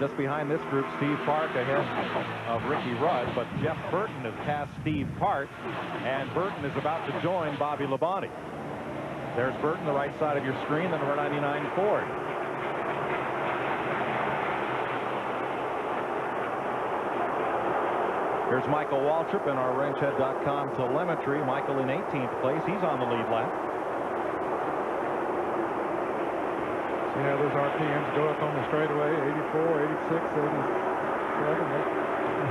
F: Just behind this group, Steve Park ahead of Ricky Rudd, but Jeff Burton has passed Steve Park, and Burton is about to join Bobby Labonte. There's Burton, the right side of your screen, the number 99 Ford. Here's Michael Waltrip in our wrenchhead.com telemetry. Michael in 18th place. He's on the lead lap.
G: Yeah, those RPMs go up on the straightaway, 84, 86, 87.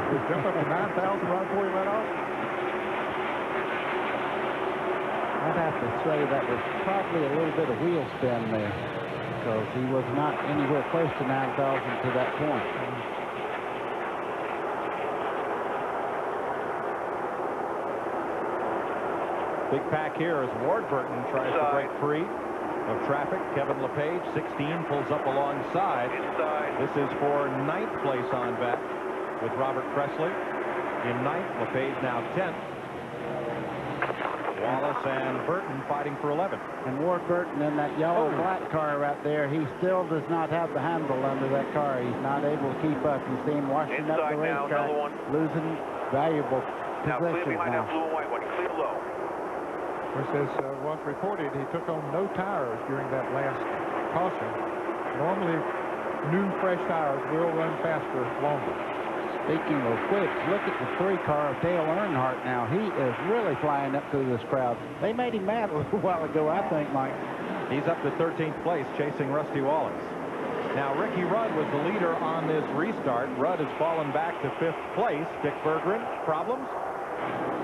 G: They jump up to 9,000 right before he let off.
H: I'd have to say that was probably a little bit of wheel spin there, because he was not anywhere close to 9,000 to that point.
F: Big pack here as Ward Burton tries to break free of traffic. Kevin LePage, 16, pulls up alongside. This is for 9th place on back with Robert Presley in 9th. LePage now 10th. Wallace and Burton fighting for 11th.
H: And Ward Burton in that yellow black car right there, he still does not have the handle under that car. He's not able to keep up. You see him washing up the racetrack, losing valuable positions now.
P: Blue and white one, clear low.
G: Which as was reported, he took on no tires during that last caution. Normally, new fresh tires will run faster longer.
H: Speaking of which, look at the 3 car of Dale Earnhardt now. He is really flying up through this crowd. They made him mad a little while ago, I think, Mike.
F: He's up to 13th place, chasing Rusty Wallace. Now, Ricky Rudd was the leader on this restart. Rudd has fallen back to 5th place. Dick Berggren, problems?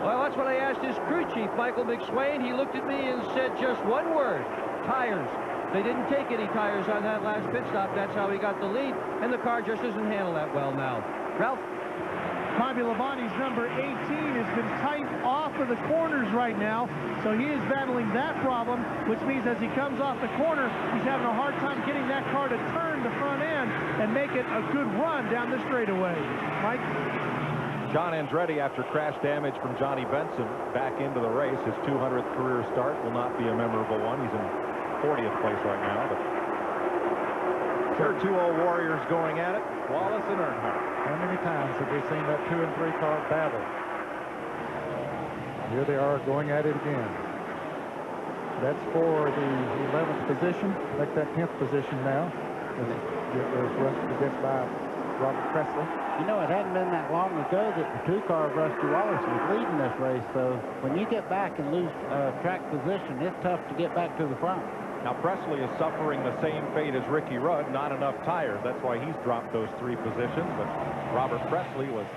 B: Well, that's what I asked his crew chief, Michael McSwain. He looked at me and said just one word: tires. They didn't take any tires on that last pit stop. That's how he got the lead, and the car just doesn't handle that well now. Ralph?
D: Bobby Labonte's number 18 has been tight off of the corners right now, so he is battling that problem, which means as he comes off the corner, he's having a hard time getting that car to turn the front end and make it a good run down the straightaway. Mike?
F: John Andretti, after crash damage from Johnny Benson, back into the race. His 200th career start will not be a memorable one. He's in 40th place right now. But there are two old warriors going at it, Wallace and Earnhardt.
G: How many times have we seen that 2 and 3 car battle? Here they are going at it again. That's for the 11th position. Make that 10th position now. As Rusty gets by Robert Presley.
H: You know, it hadn't been that long ago that the 2-car of Rusty Wallace was leading this race, so when you get back and lose track position, it's tough to get back to the front.
F: Now, Presley is suffering the same fate as Ricky Rudd, not enough tires. That's why he's dropped those 3 positions, but Robert Presley was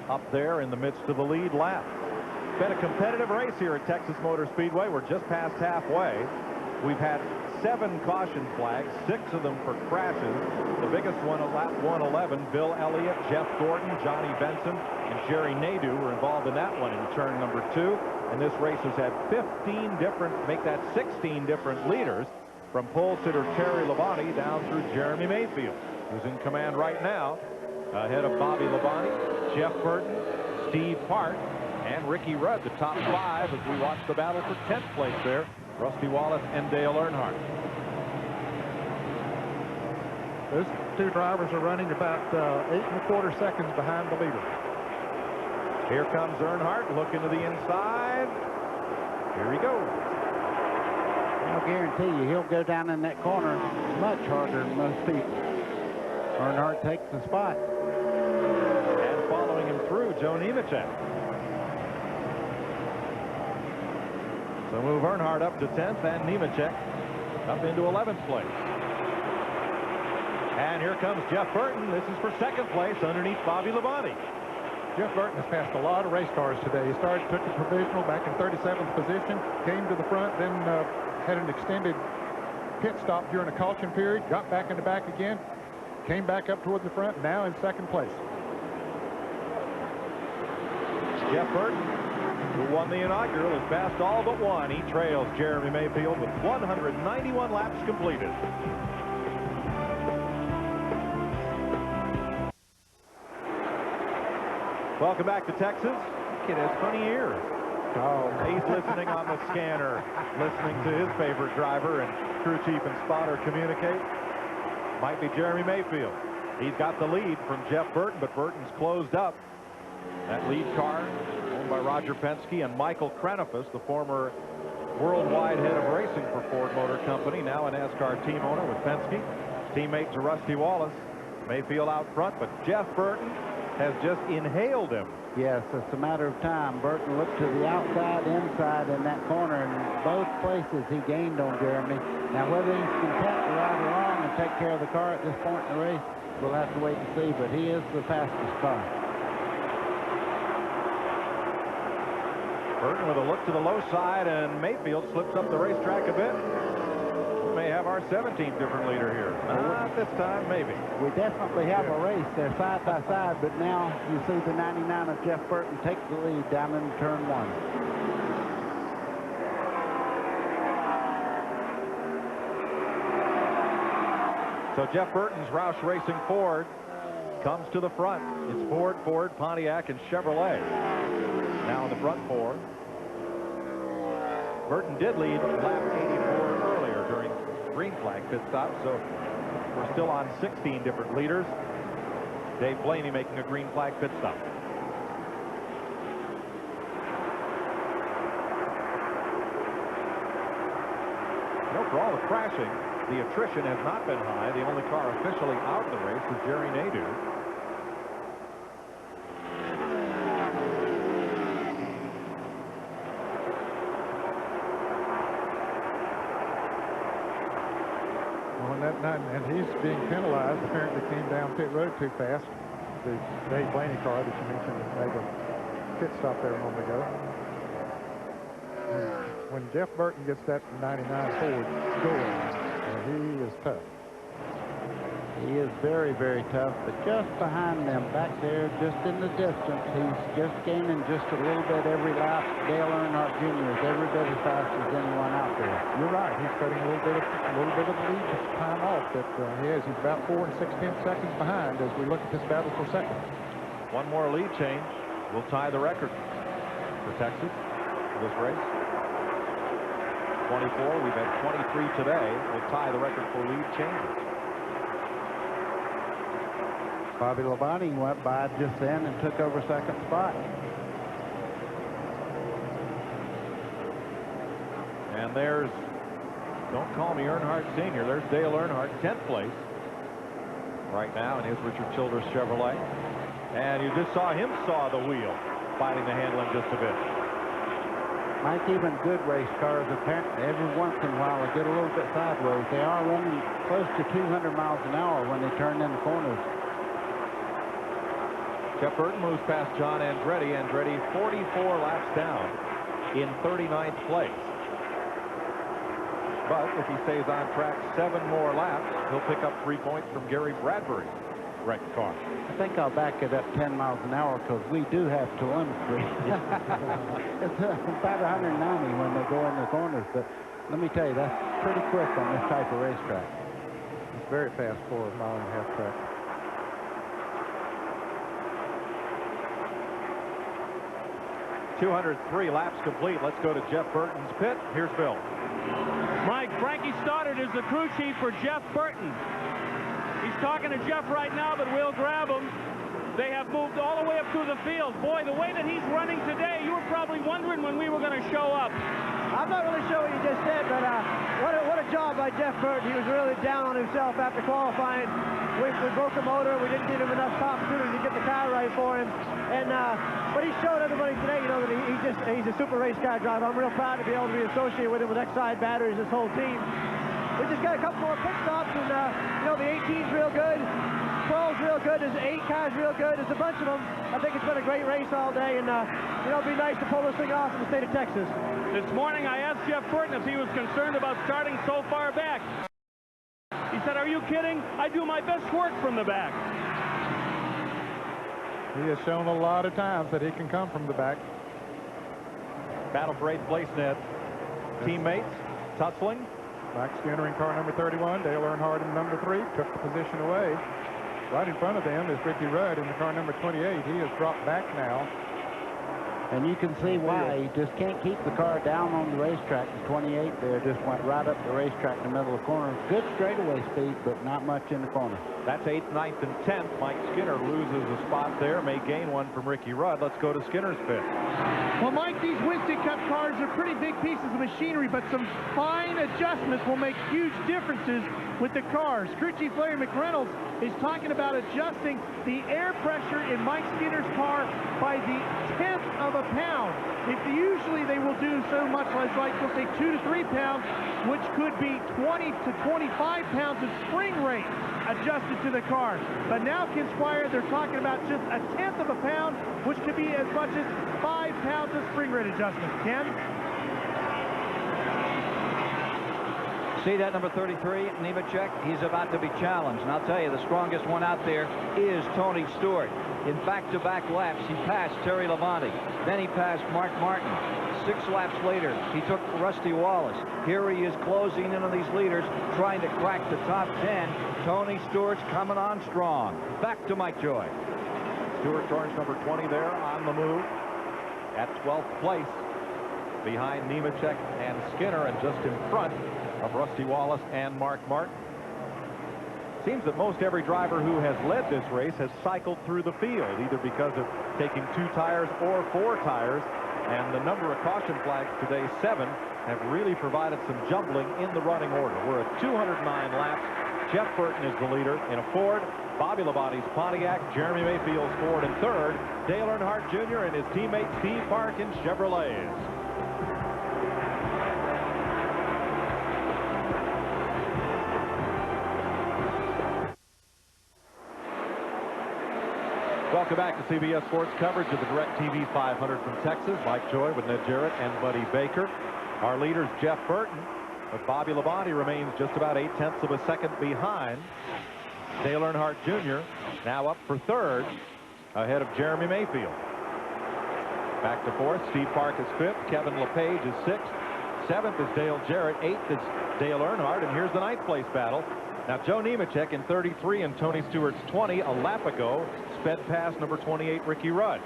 F: up there in the midst of the lead lap. Been a competitive race here at Texas Motor Speedway. We're just past halfway. We've had 7 caution flags, 6 of them for crashes. The biggest one at lap 111, Bill Elliott, Jeff Gordon, Johnny Benson, and Jerry Nadeau were involved in that one in turn number 2. And this race has had 15 different, make that 16 different leaders, from pole sitter Terry Labonte down through Jeremy Mayfield, who's in command right now, ahead of Bobby Labonte, Jeff Burton, Steve Hart, and Ricky Rudd, the top 5 as we watch the battle for 10th place there. Rusty Wallace and Dale Earnhardt.
G: Those 2 drivers are running about 8 1/4 seconds behind the leader.
F: Here comes Earnhardt, looking to the inside. Here he goes.
H: I'll guarantee you he'll go down in that corner much harder than most people. Earnhardt takes the spot.
F: And following him through, Joe Nemechek. So move Earnhardt up to 10th and Nemechek up into 11th place. And here comes Jeff Burton. This is for 2nd place underneath Bobby Labonte.
G: Jeff Burton has passed a lot of race cars today. He started, took the provisional back in 37th position, came to the front, then had an extended pit stop during a caution period, got back in the back again, came back up towards the front, now in 2nd place.
F: Jeff Burton, who won the inaugural, has passed all but one. He trails Jeremy Mayfield with 191 laps completed. Welcome back to Texas. Kid has funny ears. Oh, he's listening on the scanner, listening to his favorite driver and crew chief and spotter communicate. Might be Jeremy Mayfield. He's got the lead from Jeff Burton, but Burton's closed up. That lead car owned by Roger Penske and Michael Krenifus, the former worldwide head of racing for Ford Motor Company, now a NASCAR team owner with Penske. Teammate to Rusty Wallace. Mayfield out front, but Jeff Burton has just inhaled him.
H: Yes, it's a matter of time. Burton looked to the outside, inside in that corner, and in both places he gained on Jeremy. Now, whether he's content to ride along and take care of the car at this point in the race, we'll have to wait and see, but he is the fastest car.
F: Burton with a look to the low side, and Mayfield slips up the racetrack a bit. We may have our 17th different leader here. Not this time, maybe.
H: We definitely have a race. They're side by side, but now you see the 99 of Jeff Burton take the lead down in turn 1.
F: So Jeff Burton's Roush Racing Ford comes to the front. It's Ford, Pontiac, and Chevrolet now in the front 4. Burton did lead lap 84 earlier during green flag pit stop, so we're still on 16 different leaders. Dave Blaney making a green flag pit stop. You know, for all the crashing, the attrition has not been high. The only car officially out of the race is Jerry Nadeau.
G: And he's being penalized. Apparently came down pit road too fast. The Dave Blaney car that you mentioned made a pit stop there a moment ago. When Jeff Burton gets that 99 Ford going, he is tough.
H: He is very, very tough, but just behind them, back there, just in the distance, he's just gaining just a little bit every lap. Dale Earnhardt Jr. is every bit as fast as anyone out there.
G: You're right. He's cutting a little bit of the lead time off that he is. He's about 4 6/10 seconds behind as we look at this battle for second.
F: One more lead change will tie the record for Texas for this race. 24. We've had 23 today. Will tie the record for lead changes.
H: Bobby Labonte went by just then and took over second spot.
F: And there's, don't call me Earnhardt Sr., there's Dale Earnhardt, 10th place right now in his Richard Childress Chevrolet. And you just saw him saw the wheel, fighting to handle him just a bit.
H: Mike, even good race cars, apparently every once in a while they get a little bit sideways. They are running close to 200 miles an hour when they turn in the corners.
F: Jeff Burton moves past John Andretti. Andretti 44 laps down in 39th place. But if he stays on track 7 more laps, he'll pick up 3 points from Gary Bradbury's wrecked car.
H: I think I'll back it up 10 miles an hour because we do have telemetry. It's about 190 when they go in the corners, but let me tell you, that's pretty quick on this type of racetrack.
C: It's very fast for a mile-and-a-half track.
F: 203 laps complete. Let's go to Jeff Burton's pit. Here's Bill.
J: Mike, Frankie Stoddard is the crew chief for Jeff Burton. He's talking to Jeff right now, but we'll grab him. They have moved all the way up through the field. Boy, the way that he's running today, you were probably wondering when we were going to show up.
Q: I'm not really sure what you just said, but what a job by Jeff Burton. He was really down on himself after qualifying. We broke the motor. We didn't give him enough opportunity to get the car right for him. And but he showed everybody today, you know, that he's a super race car driver. I'm real proud to be able to be associated with him with Exide batteries, this whole team. We just got a couple more pit stops, and you know, the 18's real good. 12's real good. There's 8 cars real good. There's a bunch of them. I think it's been a great race all day, and you know, it'd be nice to pull this thing off in the state of Texas.
J: This morning I asked Jeff Burton if he was concerned about starting so far back. He said, "Are you kidding? I do my best work from the back."
C: He has shown a lot of times that he can come from the back.
F: Battle for 8th place, Ned. Teammates tussling.
C: Mike Skinner in car number 31. Dale Earnhardt in number 3 took the position away. Right in front of them is Ricky Rudd in the car number 28. He has dropped back now.
H: And you can see why. He just can't keep the car down on the racetrack. The 28 there just went right up the racetrack in the middle of the corner. Good straightaway speed, but not much in the corner.
F: That's 8th, 9th, and 10th. Mike Skinner loses a spot there. May gain one from Ricky Rudd. Let's go to Skinner's pit.
D: Well, Mike, these Winston Cup cars are pretty big pieces of machinery, but some fine adjustments will make huge differences with the cars. Crew Chief Larry McReynolds is talking about adjusting the air pressure in Mike Skinner's car by the 10th of a pound. If usually they will do so much less, like they'll say 2 to 3 pounds, which could be 20 to 25 pounds of spring rate adjusted to the car. But now, Ken Squire, they're talking about just a 10th of a pound, which could be as much as 5 pounds of spring rate adjustment. Ken?
A: See that number 33, Nemechek? He's about to be challenged. And I'll tell you, the strongest one out there is Tony Stewart. In back-to-back laps, he passed Terry Labonte. Then he passed Mark Martin. 6 laps later, he took Rusty Wallace. Here he is closing in on these leaders, trying to crack the top 10. Tony Stewart's coming on strong. Back to Mike Joy.
F: Stewart turns number 20 there on the move at 12th place behind Nemechek and Skinner, and just in front of Rusty Wallace and Mark Martin. Seems that most every driver who has led this race has cycled through the field, either because of taking 2 tires or 4 tires. And the number of caution flags today, 7, have really provided some jumbling in the running order. We're at 209 laps. Jeff Burton is the leader in a Ford. Bobby Labonte's Pontiac. Jeremy Mayfield's Ford in 3rd. Dale Earnhardt Jr. and his teammate Steve Park in Chevrolets. Welcome back to CBS Sports coverage of the DirecTV 500 from Texas. Mike Joy with Ned Jarrett and Buddy Baker. Our leader's Jeff Burton, but Bobby Labonte remains just about 0.8 of a second behind. Dale Earnhardt Jr. now up for 3rd, ahead of Jeremy Mayfield. Back to 4th, Steve Park is 5th, Kevin LePage is 6th, 7th is Dale Jarrett, 8th is Dale Earnhardt, and here's the 9th place battle. Now, Joe Nemechek in 33 and Tony Stewart's 20 a lap ago sped past number 28, Ricky Rudd.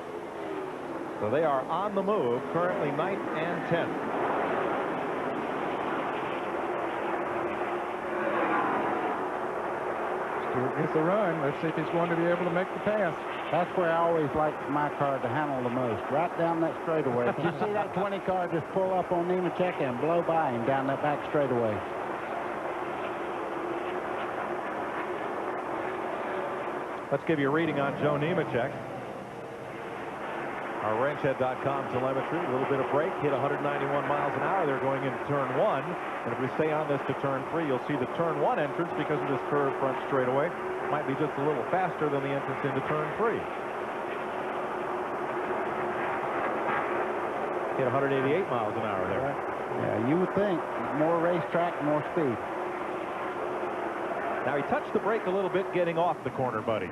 F: So they are on the move, currently 9th and 10th.
G: Stewart gets the run. Let's see if he's going to be able to make the pass.
H: That's where I always like my car to handle the most, right down that straightaway. If you see that 20 car just pull up on Nemechek and blow by him down that back straightaway.
F: Let's give you a reading on Joe Nemechek. Our ranchhead.com telemetry, a little bit of brake, hit 191 miles an hour. They're going into turn 1. And if we stay on this to turn 3, you'll see the turn 1 entrance because of this curved front straightaway might be just a little faster than the entrance into turn 3. Hit 188 miles an hour there.
H: Yeah, you would think more racetrack, more speed.
F: Now he touched the brake a little bit getting off the corner, buddy.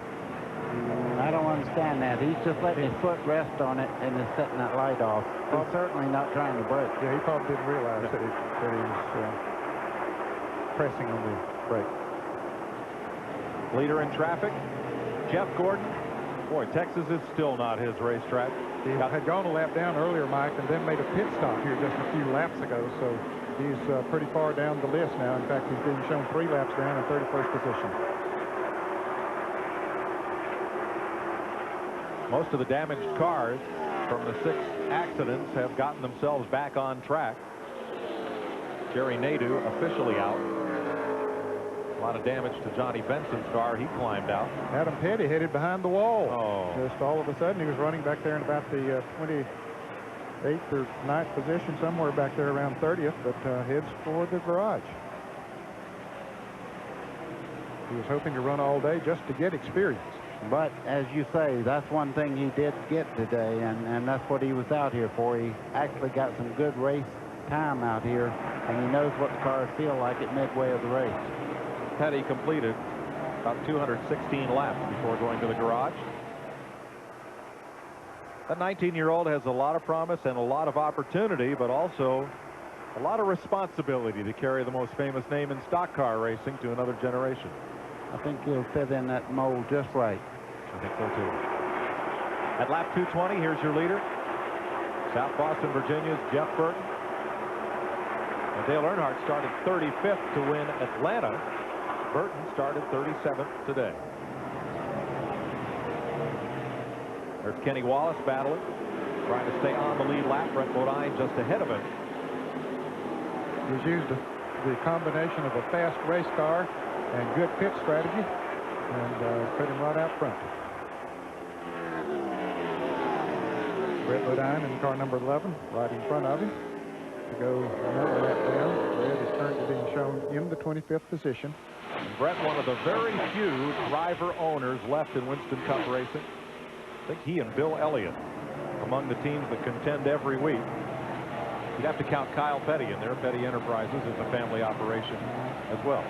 H: I don't understand that. He's just letting his foot rest on it and is setting that light off. He's certainly not trying to brake.
G: Yeah, he probably didn't realize that he was pressing on the brake.
F: Leader in traffic, Jeff Gordon. Boy, Texas is still not his racetrack.
G: He had gone a lap down earlier, Mike, and then made a pit stop here just a few laps ago. So he's pretty far down the list now. In fact, he's being shown 3 laps down in 31st position.
F: Most of the damaged cars from the 6 accidents have gotten themselves back on track. Jerry Nadeau officially out. A lot of damage to Johnny Benson's car. He climbed out.
G: Adam Petty headed behind the wall.
F: Oh.
G: Just all of a sudden, he was running back there in about the 28th or 9th position, somewhere back there around 30th, but heads for the garage. He was hoping to run all day just to get experience.
H: But as you say, that's one thing he did get today, and that's what he was out here for. He actually got some good race time out here, and he knows what the cars feel like at midway of the race.
F: Petty completed about 216 laps before going to the garage. That 19-year-old has a lot of promise and a lot of opportunity, but also a lot of responsibility to carry the most famous name in stock car racing to another generation.
H: I think he'll fit in that mold just right.
F: I think so too. At lap 220, here's your leader. South Boston, Virginia's Jeff Burton. And Dale Earnhardt started 35th to win Atlanta. Burton started 37th today. There's Kenny Wallace battling, trying to stay on the lead lap. Brent Bodine just ahead of him.
G: He's used the combination of a fast race car and good pit strategy, and put him right out front. Brett Bodine in car number 11, right in front of him. To go another lap down. Brett is currently being shown in the 25th position.
F: And Brett, one of the very few driver owners left in Winston Cup racing. I think he and Bill Elliott among the teams that contend every week. You'd have to count Kyle Petty in there. Petty Enterprises is a family operation as well.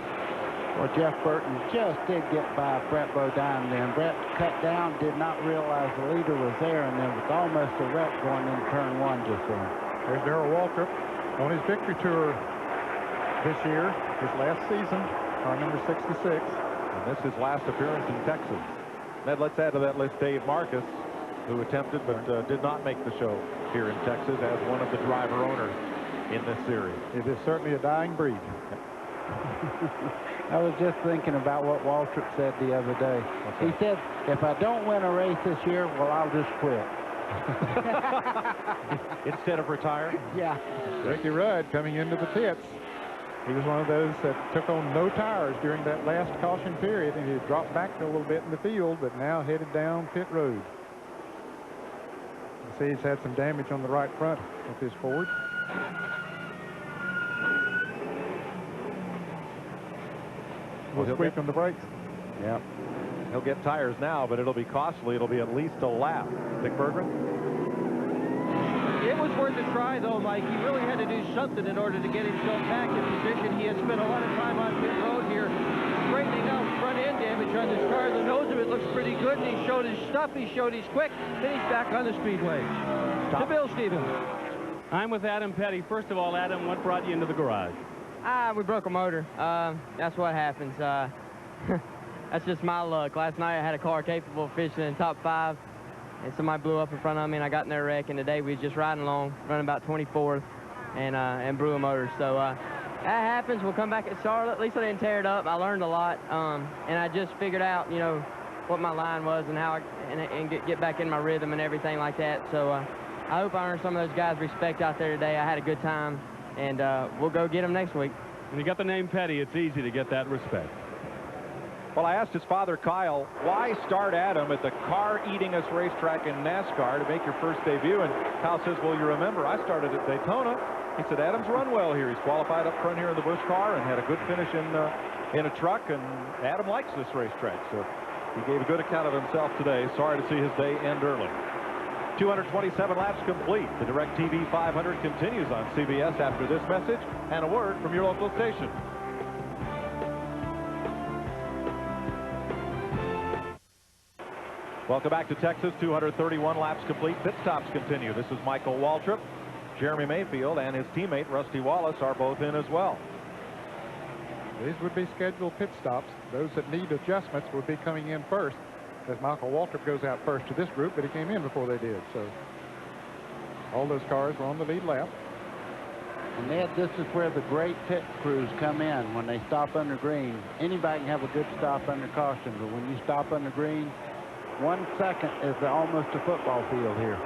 H: Well, Jeff Burton just did get by Brett Bodine then. Brett cut down, did not realize the leader was there, and there was almost a wreck going in turn 1 just then.
G: There's Darrell Waltrip on his victory tour this year, his last season, car number 66.
F: And this is his last appearance in Texas. Ned, let's add to that list Dave Marcus, who attempted but did not make the show here in Texas as one of the driver owners in this series.
G: It is certainly a dying breed.
H: I was just thinking about what Waltrip said the other day. He said, if I don't win a race this year, well, I'll just quit.
F: Instead of retiring?
H: Yeah.
G: Ricky Rudd coming into the pits. He was one of those that took on no tires during that last caution period, and he dropped back a little bit in the field, but now headed down pit road. You see he's had some damage on the right front of his Ford. We'll squeak on the brakes.
F: Yep. He'll get tires now, but it'll be costly. It'll be at least a lap. Dick Berggren?
B: It was worth a try, though, Mike. He really had to do something in order to get himself back in position. He had spent a lot of time on pit road here, straightening out front end damage on this car. The nose of it looks pretty good, and he showed his stuff. He showed he's quick. Then he's back on the Speedway. To Bill Stevens.
K: I'm with Adam Petty. First of all, Adam, what brought you into the garage?
R: We broke a motor. That's what happens. that's just my luck. Last night I had a car capable of finishing in top 5, and somebody blew up in front of me, and I got in their wreck. And today we was just riding along, running about 24th, and blew a motor. So that happens. We'll come back at Charlotte. At least I didn't tear it up. I learned a lot, and I just figured out, you know, what my line was and how get back in my rhythm and everything like that. So I hope I earned some of those guys respect out there today. I had a good time, and we'll go get them next week.
K: When you got the name Petty, it's easy to get that respect.
F: Well, I asked his father, Kyle, why start Adam at the car-eatingest racetrack in NASCAR to make your first debut? And Kyle says, well, you remember, I started at Daytona. He said, Adam's run well here. He's qualified up front here in the Busch car and had a good finish in a truck, and Adam likes this racetrack. So he gave a good account of himself today. Sorry to see his day end early. 227 laps complete. The DirecTV 500 continues on CBS after this message and a word from your local station. Welcome back to Texas. 231 laps complete. Pit stops continue. This is Michael Waltrip. Jeremy Mayfield and his teammate Rusty Wallace are both in as well.
G: These would be scheduled pit stops. Those that need adjustments would be coming in first, as Michael Waltrip goes out first to this group, but he came in before they did. So all those cars were on the lead lap.
H: And Ed, this is where the great pit crews come in when they stop under green. Anybody can have a good stop under caution, but when you stop under green, 1 second is almost a football field here.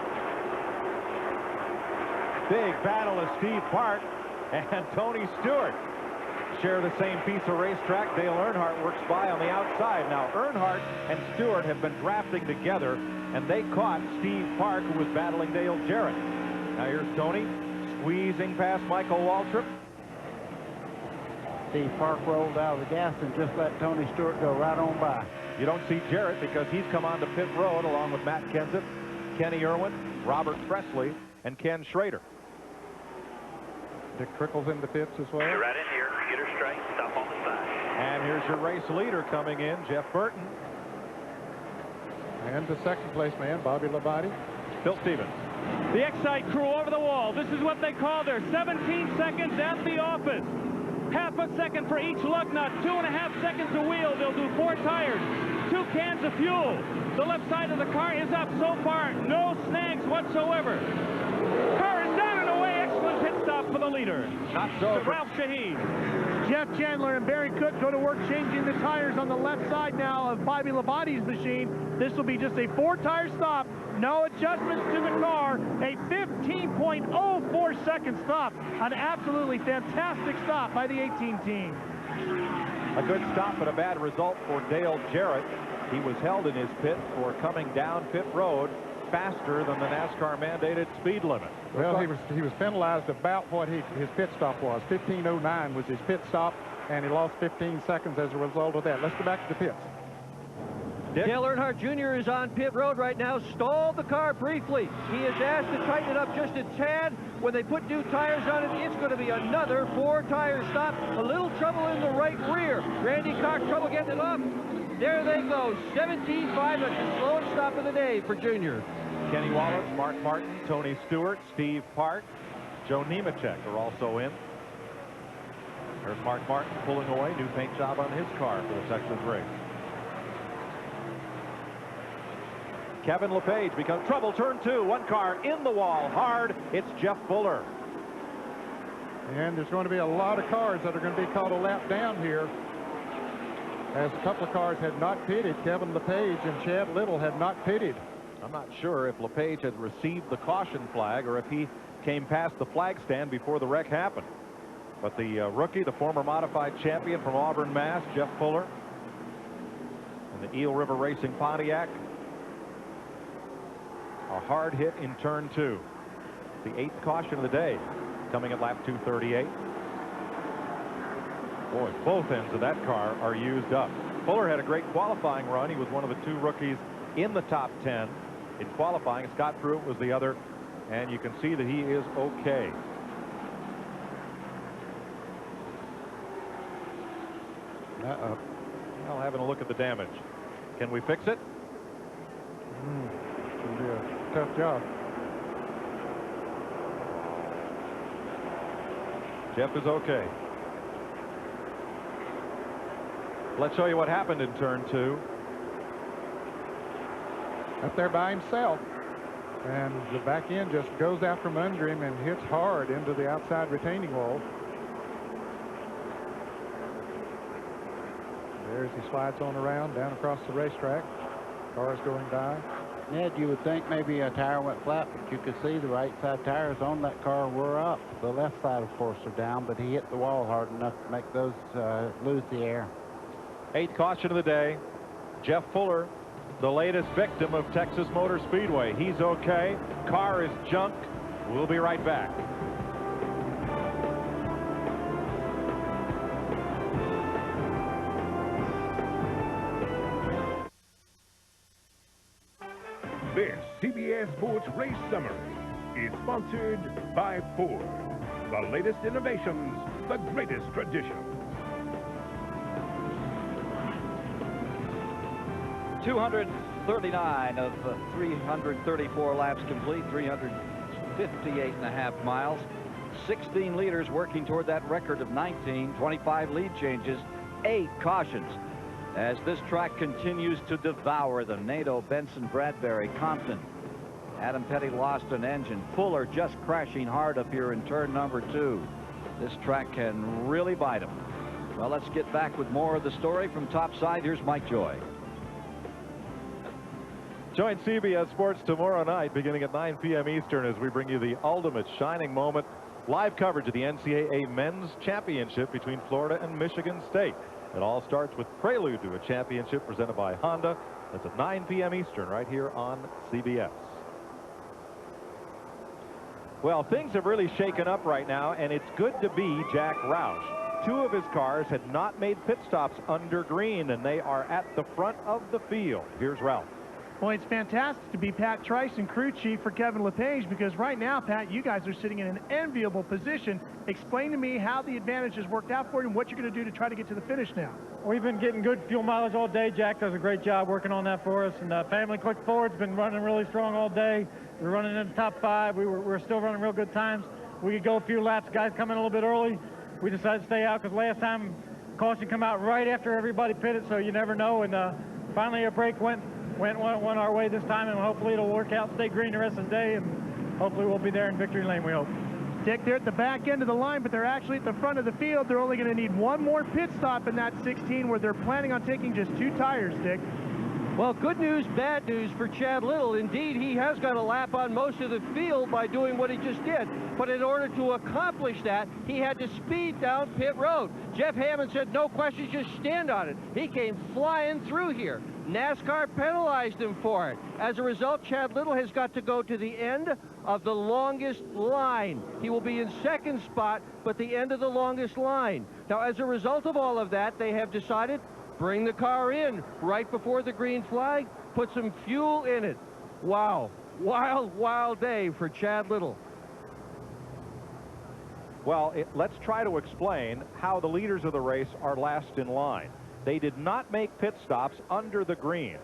F: Big battle of Steve Park and Tony Stewart. Share the same piece of racetrack. Dale Earnhardt works by on the outside. Now, Earnhardt and Stewart have been drafting together, and they caught Steve Park, who was battling Dale Jarrett. Now, here's Tony squeezing past Michael Waltrip.
H: Steve Park rolled out of the gas and just let Tony Stewart go right on by.
F: You don't see Jarrett because he's come onto pit road along with Matt Kenseth, Kenny Irwin, Robert Presley, and Ken Schrader.
G: Dick Trickle's in the pits as well.
P: Get right in here, get her straight, stop on the side.
F: And here's your race leader coming in, Jeff Burton.
G: And the second place man, Bobby Labonte.
F: Bill Stevens.
J: The Excite crew over the wall. This is what they call their 17 seconds at the office. Half a second for each lug nut, 2.5 seconds a wheel. They'll do 4 tires, 2 cans of fuel. The left side of the car is up so far, no snags whatsoever. Car is down and away. Excellent pit stop for the leader.
F: Not so.
J: Ralph Shaheen.
D: Jeff Chandler and Barry Cook go to work changing the tires on the left side now of Bobby Labonte's machine. This will be just a 4-tire stop. No adjustments to the car. A 15.04 second stop. An absolutely fantastic stop by the 18 team.
F: A good stop, but a bad result for Dale Jarrett. He was held in his pit for coming down pit road faster than the NASCAR mandated speed limit.
G: Well, he was penalized about what his pit stop was. 15:09 was his pit stop, and he lost 15 seconds as a result of that. Let's go back to the pits.
B: Dale Earnhardt Jr. is on pit road right now. Stalled the car briefly. He is asked to tighten it up just a tad. When they put new tires on it, it's going to be another 4-tire stop. A little trouble in the right rear. Randy Cox trouble getting it up. There they go. 17.5, the slowest stop of the day for Junior.
F: Kenny Wallace, Mark Martin, Tony Stewart, Steve Park, Joe Nemechek are also in. There's Mark Martin pulling away. New paint job on his car for the Texas race. Kevin LePage becomes trouble. Turn 2. 1 car in the wall. Hard. It's Jeff Fuller.
G: And there's going to be a lot of cars that are going to be caught a lap down here, as a couple of cars had not pitted. Kevin LePage and Chad Little had not pitted.
F: I'm not sure if LePage had received the caution flag or if he came past the flag stand before the wreck happened. But the rookie, the former modified champion from Auburn, Mass., Jeff Fuller, in the Eel River Racing Pontiac, a hard hit in turn 2. The 8th caution of the day coming at lap 238. Boy, both ends of that car are used up. Fuller had a great qualifying run. He was one of the 2 rookies in the top 10 in qualifying. Scott Pruitt was the other, and you can see that he is okay. Well, having a look at the damage. Can we fix it?
G: It's going to be a tough job.
F: Jeff is okay. Let's show you what happened in turn 2.
G: Up there by himself. And the back end just goes out from under him and hits hard into the outside retaining wall. There's he slides on around down across the racetrack. Cars going by.
H: Ned, you would think maybe a tire went flat, but you could see the right side tires on that car were up. The left side, of course, are down, but he hit the wall hard enough to make those lose the air.
F: 8th caution of the day. Jeff Fuller, the latest victim of Texas Motor Speedway. He's okay. Car is junk. We'll be right back.
I: This CBS Sports Race Summary is sponsored by Ford. The latest innovations, the greatest traditions.
A: 239 of 334 laps complete, 358.5 miles. 16 leaders working toward that record of 19, 25 lead changes, 8 cautions. As this track continues to devour the NATO, Benson, Bradbury, Compton. Adam Petty lost an engine. Fuller just crashing hard up here in turn number 2. This track can really bite him. Well, let's get back with more of the story from topside. Here's Mike Joy.
F: Join CBS Sports tomorrow night beginning at 9 p.m. Eastern as we bring you the ultimate shining moment. Live coverage of the NCAA Men's Championship between Florida and Michigan State. It all starts with Prelude to a Championship presented by Honda. That's at 9 p.m. Eastern right here on CBS. Well, things have really shaken up right now, and it's good to be Jack Roush. 2 of his cars had not made pit stops under green, and they are at the front of the field. Here's Ralph.
D: Well, it's fantastic to be Pat Trice and crew chief for Kevin LePage, because right now, Pat, you guys are sitting in an enviable position. Explain to me how the advantage has worked out for you and what you're going to do to try to get to the finish now.
S: We've been getting good fuel mileage all day. Jack does a great job working on that for us. And Family Click Forward's been running really strong all day. We're running in the top 5. We're still running real good times. We could go a few laps. Guys come in a little bit early. We decided to stay out because last time caution come out right after everybody pitted, so you never know. And finally a break went our way this time, and hopefully it'll work out, stay green the rest of the day, and hopefully we'll be there in victory lane, we hope.
D: Dick, they're at the back end of the line, but they're actually at the front of the field. They're only going to need one more pit stop in that 16, where they're planning on taking just 2 tires, Dick.
B: Well, good news, bad news for Chad Little. Indeed, he has got a lap on most of the field by doing what he just did. But in order to accomplish that, he had to speed down pit road. Jeff Hammond said, no questions, just stand on it. He came flying through here. NASCAR penalized him for it. As a result, Chad Little has got to go to the end of the longest line. He will be in 2nd spot, but the end of the longest line. Now, as a result of all of that, they have decided, bring the car in right before the green flag, put some fuel in it. Wow. Wild, wild day for Chad Little.
F: Well, let's try to explain how the leaders of the race are last in line. They did not make pit stops under the green.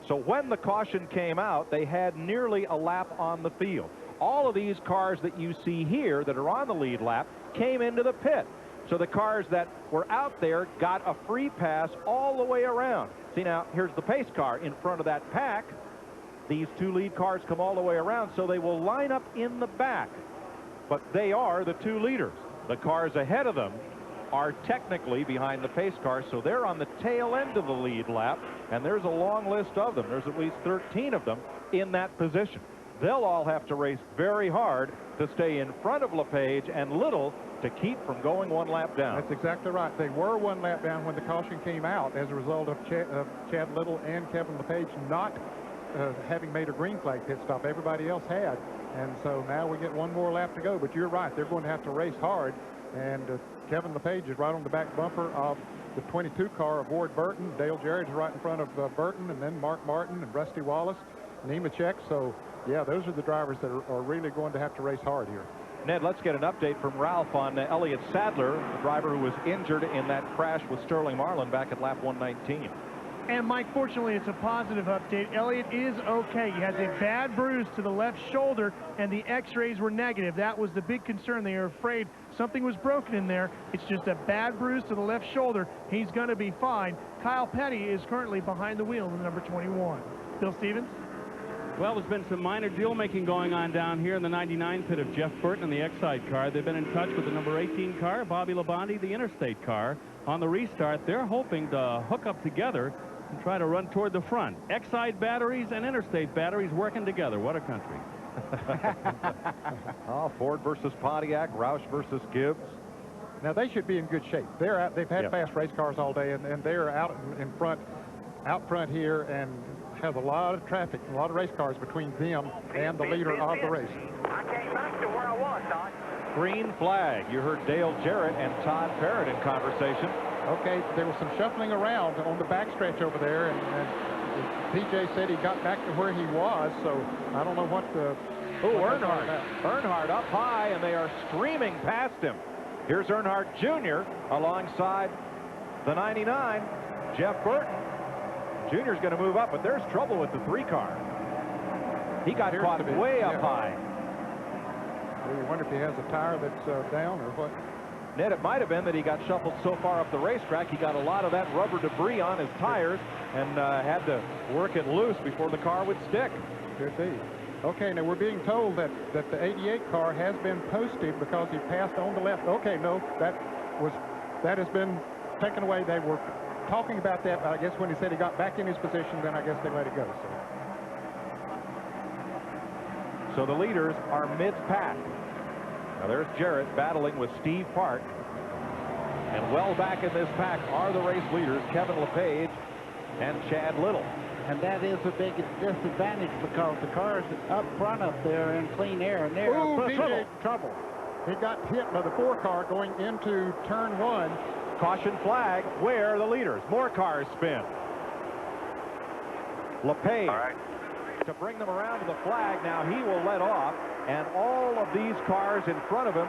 F: So when the caution came out, they had nearly a lap on the field. All of these cars that you see here that are on the lead lap came into the pit. So the cars that were out there got a free pass all the way around. See, now, here's the pace car in front of that pack. These 2 lead cars come all the way around, so they will line up in the back. But they are the 2 leaders. The cars ahead of them are technically behind the pace car, so they're on the tail end of the lead lap, and there's a long list of them. There's at least 13 of them in that position. They'll all have to race very hard to stay in front of LePage and Little to keep from going 1 lap down.
G: That's exactly right. They were 1 lap down when the caution came out as a result of Chad Little and Kevin LePage not having made a green flag pit stop. Everybody else had, and so now we get 1 more lap to go. But you're right, they're going to have to race hard, and Kevin LePage is right on the back bumper of the 22 car of Ward Burton. Dale Jarrett's right in front of Burton, and then Mark Martin and Rusty Wallace, Nemechek. So yeah, those are the drivers that are really going to have to race hard here.
F: Ned, let's get an update from Ralph on Elliott Sadler, the driver who was injured in that crash with Sterling Marlin back at lap 119.
D: And Mike, fortunately, it's a positive update. Elliott is okay. He has a bad bruise to the left shoulder, and the x-rays were negative. That was the big concern. They were afraid something was broken in there. It's just a bad bruise to the left shoulder. He's going to be fine. Kyle Petty is currently behind the wheel in number 21. Bill Stevens?
K: Well, there's been some minor deal-making going on down here in the 99 pit of Jeff Burton and the Exide car. They've been in touch with the number 18 car, Bobby Labonte, the Interstate car. On the restart, they're hoping to hook up together and try to run toward the front. Exide batteries and Interstate batteries working together. What a country.
F: Oh, Ford versus Pontiac, Roush versus Gibbs.
G: Now, they should be in good shape. They're out. They've had fast race cars all day, and they're out front here, and have a lot of traffic, a lot of race cars between them and the leader of the race.
L: I came back to where I was, Todd.
F: Green flag. You heard Dale Jarrett and Todd Parrott in conversation.
G: Okay, there was some shuffling around on the backstretch over there, and PJ said he got back to where he was, so I don't know what the...
F: Oh, Earnhardt up high, and they are streaming past him. Here's Earnhardt Jr. alongside the 99, Jeff Burton. Junior's going to move up, but there's trouble with the 3 car. He got caught way up high.
G: Well, you wonder if he has a tire that's down or what.
F: Ned, it might have been that he got shuffled so far up the racetrack, he got a lot of that rubber debris on his tires and had to work it loose before the car would stick.
G: Could be. Okay, now we're being told that the 88 car has been posted because he passed on the left. Okay, no, that has been taken away. They were talking about that, but I guess when he said he got back in his position, then I guess they let it go.
F: So the leaders are mid-pack. Now there's Jarrett battling with Steve Park. And well back in this pack are the race leaders, Kevin LePage and Chad Little.
H: And that is a big disadvantage because the cars up front up there in clean air, and they're in trouble.
G: He got hit by the 4 car going into turn 1.
F: Caution flag. Where are the leaders? More cars spin. LePage to bring them around to the flag. Now he will let off, and all of these cars in front of him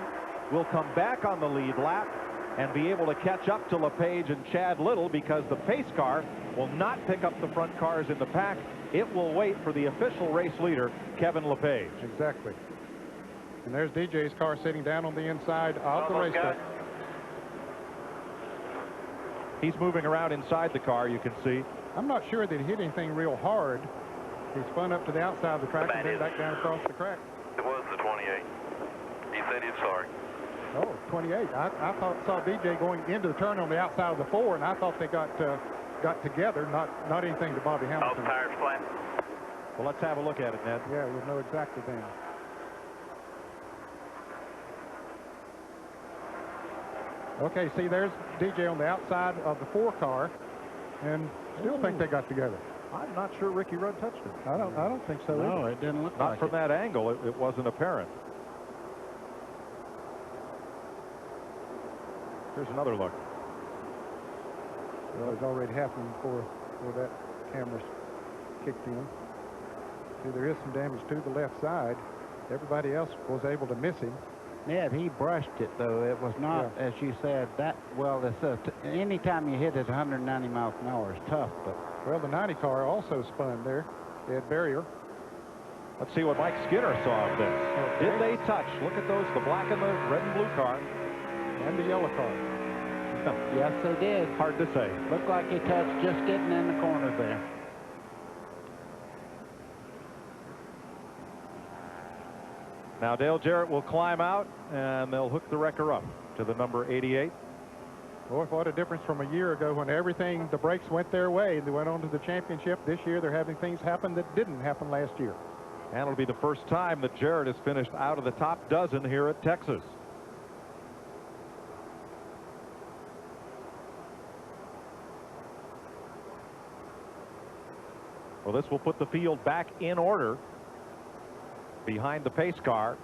F: will come back on the lead lap and be able to catch up to LePage and Chad Little, because the pace car will not pick up the front cars in the pack. It will wait for the official race leader, Kevin LePage.
G: Exactly. And there's DJ's car sitting down on the inside of the racetrack.
F: He's moving around inside the car, you can see.
G: I'm not sure that he hit anything real hard. He spun up to the outside of the track and then back down across the track.
P: It was the 28. He said he's sorry.
G: Oh, 28. I saw DJ going into the turn on the outside of the 4, and I thought they got together, not anything to Bobby Hamilton.
P: Oh, the tires flat.
F: Well, let's have a look at it, Ned.
G: Yeah, we'll know exactly then. Okay, see, there's DJ on the outside of the 4 car, and still think they got together.
F: I'm not sure Ricky Rudd touched him.
G: I don't think so.
H: No, it didn't look like it.
F: Not from that angle. It wasn't apparent. Here's another look.
G: Well, it's already happened before that camera's kicked in. See, there is some damage to the left side. Everybody else was able to miss him.
H: Ned, he brushed it, though. It was not, as you said, that, well, anytime you hit it 190 miles an hour is tough, but...
G: Well, the 90 car also spun there. They had barrier.
F: Let's see what Mike Skinner saw of this. Okay. Did they touch? Look at those, the black and the red and blue car.
G: And the yellow car.
H: Yes, they did.
F: Hard to say.
H: Looked like he touched just getting in the corner there.
F: Now Dale Jarrett will climb out, and they'll hook the wrecker up to the number 88.
G: Boy, what a difference from a year ago when the brakes went their way. They went on to the championship. This year they're having things happen that didn't happen last year.
F: And it'll be the first time that Jarrett has finished out of the top dozen here at Texas. Well, this will put the field back in order behind the pace car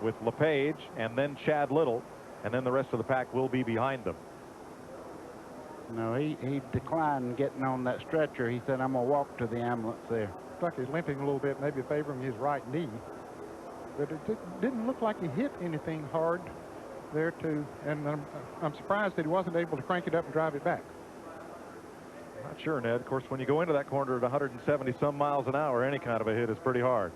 F: with LePage and then Chad Little, and then the rest of the pack will be behind them.
H: No, he declined getting on that stretcher. He said, I'm going to walk to the ambulance there.
G: Looks like he's limping a little bit, maybe favoring his right knee. But it didn't look like he hit anything hard there, too. And I'm surprised that he wasn't able to crank it up and drive it back.
F: Not sure, Ned. Of course, when you go into that corner at 170 some miles an hour, any kind of a hit is pretty hard.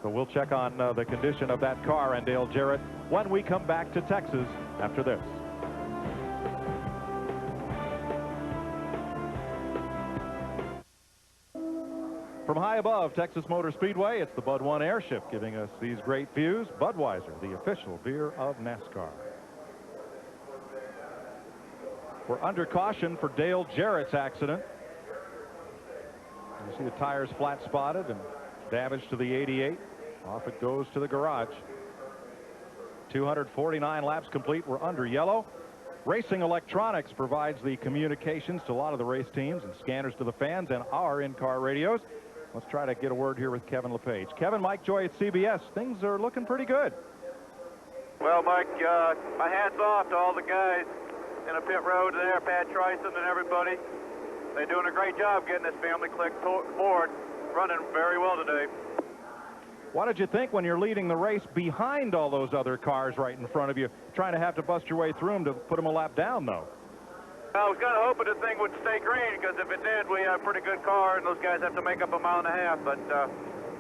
F: So we'll check on the condition of that car and Dale Jarrett when we come back to Texas after this. From high above Texas Motor Speedway, it's the Bud 1 airship giving us these great views. Budweiser, the official beer of NASCAR. We're under caution for Dale Jarrett's accident. You see the tires flat spotted and damage to the 88. Off it goes to the garage. 249 laps complete. We're under yellow. Racing Electronics provides the communications to a lot of the race teams and scanners to the fans and our in-car radios. Let's try to get a word here with Kevin LePage. Kevin, Mike Joy at CBS. Things are looking pretty good.
L: Well, Mike, my hat's off to all the guys in the pit road there, Pat Trison and everybody. They're doing a great job getting this family click forward, running very well today.
F: What did you think when you're leading the race behind all those other cars right in front of you, trying to have to bust your way through them to put them a lap down, though?
L: I was kind of hoping the thing would stay green, because if it did, we have a pretty good car, and those guys have to make up a mile and a half. But,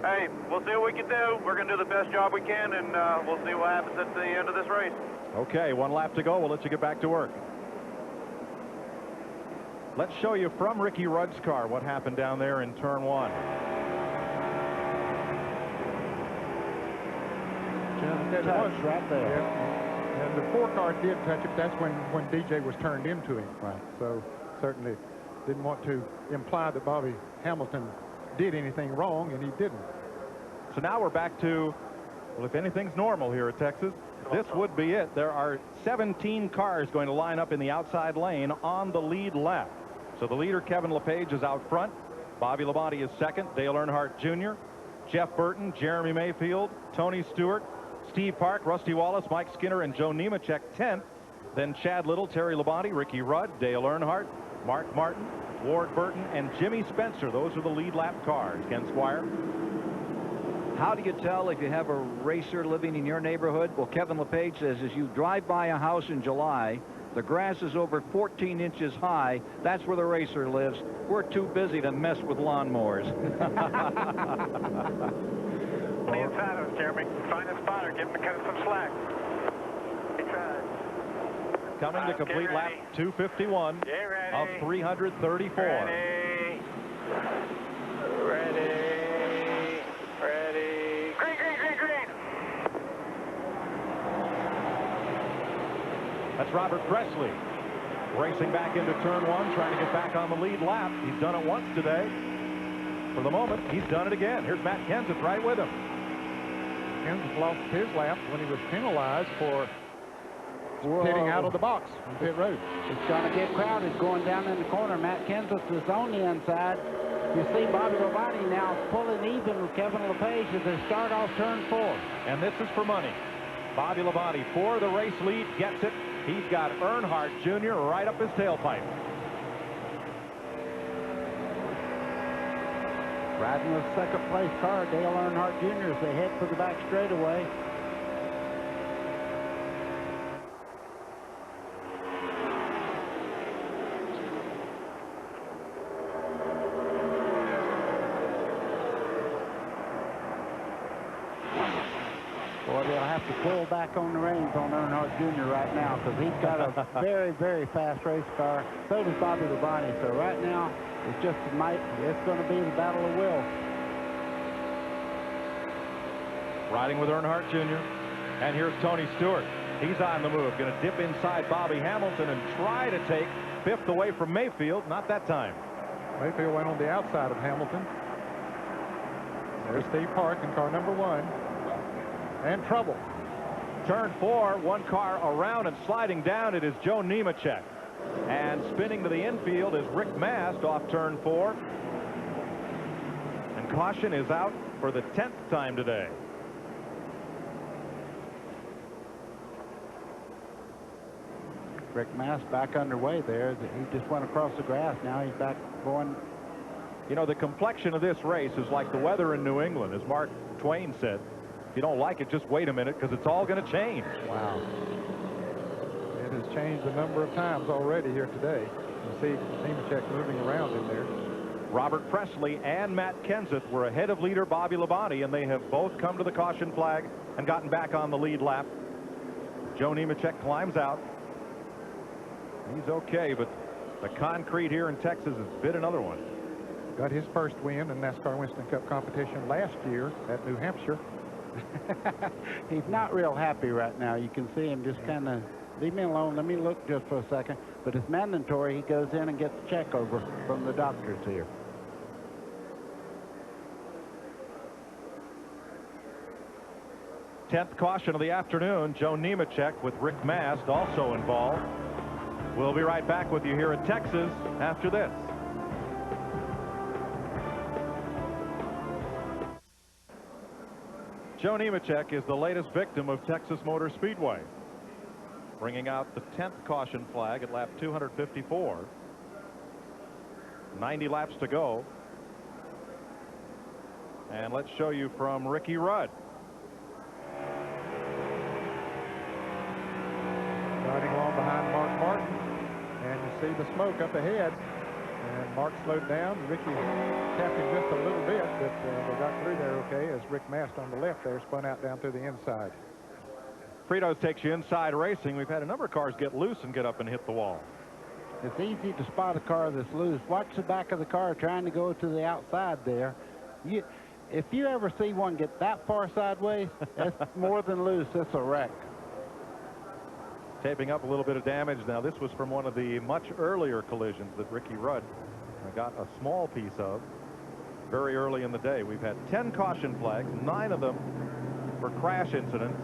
L: hey, we'll see what we can do. We're going to do the best job we can, and we'll see what happens at the end of this race. Okay, one lap to go. We'll let you get back to work. Let's show you from Ricky Rudd's car what happened down there in turn 1.
G: Touch right there. Yeah. And the 4 car did touch it. That's when DJ was turned into him. Right. So certainly didn't want to imply that Bobby Hamilton did anything wrong, and he didn't.
F: So now we're back to, well, if anything's normal here at Texas, this would be it. There are 17 cars going to line up in the outside lane on the lead lap. So the leader, Kevin LePage, is out front. Bobby Labonte is second. Dale Earnhardt Jr., Jeff Burton, Jeremy Mayfield, Tony Stewart, Steve Park, Rusty Wallace, Mike Skinner, and Joe Nemechek 10th. Then Chad Little, Terry Labonte, Ricky Rudd, Dale Earnhardt, Mark Martin, Ward Burton, and Jimmy Spencer. Those are the lead lap cars. Ken Squire.
A: How do you tell if you have a racer living in your neighborhood? Well, Kevin LePage says as you drive by a house in July, the grass is over 14 inches high. That's where the racer lives. We're too busy to mess with lawnmowers.
P: On the inside of us, Jeremy. Find a spotter. Give him some slack. He tried.
F: Coming to complete lap 251 of 334.
P: Ready. Green, green, green, green.
F: That's Robert Presley racing back into turn 1, trying to get back on the lead lap. He's done it once today. For the moment, he's done it again. Here's Matt Kenseth right with him.
G: Kenseth lost his lap when he was penalized for pitting out of the box on pit road.
H: It's going to get crowded going down in the corner. Matt Kenseth is on the inside. You see Bobby Labonte now pulling even with Kevin LePage as they start off turn 4.
F: And this is for money. Bobby Labonte for the race lead, gets it. He's got Earnhardt Jr. right up his tailpipe.
H: Riding with second place car, Dale Earnhardt Jr. as they head for the back straightaway. Boy, they'll have to pull back on the reins on Earnhardt Jr. right now, because he's got a very, very fast race car. So does Bobby Labonte. So right now, it's going to be the battle of will.
F: Riding with Earnhardt Jr. And here's Tony Stewart. He's on the move. Going to dip inside Bobby Hamilton and try to take 5th away from Mayfield. Not that time.
G: Mayfield went on the outside of Hamilton. There's Steve Park in car number 1. And trouble.
F: Turn 4, one car around and sliding down. It is Joe Nemechek. And spinning to the infield is Rick Mast off turn 4. And caution is out for the 10th time today.
H: Rick Mast back underway there. He just went across the grass. Now he's back going.
F: You know, the complexion of this race is like the weather in New England, as Mark Twain said. If you don't like it, just wait a minute, because it's all going to change.
G: Wow. It has changed a number of times already here today. You see Nemechek moving around in there.
F: Robert Presley and Matt Kenseth were ahead of leader Bobby Labonte, and they have both come to the caution flag and gotten back on the lead lap. Joe Nemechek climbs out. He's okay, but the concrete here in Texas has bit another one.
G: Got his first win in NASCAR Winston Cup competition last year at New Hampshire.
H: He's not real happy right now. You can see him just kind of, leave me alone, let me look just for a second. But it's mandatory he goes in and gets a check over from the doctors here.
F: Tenth caution of the afternoon. Joe Nemechek with Rick Mast also involved. We'll be right back with you here at Texas after this. Joe Nemechek is the latest victim of Texas Motor Speedway, bringing out the 10th caution flag at lap 254. 90 laps to go. And let's show you from Ricky Rudd.
G: Riding along behind Mark Martin, and you see the smoke up ahead. And Mark slowed down. Ricky tapped him just a little bit, but they got through there okay as Rick Mast on the left there spun out down through the inside.
F: Fritos takes you inside racing. We've had a number of cars get loose and get up and hit the wall.
H: It's easy to spot a car that's loose. Watch the back of the car trying to go to the outside there. If you ever see one get that far sideways, that's more than loose. That's a wreck.
F: Taping up a little bit of damage. Now, this was from one of the much earlier collisions that Ricky Rudd got a small piece of very early in the day. We've had 10 caution flags, 9 of them for crash incidents.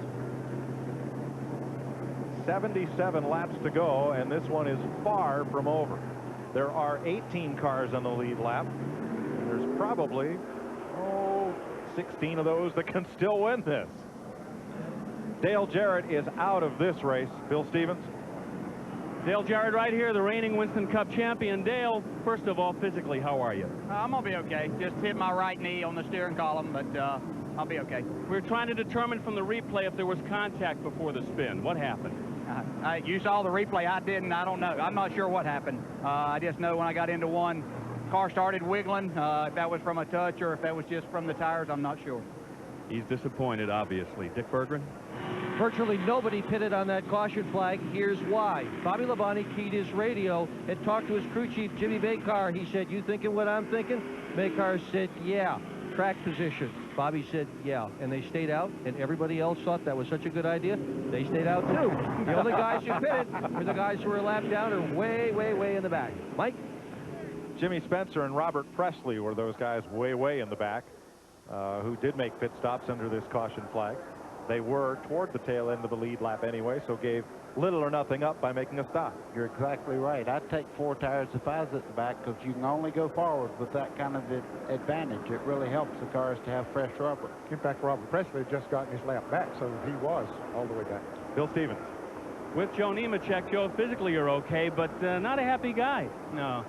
F: 77 laps to go, and this one is far from over. There are 18 cars on the lead lap. And there's probably 16 of those that can still win this. Dale Jarrett is out of this race. Bill Stevens.
K: Dale Jarrett right here, the reigning Winston Cup champion. Dale, first of all, physically, how are you?
E: I'm going to be okay. Just hit my right knee on the steering column, but I'll be okay.
K: We're trying to determine from the replay if there was contact before the spin. What happened?
E: You saw the replay. I didn't. I don't know. I'm not sure what happened. I just know when I got into one, car started wiggling. If that was from a touch or if that was just from the tires, I'm not sure.
K: He's disappointed, obviously. Dick Berggren?
B: Virtually nobody pitted on that caution flag. Here's why. Bobby Labonte keyed his radio and talked to his crew chief, Jimmy Bakar. He said, "You thinking what I'm thinking?" Bakar said, "Yeah." Track position. Bobby said, "Yeah." And they stayed out, and everybody else thought that was such a good idea. They stayed out, too. The only guys who pitted were the guys who were a lap down or way, way, way in the back. Mike?
F: Jimmy Spencer and Robert Presley were those guys way, way in the back who did make pit stops under this caution flag. They were toward the tail end of the lead lap anyway, so gave little or nothing up by making a stop.
H: You're exactly right. I'd take 4 tires if I was at the back because you can only go forward with that kind of advantage. It really helps the cars to have fresh rubber.
G: In fact, Robert Presley had just gotten his lap back, so he was all the way back.
F: Bill Stevens.
K: With Joe Nemechek, Joe, physically you're okay, but not a happy guy. No.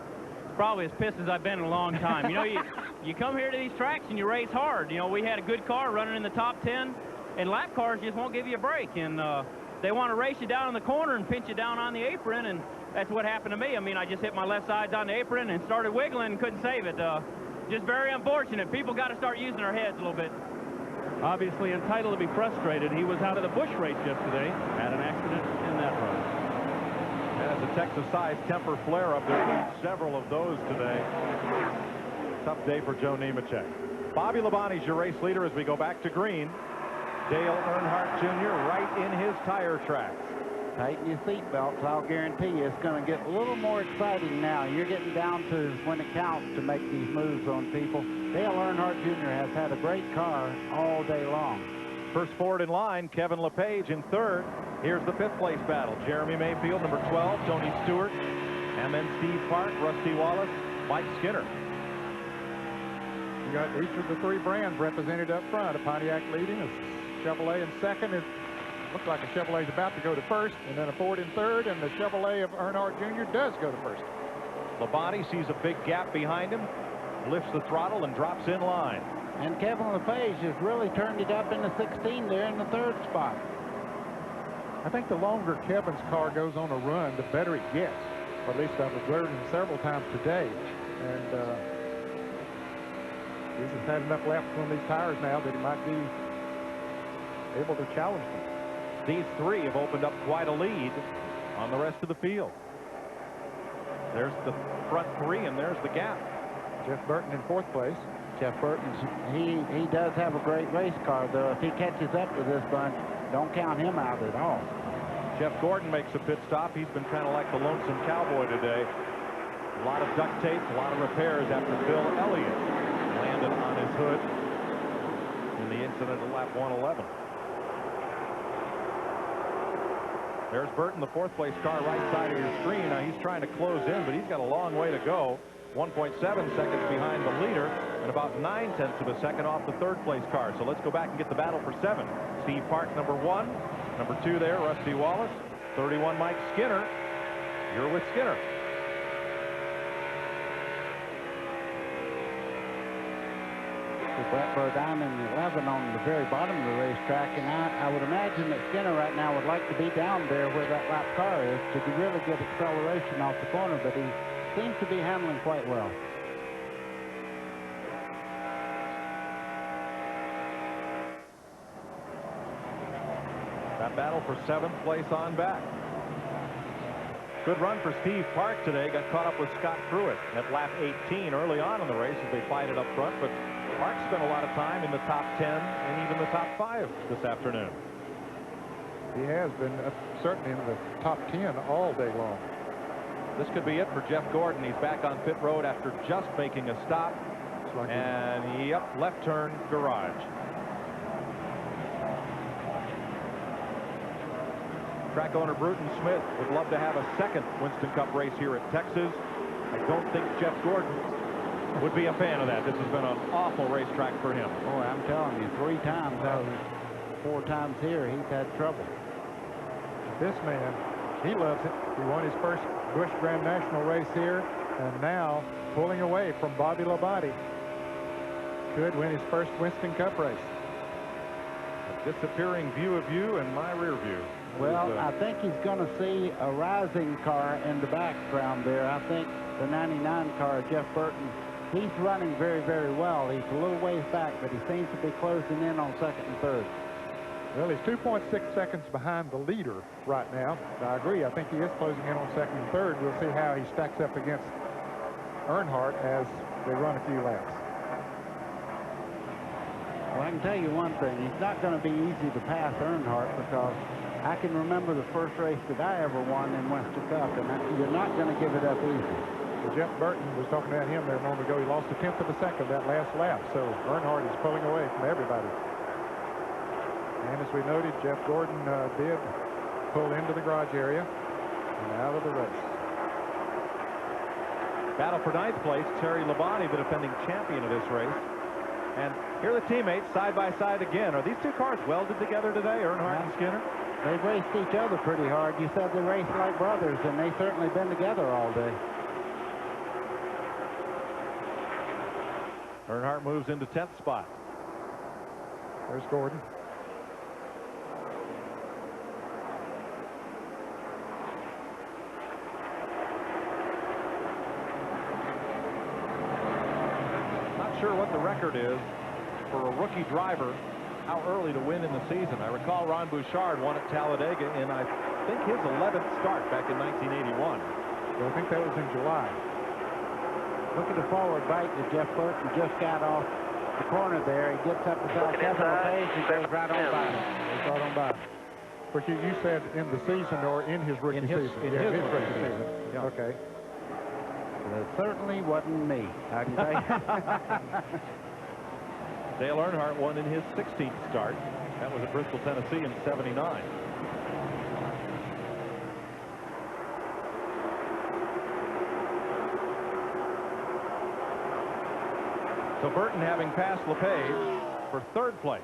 K: Probably as pissed as I've been in a long time. You know, you come here to these tracks and you race hard. You know, we had a good car running in the top 10. And lap cars just won't give you a break, and they want to race you down in the corner and pinch you down on the apron, and that's what happened to me. I mean, I just hit my left side on the apron and started wiggling and couldn't save it. Just very unfortunate. People got to start using their heads a little bit. Obviously entitled to be frustrated. He was out of the Busch race yesterday, had an accident in that run.
F: And as a Texas-sized temper flare-up, there have been several of those today. Tough day for Joe Nemechek. Bobby Labonte's your race leader as we go back to green. Dale Earnhardt Jr. right in his tire tracks.
H: Tighten your seatbelts. I'll guarantee you it's going to get a little more exciting now. You're getting down to when it counts to make these moves on people. Dale Earnhardt Jr. has had a great car all day long.
F: First forward in line, Kevin LePage in third. Here's the 5th place battle. Jeremy Mayfield, number 12, Tony Stewart, and then Steve Park, Rusty Wallace, Mike Skinner.
G: You got each of the 3 brands represented up front. A Pontiac leading, a Chevrolet in second. It looks like a Chevrolet's about to go to first, and then a Ford in third, and the Chevrolet of Earnhardt Jr. does go to first.
F: Labonte sees a big gap behind him, lifts the throttle, and drops in line.
H: And Kevin LePage has really turned it up in the 16 there in the 3rd spot.
G: I think the longer Kevin's car goes on a run, the better it gets. Or at least I've observed him several times today. And he's just had enough laps on these tires now that he might be able to challenge them.
F: These three have opened up quite a lead on the rest of the field. There's the front three, and there's the gap.
G: Jeff Burton in 4th place.
H: Jeff Burton's, he does have a great race car, though. If he catches up to this bunch, don't count him out at all.
F: Jeff Gordon makes a pit stop. He's been kind of like the lonesome cowboy today. A lot of duct tape, a lot of repairs after Bill Elliott landed on his hood in the incident at lap 111. There's Burton, the 4th place car, right side of your screen. Now he's trying to close in, but he's got a long way to go. 1.7 seconds behind the leader and about 9/10 of a second off the 3rd place car. So let's go back and get the battle for 7. Steve Park, number 1. Number 2 there, Rusty Wallace. 31, Mike Skinner. You're with Skinner.
H: Brett Burdine in the 11 on the very bottom of the racetrack, and I would imagine that Skinner right now would like to be down there where that lap car is to really get acceleration off the corner, but he seems to be handling quite well.
F: That battle for 7th place on back. Good run for Steve Park today. Got caught up with Scott Pruitt at lap 18 early on in the race as they fight it up front, but Park spent a lot of time in the top 10 and even the top 5 this afternoon.
G: He has been certainly in the top 10 all day long.
F: This could be it for Jeff Gordon. He's back on pit road after just making a stop. And yep, left turn garage. Track owner Bruton Smith would love to have a second Winston Cup race here at Texas. I don't think Jeff Gordon would be a fan of that. This has been an awful racetrack for him.
H: Boy, I'm telling you, 3 times out of 4 times here, he's had trouble.
G: This man, he loves it. He won his first Busch Grand National race here, and now pulling away from Bobby Labonte. Could win his first Winston Cup race.
F: A disappearing view of you and my rear view.
H: Well, I think he's going to see a rising car in the background there. I think the 99 car, Jeff Burton, he's running very, very well. He's a little ways back, but he seems to be closing in on 2nd and 3rd.
G: Well, he's 2.6 seconds behind the leader right now. I agree. I think he is closing in on 2nd and 3rd. We'll see how he stacks up against Earnhardt as they run a few laps.
H: Well, I can tell you one thing. It's not going to be easy to pass Earnhardt because I can remember the first race that I ever won in Winston Cup, and you're not going to give it up easy.
G: Well, Jeff Burton was talking about him there a moment ago. He lost 1/10 of a second that last lap, so Earnhardt is pulling away from everybody. And as we noted, Jeff Gordon did pull into the garage area and out of the race.
F: Battle for 9th place, Terry Labonte, the defending champion of this race. And here are the teammates side by side again. Are these two cars welded together today, Earnhardt and Skinner?
H: They've raced each other pretty hard. You said they raced like brothers, and they've certainly been together all day.
F: Earnhardt moves into 10th spot.
G: There's Gordon.
F: Not sure what the record is for a rookie driver, how early to win in the season. I recall Ron Bouchard won at Talladega in, I think, his 11th start back in 1981.
G: So I think that was in July.
H: Look at the forward bike that Jeff Burton just got off the corner there. He gets up beside Kevin LePage and goes right on by him.
G: Goes right on by. But you said in the season or in his rookie season?
F: In his rookie
G: season. Yeah. Okay.
H: Well, it certainly wasn't me, I can tell you.
F: Dale Earnhardt won in his 16th start. That was at Bristol, Tennessee in '79. So Burton having passed LePage for 3rd place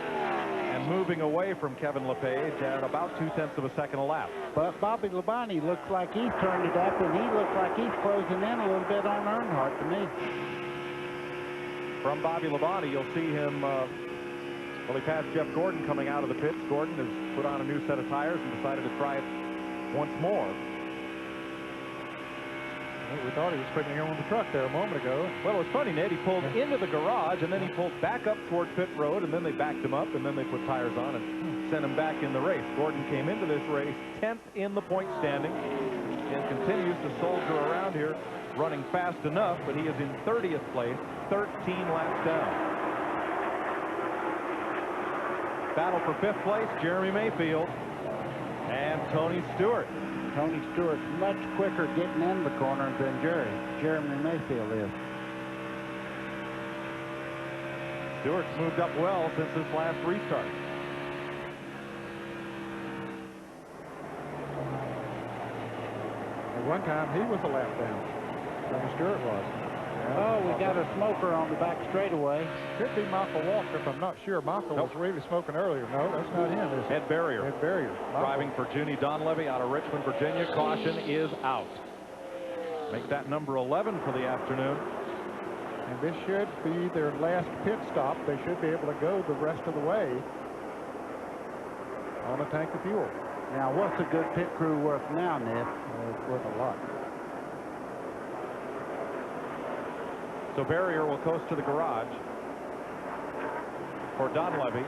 F: and moving away from Kevin LePage at about 2/10 of a second a lap.
H: But Bobby Labonte looks like he's turned it up, and he looks like he's closing in a little bit on Earnhardt to me.
F: From Bobby Labonte, you'll see him, well, he passed Jeff Gordon coming out of the pits. Gordon has put on a new set of tires and decided to try it once more.
C: We thought he was putting it on the truck there a moment ago.
F: Well, it was funny, Ned. He pulled into the garage, and then he pulled back up toward pit road, and then they backed him up, and then they put tires on and sent him back in the race. Gordon came into this race 10th in the point standing and continues to soldier around here, running fast enough, but he is in 30th place, 13 laps down. Battle for 5th place, Jeremy Mayfield and Tony Stewart.
H: Tony Stewart's much quicker getting in the corner than Jeremy Mayfield is.
F: Stewart's moved up well since this last restart.
G: At one time, he was a lap down. Tony Stewart was.
H: Oh, we got a smoker on the back straightaway.
G: Could be Michael Walker, if I'm not sure. Michael was really smoking earlier. No, that's not him. It's
F: Ed Barrier.
G: Ed Barrier.
F: Driving for Junie Donlevy out of Richmond, Virginia. Caution is out. Make that number 11 for the afternoon.
G: And this should be their last pit stop. They should be able to go the rest of the way on a tank of fuel.
H: Now, what's a good pit crew worth now, Ned?
G: It's worth a lot.
F: So Barrier will coast to the garage for Donlevy.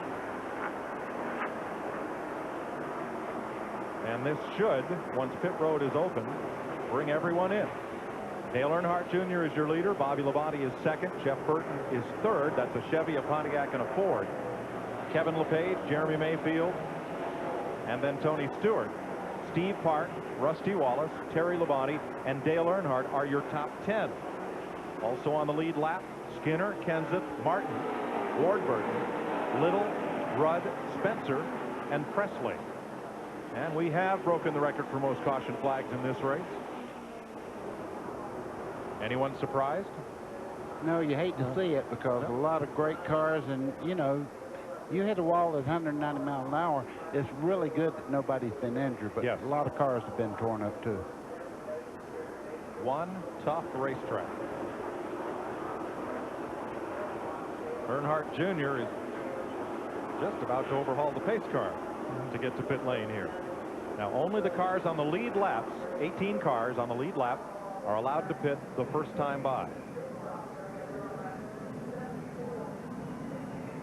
F: And this should, once pit road is open, bring everyone in. Dale Earnhardt Jr. is your leader. Bobby Labonte is second. Jeff Burton is third. That's a Chevy, a Pontiac, and a Ford. Kevin LePage, Jeremy Mayfield, and then Tony Stewart. Steve Park, Rusty Wallace, Terry Labonte, and Dale Earnhardt are your top 10. Also on the lead lap, Skinner, Kenseth, Martin, Ward Burton, Little, Rudd, Spencer, and Presley. And we have broken the record for most caution flags in this race. Anyone surprised?
H: No, you hate to see it because a lot of great cars, and you know, you hit a wall at 190 miles an hour. It's really good that nobody's been injured, but a lot of cars have been torn up too.
F: One tough racetrack. Earnhardt Jr. is just about to overhaul the pace car to get to pit lane here. Now, only the cars on the lead laps, 18 cars on the lead lap, are allowed to pit the first time by.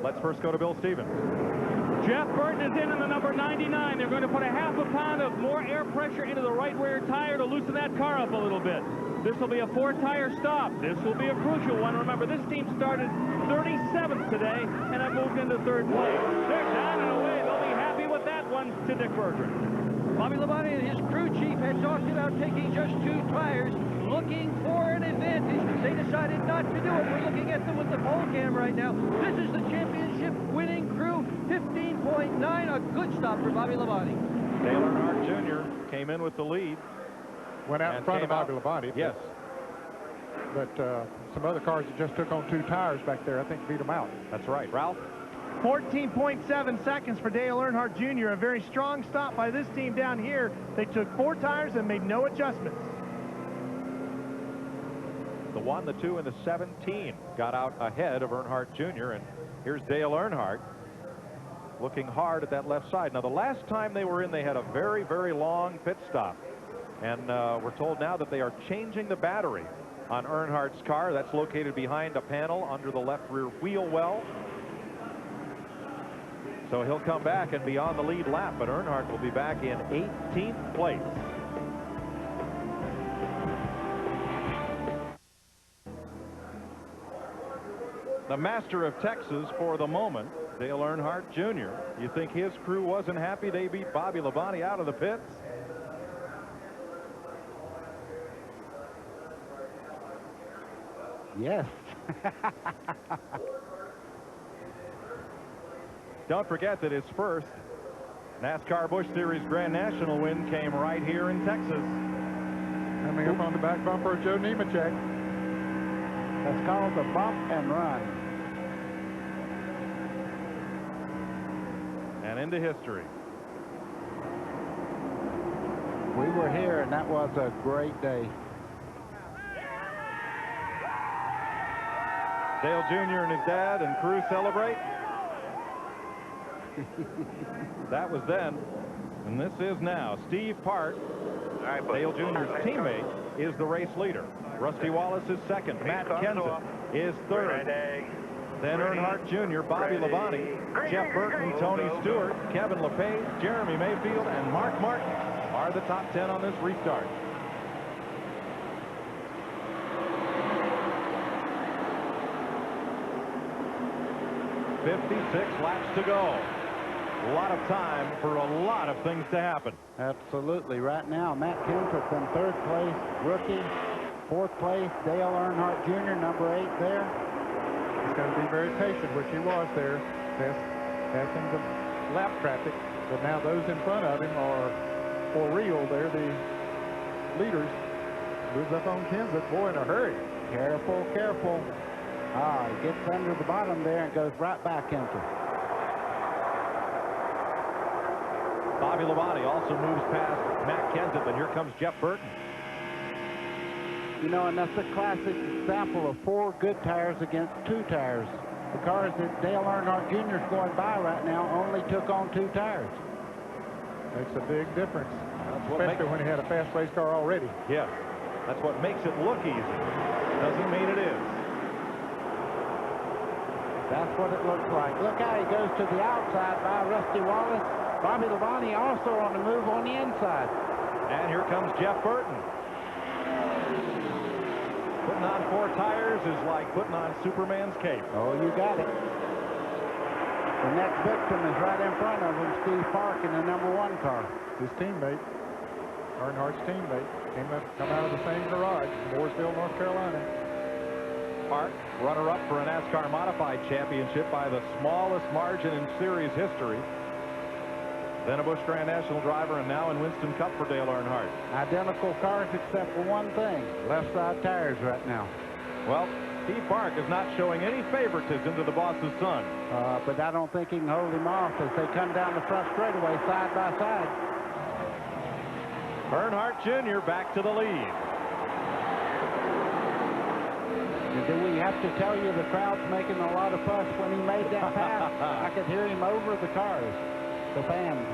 F: Let's first go to Bill Stevens.
J: Jeff Burton is in the number 99. They're going to put a half a pound of more air pressure into the right rear tire to loosen that car up a little bit. This will be a 4-tire stop. This will be a crucial one. Remember, this team started 37th today and have moved into third place. They're down and away. They'll be happy with that one to Dick Berggren.
B: Bobby Labonte and his crew chief had talked about taking just 2 tires, looking for an advantage. They decided not to do it. We're looking at them with the pole cam right now. This is the championship winning crew, 15.9, a good stop for Bobby Labonte.
F: Dale Earnhardt Jr. came in with the lead.
G: Went out in front of Bobby Labonte.
F: Yes.
G: But some other cars that just took on 2 tires back there, I think, beat them out.
F: That's right. Ralph?
D: 14.7 seconds for Dale Earnhardt Jr. A very strong stop by this team down here. They took 4 tires and made no adjustments.
F: The 1, the 2, and the 17 got out ahead of Earnhardt Jr. And here's Dale Earnhardt looking hard at that left side. Now, the last time they were in, they had a very, very long pit stop. And we're told now that they are changing the battery on Earnhardt's car. That's located behind a panel under the left rear wheel well. So he'll come back and be on the lead lap, but Earnhardt will be back in 18th place. The master of Texas for the moment, Dale Earnhardt Jr. You think his crew wasn't happy they beat Bobby Labonte out of the pits?
H: Yes.
F: Don't forget that his first NASCAR Busch Series Grand National win came right here in Texas.
G: Coming up on the back bumper of Joe Nemechek.
H: That's called the bump and run.
F: And into history.
H: We were here, and that was a great day.
F: Dale Jr. and his dad and crew celebrate. That was then, and this is now. Steve Park, Dale Jr.'s teammate, is the race leader. Rusty Wallace is second. Matt Kenseth is third. Then Earnhardt Jr., Bobby Labonte, Jeff Burton, Tony Stewart, Kevin LePage, Jeremy Mayfield, and Mark Martin are the top 10 on this restart. "56 laps to go." A lot of time for a lot of things to happen.
H: Absolutely. Right now, Matt Kenseth in third place, rookie. Fourth place, Dale Earnhardt Jr., number 8 there.
G: He's got to be very patient, which he was there, passing the lap traffic. But now those in front of him are for real. They're the leaders. Moves up on Kenseth, boy, in a hurry.
H: Careful, careful. He gets under the bottom there and goes right back into it.
F: Bobby Labonte also moves past Matt Kenseth, and here comes Jeff Burton.
H: You know, and that's a classic example of 4 good tires against 2 tires. The cars that Dale Earnhardt Jr. is going by right now only took on 2 tires.
G: Makes a big difference, especially when he had a fast race car already.
F: Yes, that's what makes it look easy. Doesn't mean it is.
H: That's what it looks like. Look how he goes to the outside by Rusty Wallace. Bobby Labonte also on the move on the inside.
F: And here comes Jeff Burton. Putting on 4 tires is like putting on Superman's cape.
H: Oh, you got it. The next victim is right in front of him, Steve Park in the number 1 car.
G: His teammate, Earnhardt's teammate, come out of the same garage in Mooresville, North Carolina.
F: Park, runner-up for a NASCAR Modified Championship by the smallest margin in series history. Then a Busch Grand National driver, and now in Winston Cup for Dale Earnhardt.
H: Identical cars except for one thing, left side tires right now.
F: Well, Steve Park is not showing any favoritism to the boss's son.
H: But I don't think he can hold him off as they come down the front straightaway side by side.
F: Earnhardt Jr. back to the lead.
H: And do we have to tell you the crowd's making a lot of fuss when he made that pass? I could hear him over the cars, the fans.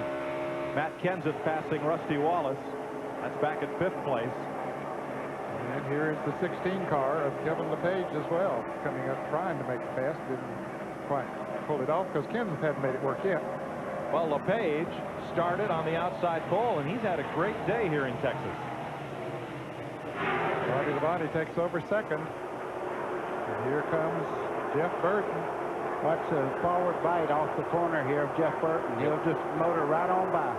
F: Matt Kenseth passing Rusty Wallace. That's back at 5th place.
G: And here is the 16 car of Kevin LePage as well, coming up trying to make the pass. Didn't quite pull it off because Kenseth hadn't made it work yet.
F: Well, LePage started on the outside pole, and he's had a great day here in Texas.
G: Bobby Labonte takes over second. And here comes Jeff Burton.
H: Watch the forward bite off the corner here of Jeff Burton. He'll just motor right on by.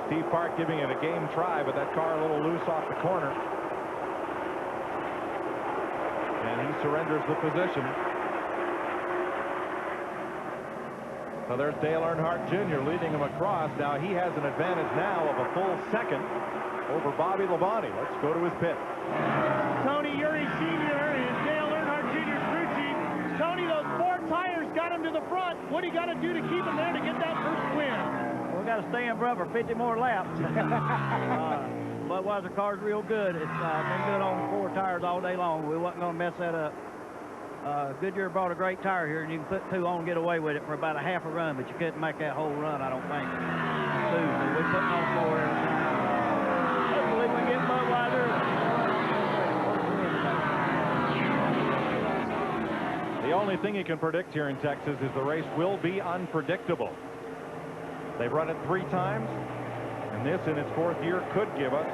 F: Steve Park giving it a game try, but that car a little loose off the corner. And he surrenders the position. So there's Dale Earnhardt Jr. leading him across. Now he has an advantage now of a full second over Bobby Labonte. Let's go to his pit.
D: Tony Uri Sr. is Dale Earnhardt Jr.'s crew chief. Tony, those 4 tires got him to the front. What do you got to do to keep him there to get that first win?
E: Well, we got to stay in front for 50 more laps. Budweiser car's real good. It's been good on 4 tires all day long. We wasn't going to mess that up. Goodyear brought a great tire here, and you can put 2 on and get away with it for about a half a run, but you couldn't make that whole run, I don't think. So we're putting on 4 every time. Hopefully we get Budweiser.
F: The only thing you can predict here in Texas is the race will be unpredictable. They've run it 3 times, and this in its 4th year could give us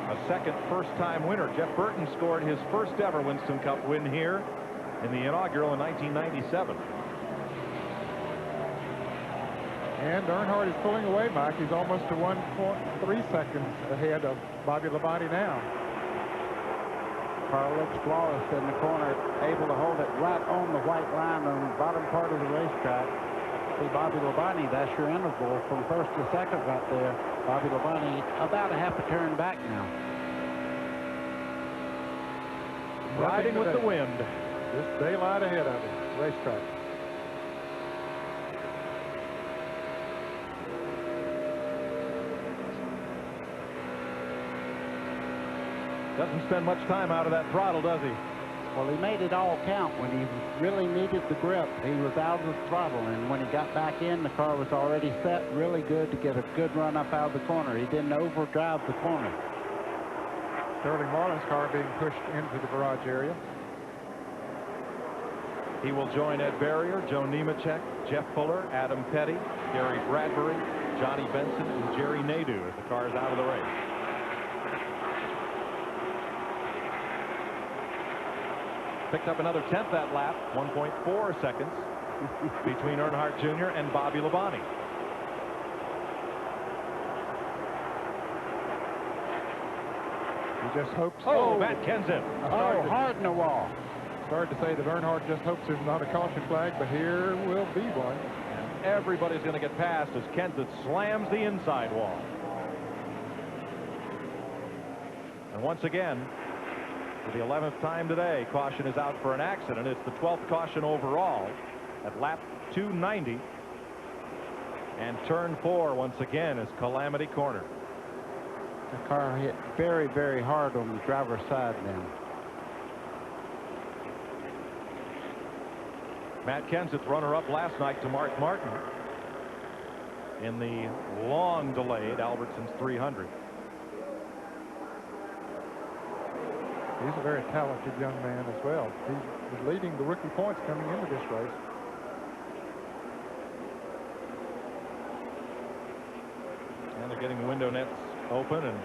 F: a second first-time winner. Jeff Burton scored his first ever Winston Cup win here in the inaugural in 1997.
G: And Earnhardt is pulling away, Mike. He's almost to 1.3 seconds ahead of Bobby Labonte now.
H: Car looks flawless in the corner, able to hold it right on the white line on the bottom part of the racetrack. See Bobby Labonte, that's your interval from first to second right there. Bobby Labonte about a half a turn back now.
F: Riding with the wind.
G: Just daylight ahead of him, racetrack.
F: Doesn't spend much time out of that throttle, does he?
H: Well, he made it all count when he really needed the grip. He was out of the throttle, and when he got back in, the car was already set really good to get a good run up out of the corner. He didn't overdrive the corner.
G: Sterling Marlin's car being pushed into the garage area.
F: He will join Ed Barrier, Joe Nemechek, Jeff Fuller, Adam Petty, Gary Bradbury, Johnny Benson, and Jerry Nadeau as the car is out of the race. Picked up another 10th that lap, 1.4 seconds between Earnhardt Jr. and Bobby Labonte.
G: He just hopes.
F: Oh, Matt Kenseth.
H: Oh, hard in the wall.
G: Started to say that Earnhardt just hopes there's not a caution flag, but here will be one.
F: And everybody's going to get past as Kenseth slams the inside wall. And once again, for the 11th time today, caution is out for an accident. It's the 12th caution overall at lap 290. And turn 4 once again is Calamity Corner.
H: The car hit very, very hard on the driver's side then.
F: Matt Kenseth, runner-up last night to Mark Martin in the long delayed Albertsons 300.
G: He's a very talented young man as well. He's leading the rookie points coming into this race.
F: And they're getting the window nets open, and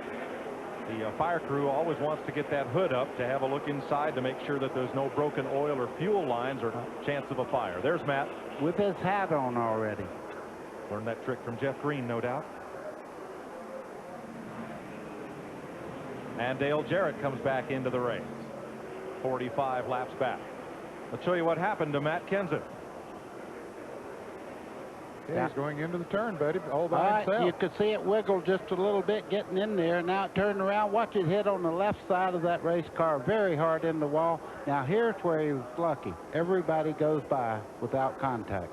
F: the fire crew always wants to get that hood up to have a look inside to make sure that there's no broken oil or fuel lines or chance of a fire. There's Matt.
H: With his hat on already.
F: Learned that trick from Jeff Green, no doubt. And Dale Jarrett comes back into the race. 45 laps back. Let's show you what happened to Matt Kenseth.
G: Yeah, he's going into the turn, buddy, all by himself.
H: You could see it wiggle just a little bit getting in there. Now it turned around. Watch it hit on the left side of that race car very hard in the wall. Now here's where he was lucky. Everybody goes by without contact.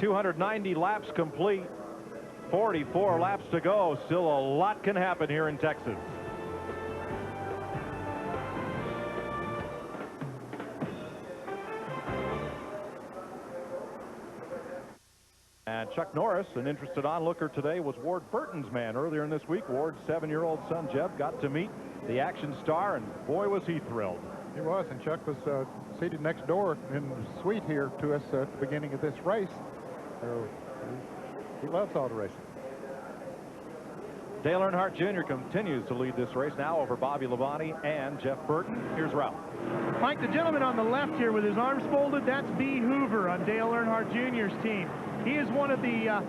F: .290 laps complete. 44 laps to go. Still a lot can happen here in Texas. And Chuck Norris, an interested onlooker today, was Ward Burton's man earlier in this week. Ward's 7-year-old son, Jeb, got to meet the action star, and boy, was he thrilled.
G: He was, and Chuck was seated next door in the suite here to us at the beginning of this race. So he loves auto racing.
F: Dale Earnhardt Jr. continues to lead this race now over Bobby Labonte and Jeff Burton. Here's Ralph.
D: Mike, the gentleman on the left here with his arms folded, that's B. Hoover on Dale Earnhardt Jr.'s team. He is one of the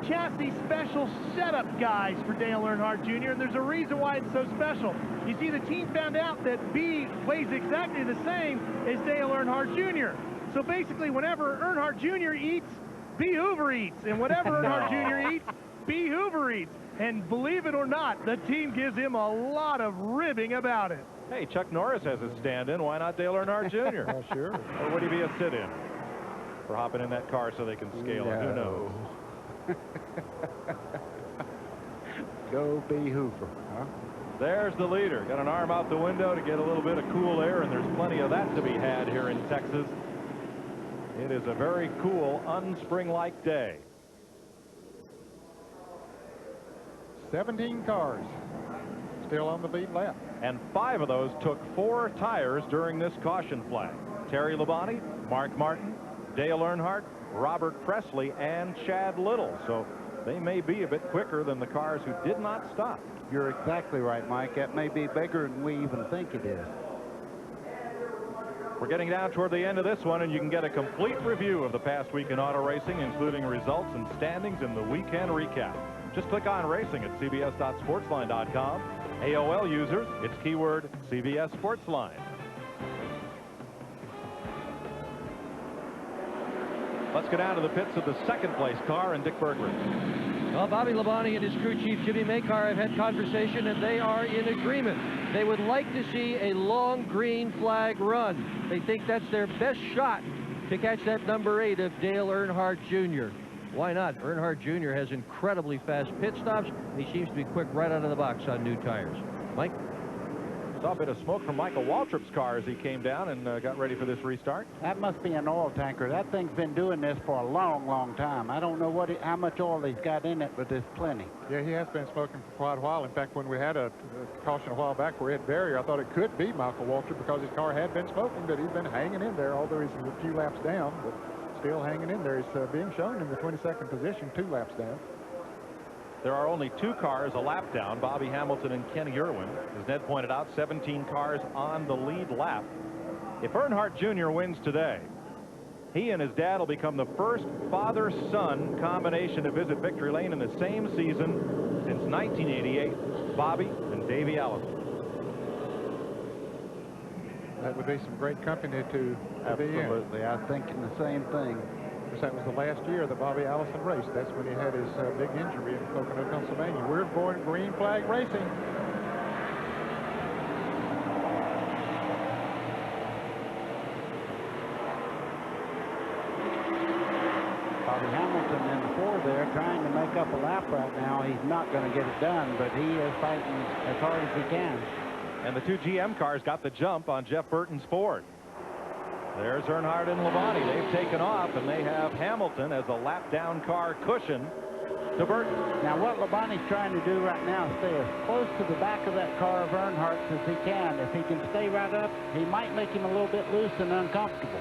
D: chassis special setup guys for Dale Earnhardt Jr., and there's a reason why it's so special. You see, the team found out that B weighs exactly the same as Dale Earnhardt Jr. So basically, whenever Earnhardt Jr. eats, B. Hoover eats, and whatever Earnhardt Jr. eats, B. Hoover eats. And believe it or not, the team gives him a lot of ribbing about it.
F: Hey, Chuck Norris has a stand-in. Why not Dale Earnhardt Jr.?
G: Oh, sure.
F: Or would he be a sit-in for hopping in that car so they can scale it? Who knows?
H: Go B. Hoover, huh?
F: There's the leader. Got an arm out the window to get a little bit of cool air, and there's plenty of that to be had here in Texas. It is a very cool, unspring-like day.
G: 17 cars still on the lead lap.
F: And 5 of those took 4 tires during this caution flag. Terry Labonte, Mark Martin, Dale Earnhardt, Robert Presley, and Chad Little. So they may be a bit quicker than the cars who did not stop.
H: You're exactly right, Mike. That may be bigger than we even think it is.
F: We're getting down toward the end of this one, and you can get a complete review of the past week in auto racing, including results and standings in the weekend recap. Just click on racing at cbs.sportsline.com. AOL users, it's keyword CBS Sportsline. Let's go down to the pits of the second place car and Dick Bergman.
B: Well, Bobby Labonte and his crew chief Jimmy Makar have had conversation, and they are in agreement. They would like to see a long green flag run. They think that's their best shot to catch that number 8 of Dale Earnhardt Jr. Why not? Earnhardt Jr. has incredibly fast pit stops. He seems to be quick right out of the box on new tires. Mike?
F: Saw a bit of smoke from Michael Waltrip's car as he came down and got ready for this restart.
H: That must be an oil tanker. That thing's been doing this for a long, long time. I don't know how much oil he's got in it, but there's plenty.
G: Yeah, he has been smoking for quite a while. In fact, when we had a caution a while back for Ed Barrier, I thought it could be Michael Waltrip because his car had been smoking, but he's been hanging in there, although he's a few laps down, but still hanging in there. He's being shown in the 22nd position, 2 laps down.
F: There are only 2 cars a lap down, Bobby Hamilton and Kenny Irwin. As Ned pointed out, 17 cars on the lead lap. If Earnhardt Jr. wins today, he and his dad will become the first father-son combination to visit victory lane in the same season since 1988, Bobby and Davey Allison.
G: That would be some great company to be in.
H: Absolutely. I was thinking the same thing.
G: That was the last year that Bobby Allison raced. That's when he had his big injury in Pocono, Pennsylvania. We're going green flag racing.
H: Bobby Hamilton in the 4 there trying to make up a lap right now. He's not going to get it done, but he is fighting as hard as he can.
F: And the 2 GM cars got the jump on Jeff Burton's Ford. There's Earnhardt and Labonte. They've taken off, and they have Hamilton as a lap-down car cushion to Burton.
H: Now, what Labonte's trying to do right now is stay as close to the back of that car of Earnhardt's as he can. If he can stay right up, he might make him a little bit loose and uncomfortable.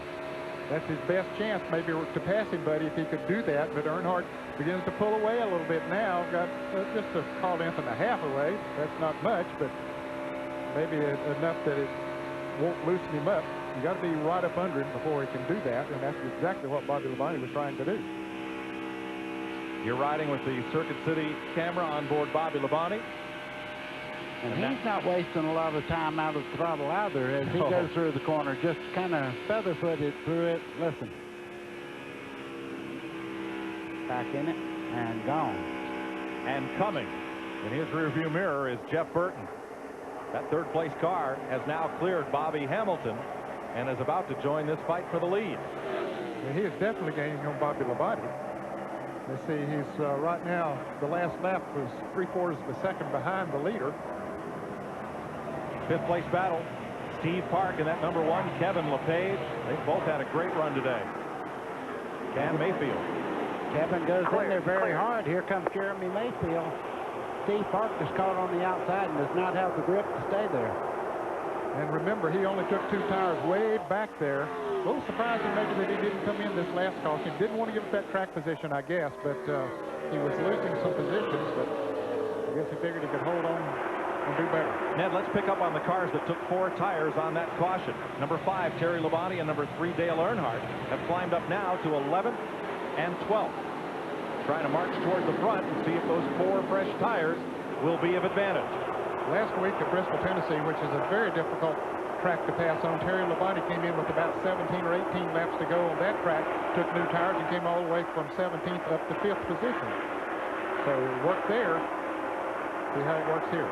G: That's his best chance, maybe, to pass him, Buddy, if he could do that. But Earnhardt begins to pull away a little bit now. Got just a car length and a half away. That's not much, but maybe enough that it won't loosen him up. You got to be right up under him before he can do that, and that's exactly what Bobby Labonte was trying to do.
F: You're riding with the Circuit City camera on board Bobby Labonte.
H: And he's not wasting a lot of time out of the throttle either as he goes through the corner, just kind of feather-footed through it. Listen. Back in it and gone.
F: And coming in his rearview mirror is Jeff Burton. That 3rd place car has now cleared Bobby Hamilton and is about to join this fight for the lead.
G: And he is definitely gaining on Bobby Labonte. Let's see, he's right now, the last lap was 3/4 of a second behind the leader.
F: 5th place battle, Steve Park and that number 1, Kevin LePage. They both had a great run today. Cam Mayfield.
H: Kevin goes in there very hard. Here comes Jeremy Mayfield. Steve Park is caught on the outside and does not have the grip to stay there.
G: And remember, he only took 2 tires way back there. A little surprising maybe that he didn't come in this last caution. Didn't want to give up that track position, I guess, but he was losing some positions, but I guess he figured he could hold on and do better.
F: Ned, let's pick up on the cars that took 4 tires on that caution. Number 5, Terry Labonte, and number 3, Dale Earnhardt, have climbed up now to 11th and 12th. Trying to march toward the front and see if those 4 fresh tires will be of advantage.
G: Last week at Bristol, Tennessee, which is a very difficult track to pass on, Terry Labonte came in with about 17 or 18 laps to go on that track, took new tires and came all the way from 17th up to 5th position. So it worked there. See how it works here.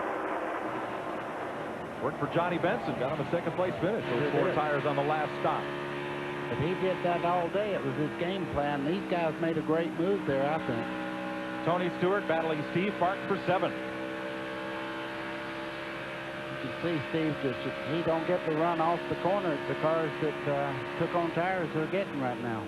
F: Worked for Johnny Benson, got him a 2nd place finish. Those 4 tires on the last stop.
H: If he did that all day, it was his game plan. These guys made a great move there, I think.
F: Tony Stewart battling Steve Park for 7th.
H: You can see Steve he don't get the run off the corner the cars that took on tires are getting right now.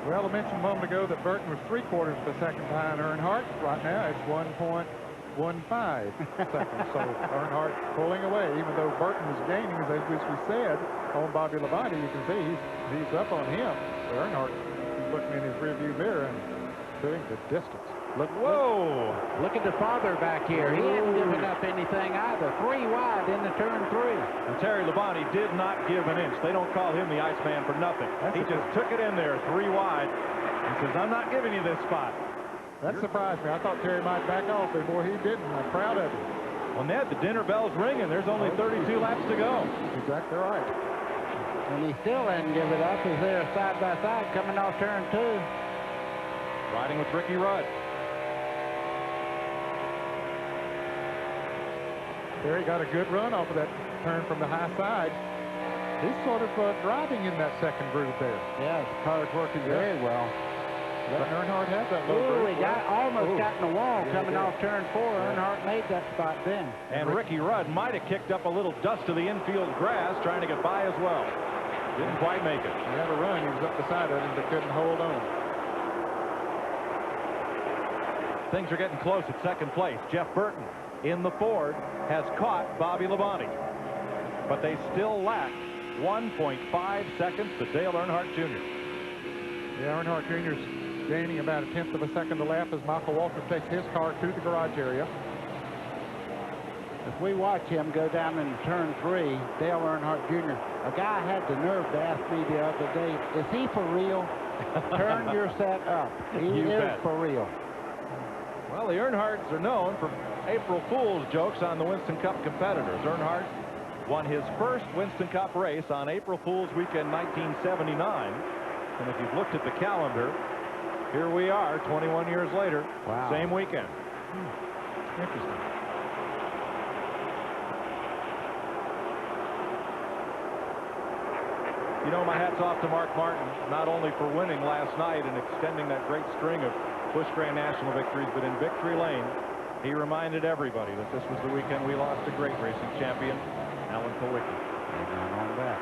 G: Well, I mentioned a moment ago that Burton was 3/4 of a second behind Earnhardt. Right now, it's 1.15 seconds. So Earnhardt pulling away, even though Burton was gaining, as we said, on Bobby Labonte. You can see he's up on him. Earnhardt is looking in his rearview mirror and doing the distance.
F: Whoa!
H: Look at the father back here. He hadn't given up anything either. 3 wide into turn 3.
F: And Terry Labonte did not give an inch. They don't call him the Iceman for nothing. He just took it in there 3 wide and says, I'm not giving you this spot.
G: That surprised me. I thought Terry might back off, but boy, he didn't. I'm proud of him.
F: Well, Ned, the dinner bell's ringing. There's only 32 laps to go.
G: Exactly right.
H: And he still didn't give it up as they're side by side coming off turn 2.
F: Riding with Ricky Rudd.
G: Terry got a good run off of that turn from the high side. He's sort of driving in that second groove there.
H: Yeah, the car's working very well.
G: Let Earnhardt have that low
H: Ooh,
G: groove.
H: he almost got in the wall
G: Yeah,
H: coming
G: he did.
H: off turn 4. Earnhardt made that spot then.
F: And Ricky Rudd might have kicked up a little dust to the infield grass trying to get by as well. Didn't quite make it.
G: He had a run. He was up the side of him, but couldn't hold on.
F: Things are getting close at second place. Jeff Burton in the Ford has caught Bobby Labonte, but they still lack 1.5 seconds to Dale Earnhardt Jr.
G: Yeah, Earnhardt Jr.'s gaining about 1/10 of a second a lap as Michael Waltrip takes his car to the garage area.
H: If we watch him go down in turn 3, Dale Earnhardt Jr., a guy had the nerve to ask me the other day, is he for real? Turn your set up. He
F: You
H: is
F: bet.
H: for real.
F: Well, the Earnhardts are known for April Fool's jokes on the Winston Cup competitors. Earnhardt won his first Winston Cup race on April Fool's weekend 1979. And if you've looked at the calendar, here we are 21 years later.
H: Wow.
F: Same weekend.
G: Interesting.
F: You know, my hat's off to Mark Martin, not only for winning last night and extending that great string of Busch Grand National victories, but in victory lane, he reminded everybody that this was the weekend we lost a great racing champion, Alan Kulwicki.
H: Amen on that.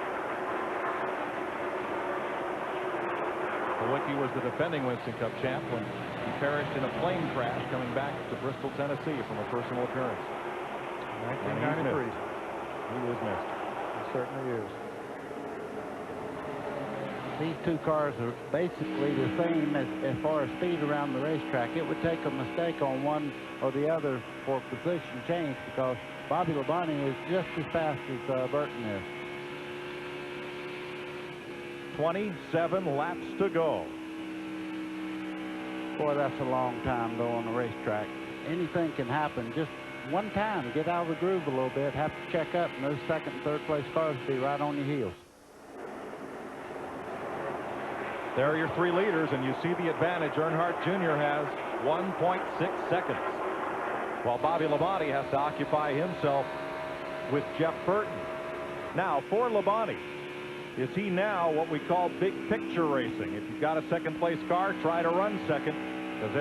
F: Kulwicki was the defending Winston Cup champ when he perished in a plane crash coming back to Bristol, Tennessee from a personal appearance.
G: 1993.
F: He was missed.
G: He certainly is.
H: These two cars are basically the same as far as speed around the racetrack. It would take a mistake on one or the other for position change because Bobby Labonte is just as fast as Burton is.
F: 27 laps to go.
H: Boy, that's a long time though on the racetrack. Anything can happen. Just one time, get out of the groove a little bit, have to check up, and those second and third place cars will be right on your heels.
F: There are your three leaders, and you see the advantage Earnhardt Jr. has, 1.6 seconds. While Bobby Labonte has to occupy himself with Jeff Burton. Now, for Labonte, is he now what we call big picture racing? If you've got a second place car, try to run second, because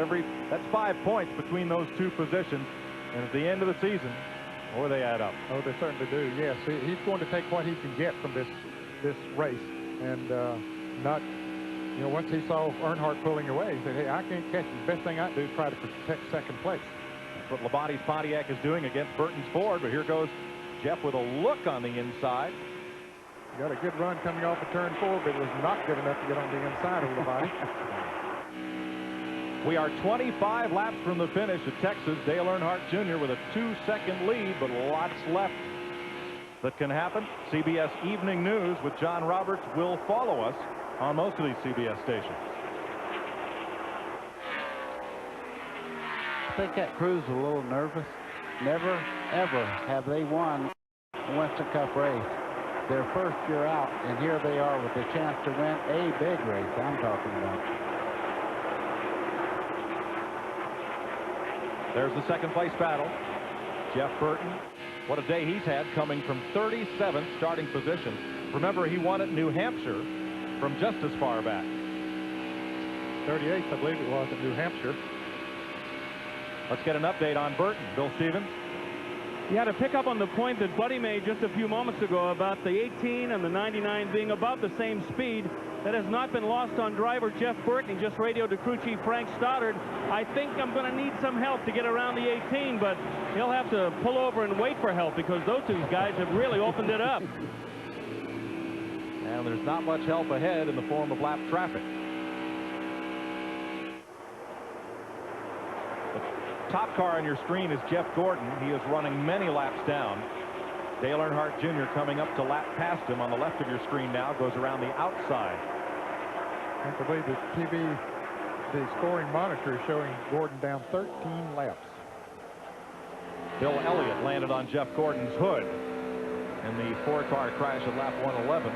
F: that's 5 points between those two positions, and at the end of the season, boy, they add up.
G: Oh, they certainly do. Yes, he's going to take what he can get from this race, and not. You know, once he saw Earnhardt pulling away, he said, hey, I can't catch him. The best thing I can do is try to protect second place.
F: That's what Labonte's Pontiac is doing against Burton's Ford, but here goes Jeff with a look on the inside.
G: He got a good run coming off of turn 4, but it was not good enough to get on the inside of Labonte.
F: We are 25 laps from the finish at Texas. Dale Earnhardt Jr. with a 2-second lead, but lots left that can happen. CBS Evening News with John Roberts will follow us on most of these CBS stations.
H: I think that crew's a little nervous. Never, ever have they won a Winston Cup race. Their first year out, and here they are with a chance to win a big race I'm talking about.
F: There's the second place battle. Jeff Burton, what a day he's had, coming from 37th starting position. Remember, he won at New Hampshire from just as far back.
G: 38th, I believe it was, at New Hampshire.
F: Let's get an update on Burton. Bill Stevens.
J: Yeah, to pick up on the point that Buddy made just a few moments ago about the 18 and the 99 being about the same speed, that has not been lost on driver Jeff Burton. He just radioed to crew chief Frank Stoddard. I think I'm going to need some help to get around the 18, but he'll have to pull over and wait for help because those two guys have really opened it up.
F: And there's not much help ahead in the form of lap traffic. The top car on your screen is Jeff Gordon. He is running many laps down. Dale Earnhardt Jr. coming up to lap past him on the left of your screen now, goes around the outside.
G: I believe the scoring monitor is showing Gordon down 13 laps.
F: Bill Elliott landed on Jeff Gordon's hood in the four-car crash at lap 111.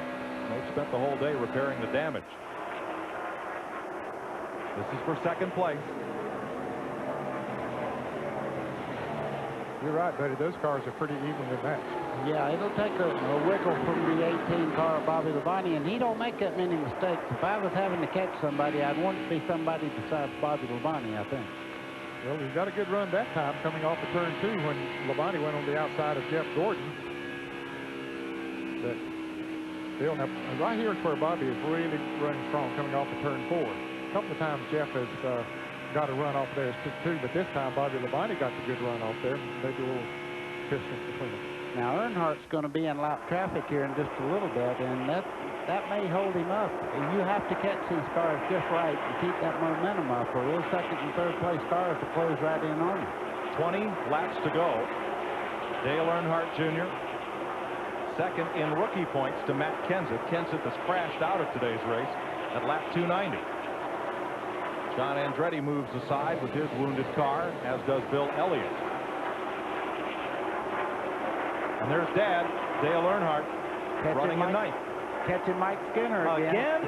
F: They spent the whole day repairing the damage. This is for second place.
G: You're right, buddy. Those cars are pretty evenly matched.
H: Yeah, it'll take a wiggle from the 18 car, Bobby Labonte, and he don't make that many mistakes. If I was having to catch somebody, I'd want it to be somebody besides Bobby Labonte, I think.
G: Well, he got a good run that time coming off of turn 2 when Labonte went on the outside of Jeff Gordon. But still, now, right here is where Bobby is really running strong coming off of turn 4. A couple of times Jeff has got a run off there too, but this time Bobby Labonte got the good run off there. Maybe a little distance between them.
H: Now, Earnhardt's going to be in lap traffic here in just a little bit, and that may hold him up. You have to catch these cars just right and keep that momentum up, or those second and third place cars will close right in on you.
F: 20 laps to go. Dale Earnhardt Jr. second in rookie points to Matt Kenseth. Kenseth has crashed out of today's race at lap 290. John Andretti moves aside with his wounded car, as does Bill Elliott. And there's Dad, Dale Earnhardt, running in ninth.
H: Catching Mike Skinner again.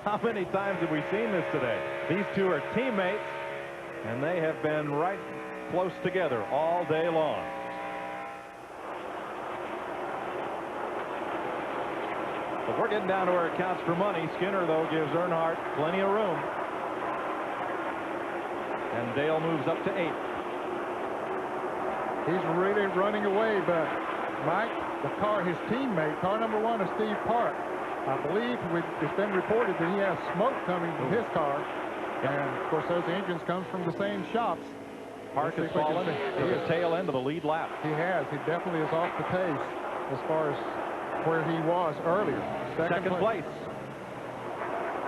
F: How many times have we seen this today? These two are teammates, and they have been right close together all day long. But we're getting down to where it counts for money. Skinner, though, gives Earnhardt plenty of room. And Dale moves up to 8th.
G: He's really running away, but Mike, the car, his teammate, car number 1 is Steve Park. I believe it's been reported that he has smoke coming from his car. And, of course, those engines come from the same shops.
F: Park has fallen to the tail end of the lead lap.
G: He has. He definitely is off the pace as far as where he was earlier.
F: Second place.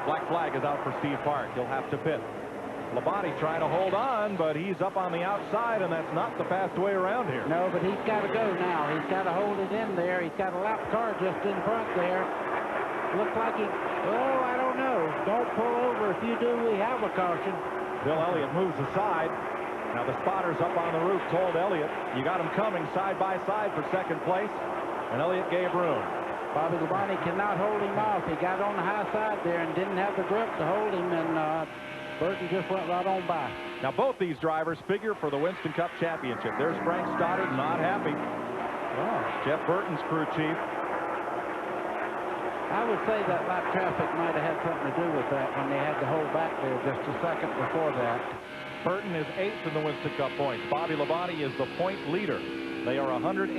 F: Black flag is out for Steve Park. He'll have to pit. Labonte trying to hold on, but he's up on the outside, and that's not the fast way around here.
H: No, but he's got to go now. He's got to hold it in there. He's got a lap car just in front there. Looks like he, oh, I don't know. Don't pull over. If you do, we have a caution.
F: Bill Elliott moves aside. Now the spotters up on the roof told Elliott, you got him coming side by side for second place, and Elliott gave room.
H: Bobby Labonte cannot hold him off. He got on the high side there and didn't have the grip to hold him, and Burton just went right on by.
F: Now both these drivers figure for the Winston Cup Championship. There's Frank Stoddard, not happy. Jeff Burton's crew chief.
H: I would say that lap traffic might have had something to do with that when they had to hold back there just a second before that.
F: Burton is 8th in the Winston Cup points. Bobby Labonte is the point leader. They are 185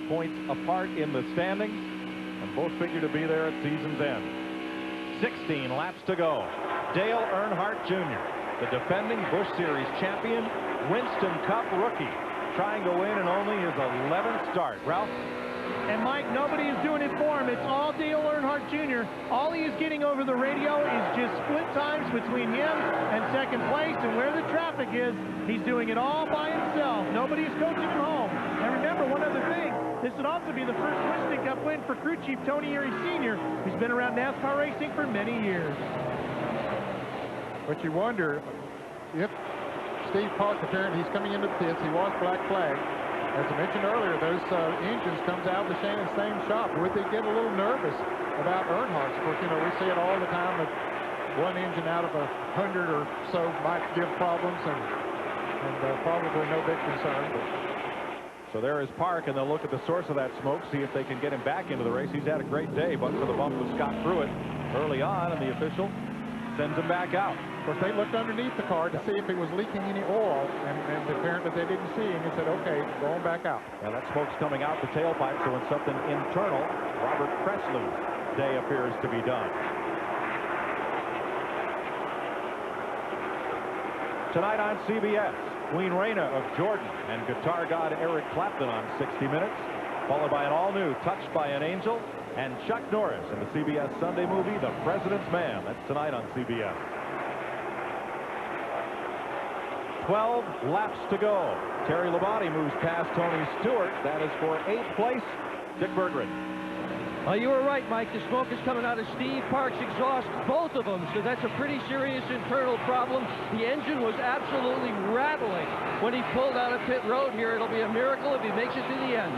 F: points apart in the standings, and both figure to be there at season's end. 16 laps to go. Dale Earnhardt Jr., the defending Busch Series champion, Winston Cup rookie, trying to win in only his 11th start. Ralph?
D: And Mike, nobody is doing it for him. It's all Dale Earnhardt Jr. All he is getting over the radio is just split times between him and second place, and where the traffic is, he's doing it all by himself. Nobody is coaching him home. And remember, one other thing, this would also be the first Winston Cup win for crew chief Tony Erie Sr., who's been around NASCAR racing for many years.
G: But you wonder if Steve Park, apparently he's coming into the pits. He was black flag. As I mentioned earlier, those engines comes out of the same shop. Would they get a little nervous about Earnhardt's? Of course, you know, we see it all the time that one engine out of 100 or so might give problems, and probably no big concern. But.
F: So there is Park, and they'll look at the source of that smoke, see if they can get him back into the race. He's had a great day, but for the bump with Scott Pruitt early on, and the official sends him back out.
G: Of course, they looked underneath the car to see if it was leaking any oil, and apparently they didn't see him and said, okay, going back out.
F: Now that smoke's coming out the tailpipe, so it's something internal. Robert Presley's day appears to be done. Tonight on CBS, Queen Raina of Jordan and guitar god Eric Clapton on 60 Minutes, followed by an all-new Touched by an Angel and Chuck Norris in the CBS Sunday movie, The President's Man. That's tonight on CBS. 12 laps to go. Terry Labonte moves past Tony Stewart. That is for 8th place, Dick Berggren.
B: You were right, Mike. The smoke is coming out of Steve Park's exhaust, both of them, so that's a pretty serious internal problem. The engine was absolutely rattling when he pulled out of pit road here. It'll be a miracle if he makes it to the end.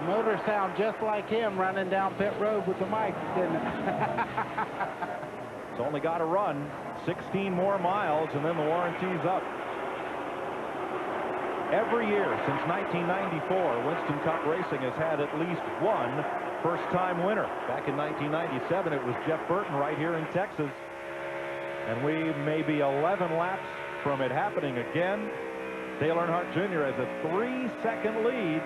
H: Motor sound just like him running down pit road with the mic, didn't it?
F: It's only got to run 16 more miles, and then the warranty's up. Every year since 1994, Winston Cup Racing has had at least one first-time winner. Back in 1997, it was Jeff Burton right here in Texas. And we may be 11 laps from it happening again. Dale Earnhardt Jr. has a 3-second lead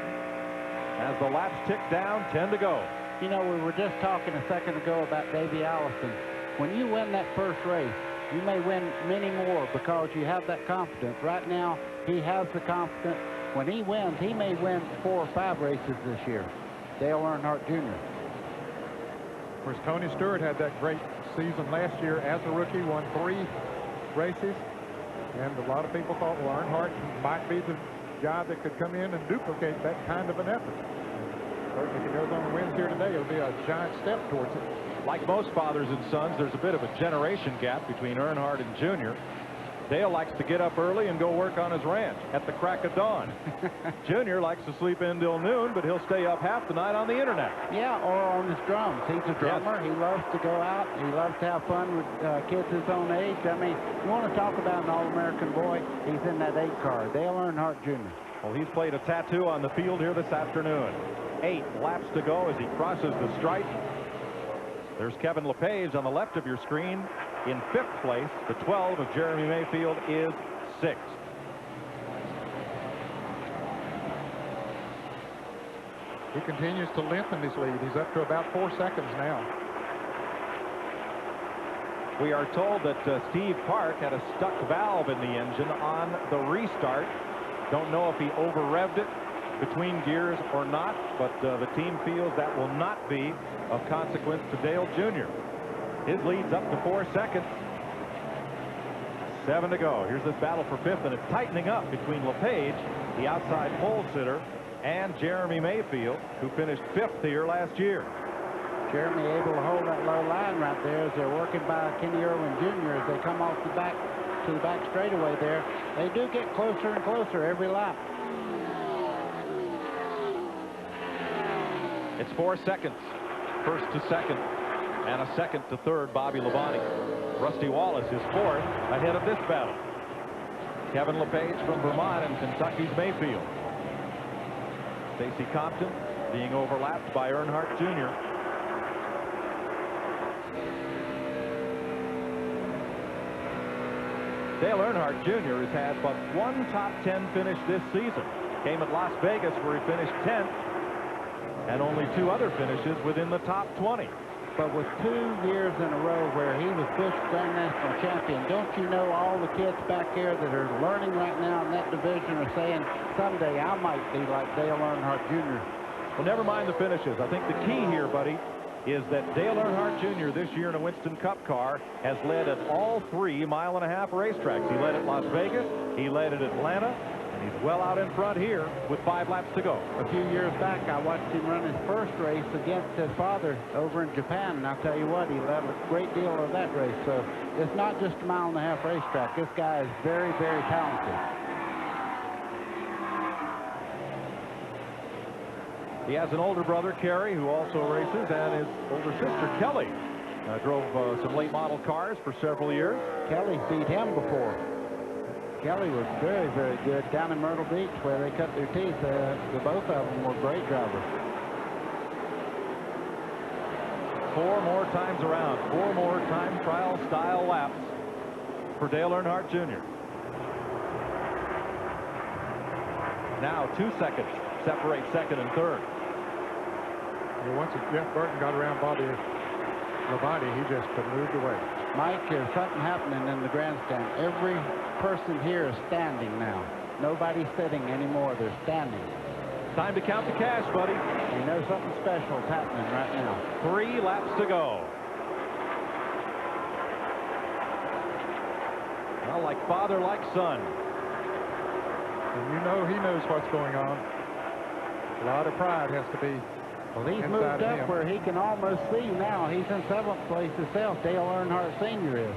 F: as the laps tick down, 10 to go.
H: You know, we were just talking a second ago about Davey Allison. When you win that first race, you may win many more because you have that confidence. Right now, he has the confidence. When he wins, he may win 4 or 5 races this year. Dale Earnhardt Jr.
G: Of course, Tony Stewart had that great season last year as a rookie, won 3 races. And a lot of people thought, well, Earnhardt might be the guy that could come in and duplicate that kind of an effort. Certainly, if he goes on and wins here today, it'll be a giant step towards it.
F: Like most fathers and sons, there's a bit of a generation gap between Earnhardt and Junior. Dale likes to get up early and go work on his ranch at the crack of dawn. Junior likes to sleep in till noon, but he'll stay up half the night on the internet.
H: Yeah, or on his drums. He's a drummer. Yes. He loves to go out. He loves to have fun with kids his own age. I mean, you want to talk about an All-American boy, he's in that 8 car, Dale Earnhardt Jr.
F: Well, he's played a tattoo on the field here this afternoon. 8 laps to go as he crosses the stripe. There's Kevin LePage on the left of your screen in 5th place. The 12 of Jeremy Mayfield is 6th.
G: He continues to lengthen his lead. He's up to about 4 seconds now.
F: We are told that Steve Park had a stuck valve in the engine on the restart. Don't know if he over-revved it between gears or not, but the team feels that will not be of consequence to Dale Jr. His lead's up to 4 seconds. 7 to go. Here's this battle for 5th, and it's tightening up between LePage, the outside pole sitter, and Jeremy Mayfield, who finished 5th here last year.
H: Jeremy able to hold that low line right there as they're working by Kenny Irwin Jr. as they come off the back to the back straightaway there. They do get closer and closer every lap.
F: It's 4 seconds, 1st to 2nd, and a 2nd to 3rd, Bobby Labonte. Rusty Wallace is 4th ahead of this battle. Kevin LePage from Vermont and Kentucky's Mayfield. Stacy Compton being overlapped by Earnhardt Jr. Dale Earnhardt Jr. has had but 1 top 10 finish this season. Came at Las Vegas where he finished 10th, and only 2 other finishes within the top 20.
H: But with 2 years in a row where he was Busch Grand National Champion, don't you know all the kids back here that are learning right now in that division are saying, someday I might be like Dale Earnhardt Jr.
F: Well, never mind the finishes. I think the key here, buddy, is that Dale Earnhardt Jr. this year in a Winston Cup car has led at all 3 mile-and-a-half racetracks. He led at Las Vegas, he led at Atlanta, and he's well out in front here with 5 laps to go.
H: A few years back, I watched him run his first race against his father over in Japan, and I'll tell you what, he led a great deal of that race. So it's not just a mile-and-a-half racetrack. This guy is very, very talented.
F: He has an older brother, Kerry, who also races, and his older sister, Kelly, drove some late model cars for several years.
H: Kelly beat him before. Kelly was very, very good down in Myrtle Beach where they cut their teeth. The both of them were great drivers.
F: 4 more times around, 4 more time trial style laps for Dale Earnhardt Jr. Now 2 seconds separate 2nd and 3rd.
G: And once Jeff Burton got around Bobby Labonte, he just moved away.
H: Mike, there's something happening in the grandstand. Every person here is standing now. Nobody's sitting anymore. They're standing.
F: Time to count the cash, buddy.
H: You know something special is happening right now.
F: 3 laps to go. Well, like father, like son.
G: And you know he knows what's going on. A lot of pride has to be.
H: Well, he's moved up where he can almost see now. He's in 7th place himself. Dale Earnhardt Sr. is.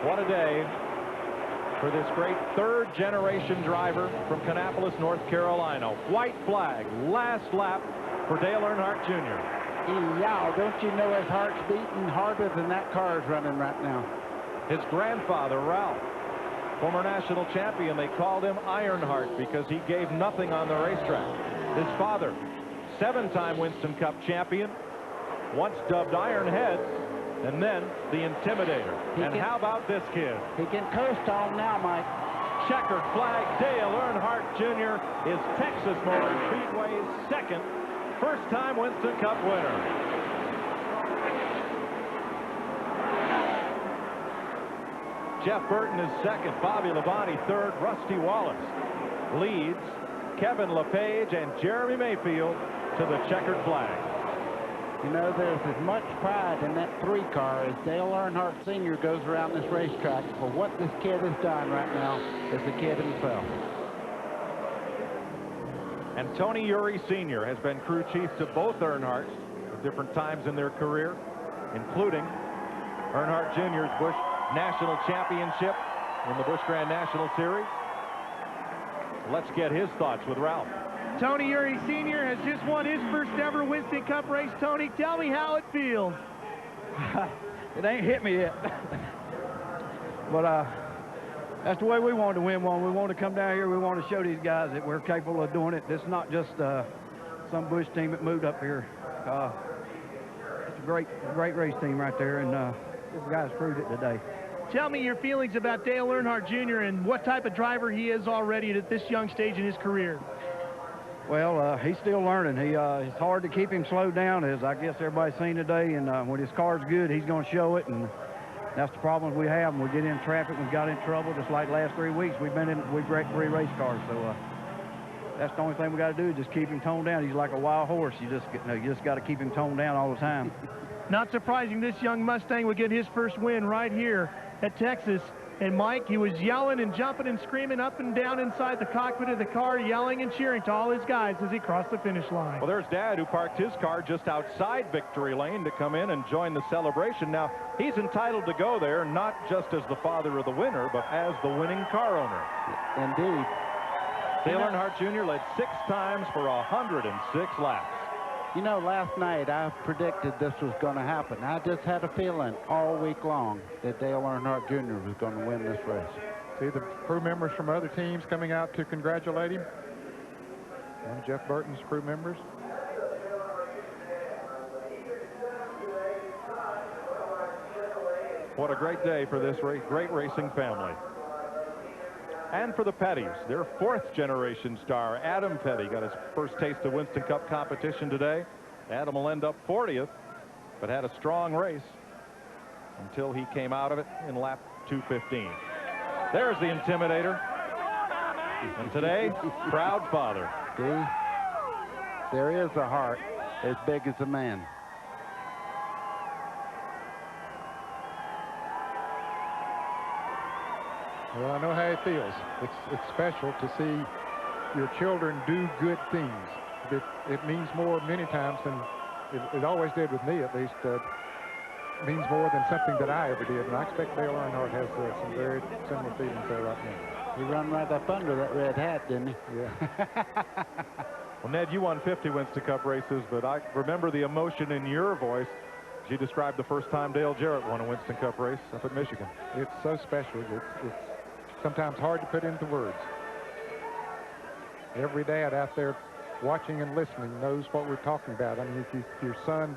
F: What a day for this great 3rd-generation driver from Kannapolis, North Carolina. White flag, last lap for Dale Earnhardt Jr.
H: Yeah, don't you know his heart's beating harder than that car is running right now.
F: His grandfather, Ralph, Former national champion, they called him Ironheart because he gave nothing on the racetrack. His father, 7-time Winston Cup champion, once dubbed Ironhead, and then the Intimidator. How about this kid?
H: He can coast on now, Mike.
F: Checkered flag. Dale Earnhardt Jr. is Texas Motor Speedway's second first-time Winston Cup winner. Jeff Burton is second. Bobby Labonte third. Rusty Wallace leads Kevin LePage and Jeremy Mayfield to the checkered flag.
H: You know, there's as much pride in that 3-car as Dale Earnhardt Sr. goes around this racetrack for what this kid has done right now as the kid himself.
F: And Tony Uri Sr. has been crew chief to both Earnhardts at different times in their career, including Earnhardt Jr.'s Busch National Championship in the Busch Grand National Series. Let's get his thoughts with Ralph.
D: Tony Uri Sr. has just won his first ever Winston Cup race. Tony, tell me how it feels.
E: It ain't hit me yet. But that's the way we wanted to win one. We wanted to come down here. We want to show these guys that we're capable of doing it. This is not just some Busch team that moved up here. It's a great race team right there, and this guy's proved it today.
D: Tell me your feelings about Dale Earnhardt Jr. and what type of driver he is already at this young stage in his career.
E: Well, he's still learning. It's hard to keep him slowed down, as I guess everybody's seen today. And when his car's good, he's going to show it. And that's the problem we have. When we get in traffic, we got in trouble. Just like the last 3 weeks, we've wrecked 3 race cars. So that's the only thing we got to do is just keep him toned down. He's like a wild horse. You just got to keep him toned down all the time.
D: Not surprising, this young Mustang would get his first win right here at Texas. And Mike, he was yelling and jumping and screaming up and down inside the cockpit of the car, yelling and cheering to all his guys as he crossed the finish line.
F: Well, there's Dad, who parked his car just outside victory lane to come in and join the celebration. Now, he's entitled to go there, not just as the father of the winner, but as the winning car owner.
H: Indeed.
F: Dale Earnhardt Jr. led 6 times for 106 laps.
H: You know, last night I predicted this was going to happen. I just had a feeling all week long that Dale Earnhardt Jr. was going to win this race.
G: See the crew members from other teams coming out to congratulate him. One of Jeff Burton's crew members.
F: What a great day for this great racing family. And for the Pettys, their 4th generation star, Adam Petty, got his first taste of Winston Cup competition today. Adam will end up 40th, but had a strong race until he came out of it in lap 215. There's the Intimidator. And today, proud father.
H: See, there is a heart as big as a man.
G: Well, I know how it feels. It's special to see your children do good things. It means more many times than it always did with me, at least. It means more than something that I ever did. And I expect Dale Earnhardt has some very similar feelings there right now.
H: He run right up under that red hat, didn't he?
G: Yeah.
F: Well, Ned, you won 50 Winston Cup races, but I remember the emotion in your voice as you described the first time Dale Jarrett won a Winston Cup race up at Michigan.
G: It's so special. It's sometimes hard to put into words. Every dad out there watching and listening knows what we're talking about. I mean, if your son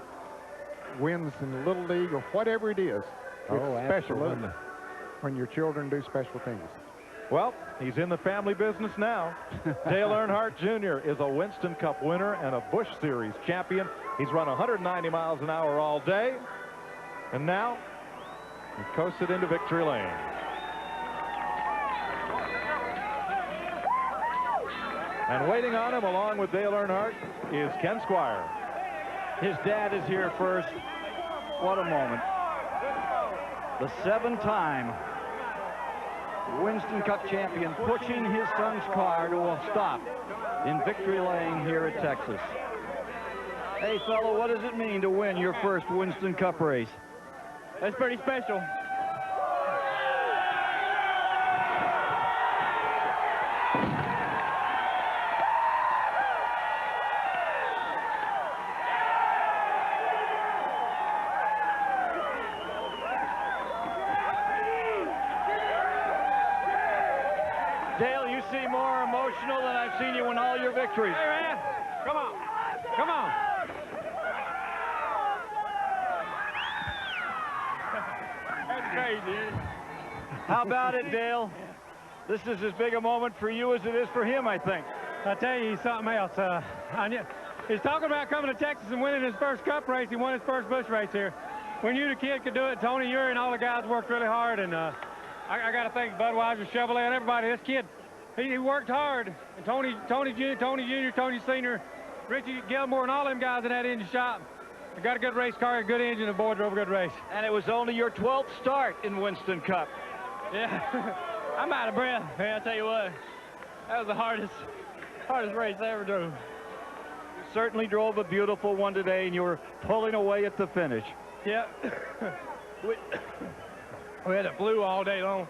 G: wins in the Little League or whatever it is, it's special, isn't it, when your children do special things.
F: Well, he's in the family business now. Dale Earnhardt Jr. is a Winston Cup winner and a Busch Series champion. He's run 190 miles an hour all day, and now he coasted into victory lane. And waiting on him, along with Dale Earnhardt, is Ken Squire.
A: His dad is here first. What a moment. The 7-time Winston Cup champion pushing his son's car to a stop in victory lane here at Texas. Hey, fellow, what does it mean to win your first Winston Cup race?
N: That's pretty special.
A: seem more emotional than I've seen you win all your victories.
T: Hey, man. Come on. Come on. That's crazy.
A: How about it, Dale? This is as big a moment for you as it is for him, I think.
S: I tell you, he's something else. He's talking about coming to Texas and winning his first Cup race. He won his first Busch race here. When you, the kid, could do it, Tony, Uri, and all the guys worked really hard. And I got to thank Budweiser, Chevrolet, and everybody. This kid, he worked hard. And Tony Jr., Tony Sr., Richie Gilmore, and all them guys in that engine shop. They got a good race car, a good engine, and the boy drove a good race.
A: And it was only your 12th start in Winston Cup.
T: Yeah. I'm out of breath, man. I tell you what, that was the hardest race I ever drove.
A: You certainly drove a beautiful one today, and you were pulling away at the finish.
T: Yep. We had it flu all day long,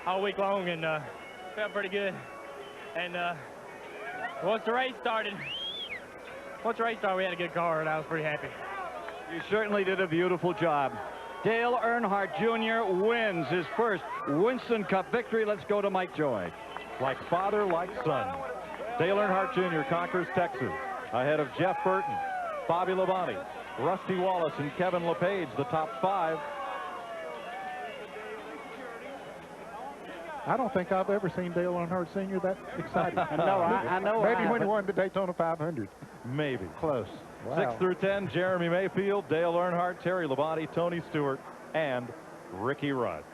T: all week long, and felt pretty good. And once the race started, we had a good car, and I was pretty happy.
A: You certainly did a beautiful job. Dale Earnhardt Jr. wins his first Winston Cup victory. Let's go to Mike Joy.
F: Like father, like son. Dale Earnhardt Jr. conquers Texas ahead of Jeff Burton, Bobby Labonte, Rusty Wallace, and Kevin LePage, the top 5.
G: I don't think I've ever seen Dale Earnhardt Sr. that excited.
H: I know.
G: Maybe when he won the Daytona 500.
F: Maybe.
G: Close. Wow.
F: 6 through 10, Jeremy Mayfield, Dale Earnhardt, Terry Labonte, Tony Stewart, and Ricky Rudd.